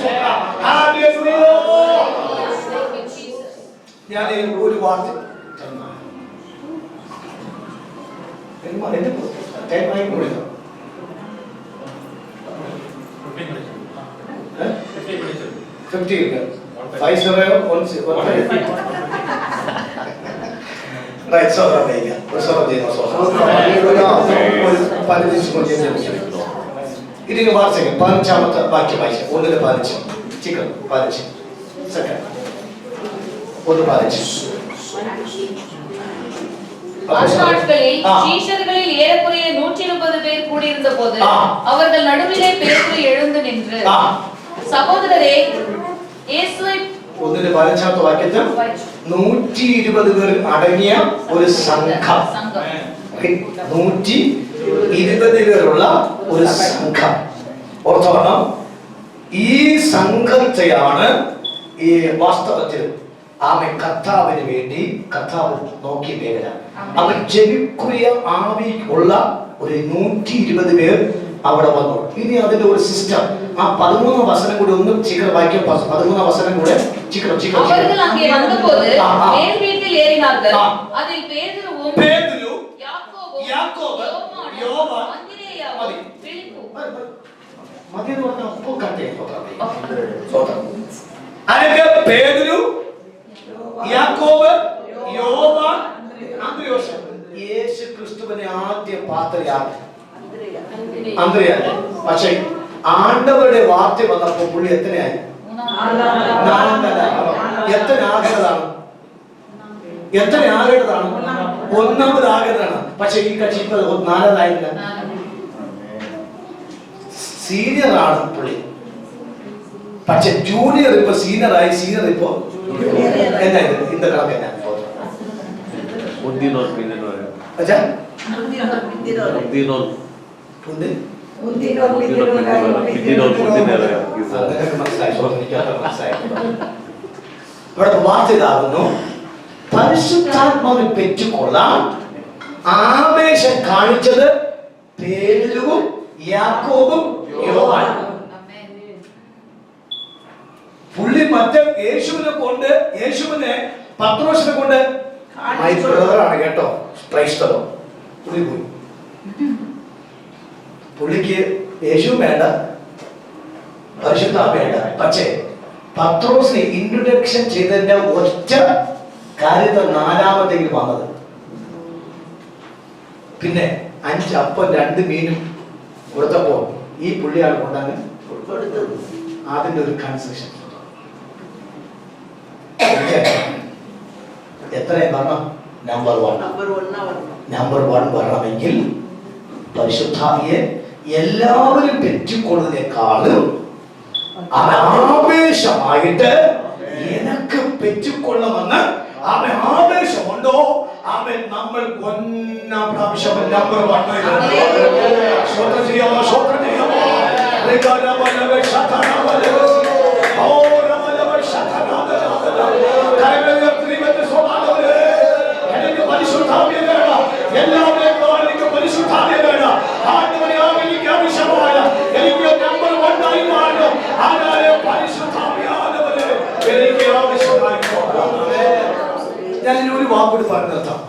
ഞാൻ ഒരു വാർത്ത ഇതിന് വാർത്തകൾ 15ാമത്തെ വാക്യം വായിച്ചു. 1:15 ചിക്കൻ 15 സെക്കൻഡ് 1:15. சீஷர்களில் ஏறக்குறைய 130 பேர் கூடியிருந்த போது அவர்கள் நடுவிலே பேதுரு எழுந்து நின்று, சகோதரரே, ഒന്നിന്റെ 15 വാക്യത്തിൽ 120 പേർ അടങ്ങിയ ഒരു സംഘം, 120 പേരുള്ള ഒരു സംഘം. ഓർത്തോണം, ഈ സംഘത്തെയാണ് ഈ വാസ്തവത്തിൽ അവൻ കർത്താവിന് വേണ്ടി കർത്താവ് നോക്കി മേഖല. അവൻ ജനിക്കുയ ആവി ഉള്ള ഒരു 120 പേർ അവിടെ വന്നു. ഇനി അതിന്റെ ഒരു സിസ്റ്റം, ആ 13 വസനം കൂടി ഒന്ന് ചീക്കർ വായിക്കാം. 13 വസനം കൂടെ ചീക്കർ அவர்கள் அங்கே வந்தபோது மேல் வீட்டில் ஏறினார்கள். அதில் பேதுருவும் யாக்கோபும் யோவான் அந்திரேயாவும் பிலிப்பும். മതിയെന്ന് പറഞ്ഞാൽ അപ്പോൾ കണ്ടേ അതൊക്കെ പേതുരു, യാക്കോബ്, യോവാൻ, അന്ത്രയോസ്. യേശു ക്രിസ്തുവിനെ ആദ്യം പാത്രയാക്കി അന്ത്രയാണ്. പക്ഷേ ആണ്ടവരുടെ വാർത്ത വന്നപ്പോൾ പുള്ളി എത്രയായി? എത്ര ആകേണ്ടതാണ്? ഒന്നാമതാകേണ്ടതാണ്. പക്ഷെ ഈ കക്ഷി ഇപ്പൊ 4-ആയില്ല. സീനിയറാണ് പുള്ളി. പക്ഷെ ജൂനിയർ ഇപ്പൊ സീനിയറായി. സീനിയർ ഇപ്പൊ എന്നാ ഇന്ന കണക്ക് എന്നാ വാർത്തയാകുന്നു. പരിശുദ്ധാത്മാവിൽ പെറ്റുകൊള്ളാൻ ആവേശം കാണിച്ചത് പേതുരുവും യാക്കോബും യോവാനും. പുള്ളി മറ്റേ യേശുവിനെ പത്രോസിനെ കൊണ്ട് മൈ ബ്രദറാണ് കേട്ടോ, ക്രൈസ്തവം. പുള്ളി പോയി. പുള്ളിക്ക് യേശു വേണ്ട, പരിശുദ്ധാത്മ വേണ്ട. പക്ഷേ പത്രോസിനെ ഇൻട്രൊഡക്ഷൻ ചെയ്തതിന്റെ ഒറ്റ കാര്യത്തെ 4-ാമത്തേക്ക് വന്നത്. പിന്നെ 5 അപ്പം 2 മീനും കൊടുത്തപ്പോ ഈ പുള്ളിയാണ് കൊണ്ടാണ് അതിന്റെ ഒരു കൺസെഷൻ. എത്രയും വരണം? നമ്പർ 1 വരണമെങ്കിൽ പരിശുദ്ധാത്മയെ എല്ലാവരും പെറ്റുകൊള്ളുന്നതിനേക്കാളും ആവേശമായിട്ട് എനക്ക് പെറ്റുകൊള്ളണമെന്ന് അവൻ ആവേശമുണ്ടോ? അവൻ നമ്മൾ 1 പ്രാവശ്യം നമ്പർ 1 സ്വന്തം ചെയ്യാമോ? സ്വന്തം ചെയ്യാമോ? ഞാൻ ഒരു വാക്കുകൂടി പറഞ്ഞു നിർത്താം.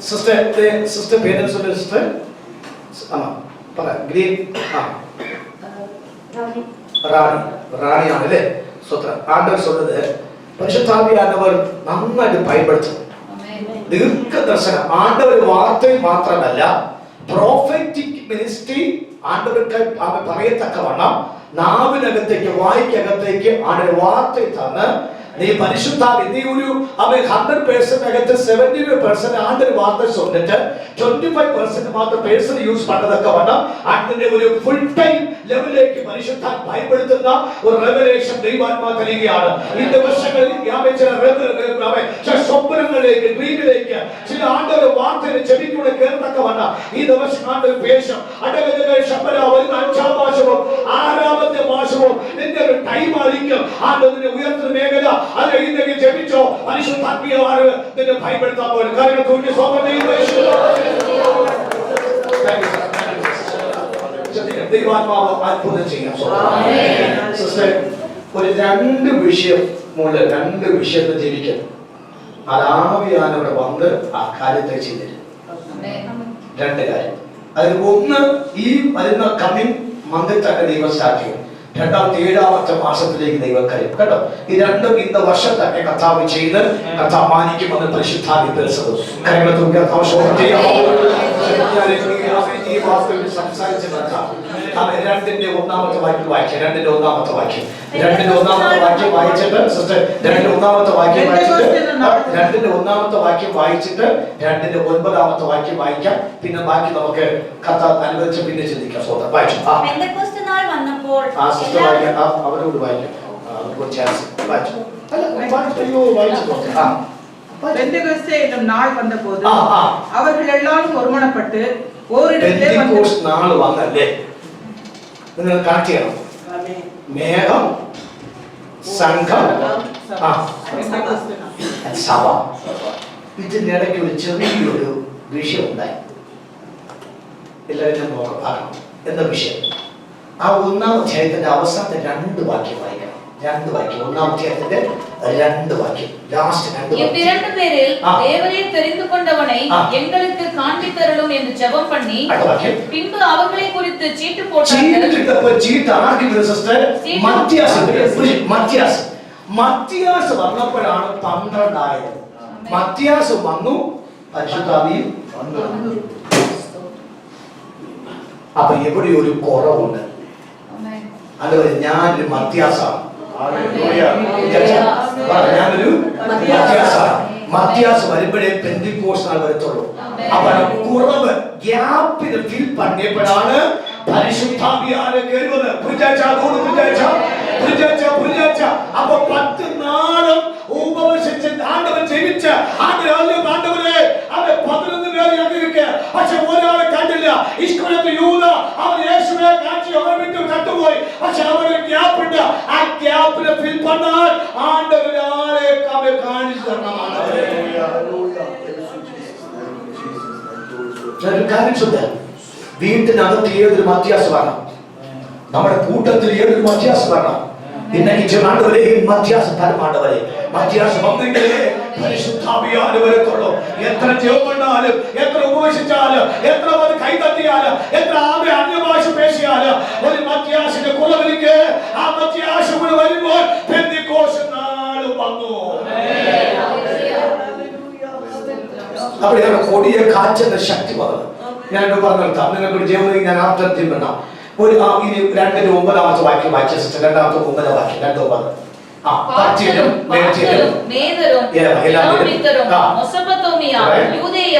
സിസ്റ്റർ പേരൻസിന്റെ സിസ്റ്റർ പറ. ഗ്രീൻ റാണിയാണ് അല്ലേ? സ്വത്രം. ആണ്ടവർ சொல்றது പരിശുദ്ധാത്മാവിയാനവർ നന്നായിട്ട് ഭയപ്പെടുത്തും. ദീർഘദർശനം ആണ്ടവർ വാർത്തയിൽ മാത്രമല്ല, പ്രോഫറ്റിക് മിനിസ്ട്രി ആണ്ടവർക്ക് അവൻ പറയത്തക്കവണ്ണം നാവിനകത്തേക്ക് വായിക്കകത്തേക്ക് ആണ്ടവർ വാർത്തയിൽ തന്ന് നീ പരിശുദ്ധാത്മ നീ ഒരു അവൻ 100% അകത്ത് 75% ആണ്ടൊരു വാർത്ത ചൊല്ലിട്ട് 25% മാത്രം പേഴ്സൺ യൂസ് പണ്ടതൊക്കെ വേണം. അതിന്റെ ഒരു ഫുൾ ടൈം ലെവലിലേക്ക് പരിശുദ്ധാത്മ ഭയപ്പെടുത്തുന്ന ഒരു റെവലേഷൻ ദൈവാത്മാ തരികയാണ്. ഈ ദിവസങ്ങളിൽ ചില സ്വപ്നങ്ങളിലേക്ക്, ഡ്രീമിലേക്ക്, ചില ആണ്ടൊരു വാർത്തയുടെ ചെവിക്കൂടെ കേൾത്തക്ക വേണം. ഈ ദിവസം ആണ്ടൊരു വേഷം വരുന്ന 5-ാം മാസവും 6-ാമത്തെ മാസവും നിന്റെ ഒരു ടൈം ആയിരിക്കും. ആണ്ടതിന്റെ ഉയർത്തുന്ന മേഖല അല്ല. ഇന്നൊക്കെ ജപിച്ചോ പരിശുദ്ധാത്മീയമാണ് നിന്നെ ഭയപ്പെടുത്താൻ പോലും കാരണം തൂക്കി ദൈവാത്മാവ് അത്ഭുതം ചെയ്യാം. സിസ്റ്റർ ഒരു 2 വിഷയം മൂലം 2 വിഷയത്തെ ജപിക്കും. അതാവിയാനവിടെ വന്ന് ആ കാര്യത്തെ ചെയ്തിരുന്നു. 2 കാര്യം. അതിൽ ഒന്ന് ഈ വരുന്ന കമ്മിങ് മന്തിൽ തന്നെ ദൈവം സ്റ്റാർട്ട് ചെയ്യും. 7-ാമത്തെ മാസത്തിലേക്ക് ദൈവം കഴിയും കേട്ടോ. ഈ 2 ഇന്ന വർഷം തന്നെ കർത്താവ് ചെയ്ത് കർത്താവ് മാനിക്കുമെന്ന് പരിശുദ്ധാത്മ പേഴ്സത് കാര്യങ്ങളെ സംസാരിച്ച കർത്താവ് 2-ന്റെ 1-ാമത്തെ വാക്യം വായിക്കാം. 2-ന്റെ 1-ാമത്തെ വാക്യം വായിച്ചിട്ട് സിസ്റ്റർ 2-ന്റെ 1-ാമത്തെ വാക്യം വായിച്ചിട്ട് 2-ന്റെ 1-ാമത്തെ വാക്യം വായിച്ചിട്ട് 2-ന്റെ 9-ാമത്തെ വാക്യം വായിക്കാം. പിന്നെ ബാക്കി നമുക്ക് കർത്താവ് അനുവദിച്ച് പിന്നെ ചിന്തിക്കാം. സ്വന്തം വായിച്ചു പെന്തക്കോസ്ത് നാൾ വന്നപ്പോൾ അവരോട് വായിക്കാം. ചാൻസ് വായിച്ചു. பெந்தெகோஸ்தே என்னும் நாள் வந்தபோது ആ ആ அவர்கள் எல்லாரும் ஒருமனப்பட்டு ஓரிடத்திலே வந்து പെന്തിക്കോസ്ത് നാൾ വന്നല്ലേ നിങ്ങൾ കണക്ട് ചെയ്യണം മേഘം സംഘം ആ பெந்தெகோஸ்தே நாள். സഭ ഇതിനിടയ്ക്ക് ഒരു ചെറിയൊരു വിഷയം ഉണ്ടായി. എല്ലാവരും നോക്കണം എന്താ വിഷയം? ആ ഒന്നാം അധ്യായത്തിന്റെ അവസാനത്തെ 2 വാക്യം വായിക്കണം. 2 വാക്യം, ഒന്നാം അധ്യായത്തിന്റെ 2 വാക്യം, ലാസ്റ്റ് 2 വാക്യം. இவ்விரண்டு பேரில் தேவரே தெரிந்து கொண்டவனை எங்களுக்கு காண்பித்தருளும் என்று ஜெபம் பண்ணி അടുത്ത വാക്യം. பின்பு அவர்களை குறித்து சீட்டு போட்டார்கள். ചീട്ട് ആർക്കും സിസ്റ്റർ മത്തിയാസ് വന്നപ്പോഴാണ് 12 ആയത്. മത്തിയാസ് വന്നു, പരിശുദ്ധാവിയും വന്നു. അപ്പൊ എവിടെ ഒരു കുറവുണ്ട്. അതുപോലെ ഞാനൊരു മത്തിയാസാണ്. ഞാനൊരു മത്തിയാസാണ്. മത്തിയാസ് വരുമ്പോഴേ പെന്തിക്കോസ്ത് നാൾ വരത്തുള്ളൂ. അപ്പൊ കുറവ് ഗ്യാപ്പിന് ഫിൽ പണിയപ്പോഴാണ് പരിശുദ്ധാവിയാരെ കേറുന്നത്. അപ്പൊ 10 നാളും ഉപവസിച്ച് ആണ്ടവൻ ജയിച്ച ആണ്ടവരെ അവരെ 11 പേരെ ഇറങ്ങിയിരിക്കുക. പക്ഷെ ഒരാളെ കണ്ടില്ല. ഇസ്കോരിയോത്ത് യൂദ അവൻ യേശുവിനെ കാണിച്ച് അവനെ വിട്ടു കട്ടുപോയി. പക്ഷെ അവന് ഗ്യാപ്പുണ്ട്. ആ ഗ്യാപ്പിനെ ഫിൽ പണ്ണാൻ ആണ്ടവരെ ആരെ അവരെ കാണിച്ചു തരണം. വീട്ടിനകത്ത് ഏതൊരു മധ്യാസം വേണം, നമ്മുടെ കൂട്ടത്തിൽ ഏതൊരു മധ്യാസം വേണം. ഇന്നലെ ആണ്ടവരെ മധ്യാസം തരമാണ്ടവരെ മധ്യാസം വന്നെങ്കിലേ പരിശുദ്ധാവിയാല് വരത്തുള്ളൂ. എത്ര ജപമുണ്ടാലും, എത്ര ഉപവസിച്ചാലും, എത്ര കൈതട്ടിയാലും, എത്ര ആമെ അന്യഭാഷ പേശിയാലും ഒരു മധ്യാസിന്റെ കുറവിലേക്ക് ആ മധ്യാശ കൂടെ വരുമ്പോൾ പെന്തിക്കോസ്ത് നാൾ വന്നു. അവിടെയാണ് കൊടിയ കാറ്റിന്റെ ശക്തി വന്നത്. ഞാൻ പറഞ്ഞു നിർത്താം. നിങ്ങൾക്ക് ജീവിതത്തിൽ ഞാൻ ആർത്തത്യം വേണം. ഒരു ഇനി 2:9 വാക്യം വായിച്ചിട്ട് 2:9 വാക്യം 2:9. പാർട്ടിയിലും മേറ്റിയിലും മേദരും എലാമിത്തരും മെസൊപ്പൊത്താമിയ യൂദയ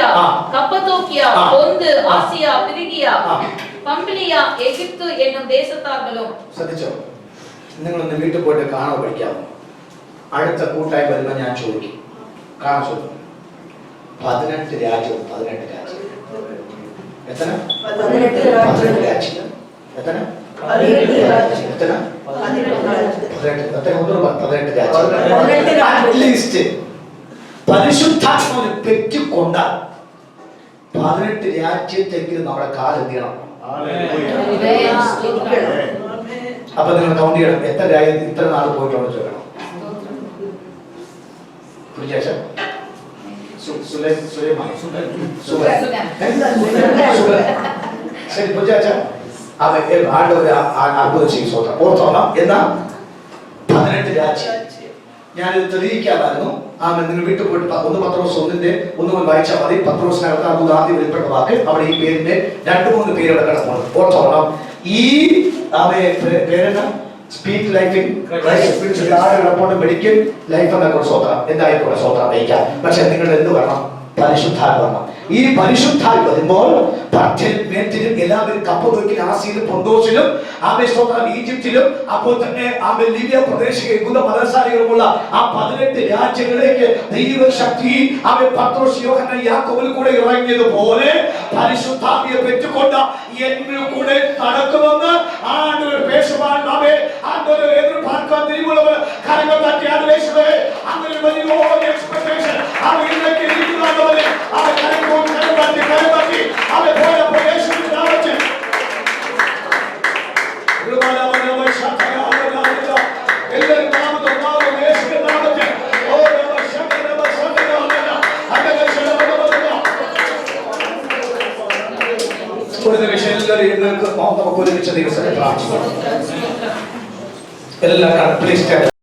കപ്പദോക്കിയ പൊന്ത് ആസിയ പിരിഗിയ പംഫിലിയ എഗിപ്ത് എന്നും ദേശത്താர்களுം. ശ്രദ്ധിച്ചോ? നിങ്ങളൊന്ന് വീട്ടിൽ പോയിട്ട് കാണാൻ പഠിക്കാമോ? അടുത്ത കൂട്ടായി വരുമ്പോൾ ഞാൻ ചോദിക്കും. കാണാൻ ചോദിക്കും. 18 രാജ്യവും 18 രാജ്യം എത്ര? 18 രാജ്യം എത്ര? 18 രാജ്യം. അറ്റ്ലീസ്റ്റ് പരിശുദ്ധാത്മാവിനെ പെറ്റുകൊണ്ട 18 രാജ്യത്തേക്ക് നമ്മുടെ കാലെത്തിയണം. അപ്പൊ നിങ്ങൾ കൗണ്ട് ചെയ്യണം. എത്ര രാജ്യത്ത് ഇത്ര നാൾ പോയിട്ടുണ്ടോ ചോദിക്കണം. ശരി പുജാച്ച അത്ഭുതം ചെയ്യും. സ്വന്തം ഓർത്തോണം. എന്നാ 18 രാജ്യം ഞാനിത് തെളിയിക്കാമായിരുന്നു. നിങ്ങൾ വീട്ടിൽ പോയിട്ട് 1 പത്രോസ് 1 വായിച്ചാൽ മതി. പത്രോസിനകത്ത് അത് ആദ്യം വെളിപ്പെട്ട വാക്ക്. അവിടെ ഈ പേരിന്റെ 2-3 പേര് അവിടെ കിടക്കണം. ഓർത്തോണം. ഈ പേരെന്നാ സ്പീക്ക് ലൈഫ് ഇൻ ക്രൈസ്റ്റ്. കിടപ്പോണ്ട് മെഡിക്കൽ ലൈഫ് എന്നൊക്കെ സ്വന്തം എന്തായിക്കോട്ടെ സ്വന്തം വയ്ക്കാം. പക്ഷെ നിങ്ങൾ എന്ത് വേണം? പരിശുദ്ധാത്മ വേണം. ഈ പരിശുദ്ധാത്മ വരുമ്പോൾ മേറ്റിലും എല്ലാവരും കപ്പദോക്കിലും ആസിയിലും പൊന്തോസിലും ഈജിപ്തിലും അപ്പോൾ തന്നെ ലിബിയ പ്രദേശിക യഹൂദ മതസാരികളുമുള്ള ആ 18 രാജ്യങ്ങളിലേക്ക് ദൈവശക്തി പത്രോസ് യോഹന്നാൻ യാക്കോബിൽ കൂടെ ഇറങ്ങിയതുപോലെ പരിശുദ്ധാത്മയെ പെറ്റുകൊണ്ട് എന്നിൽ കൂടെ നടക്കുമെന്ന് ആണ്ടവർ പേശുവാൻ ആണ്ടവർ എതിർപ്പാർക്കാൻ തിരിവുള്ളവർ കരങ്ങൾ തട്ടി ആഗ്രഹിച്ചത്. അങ്ങനെ വലിയൊരു എക്സ്പെക്ടേഷൻ അവരിലേക്ക് ഇരിക്കുന്നവരെ അവർ കരങ്ങൾ കരമാറ്റി അവർ പോയപ്പോൾ യേശുവിനെ നാമത്തിൽ എല്ലാവരും നാമത്തിൽ യേശുവിന്റെ നാമത്തിൽ ഒരു നിമിഷം എല്ലാവരും നമുക്ക് ഒരുമിച്ച് ദിവസം പ്രാർത്ഥിക്കാം. എല്ലാവരും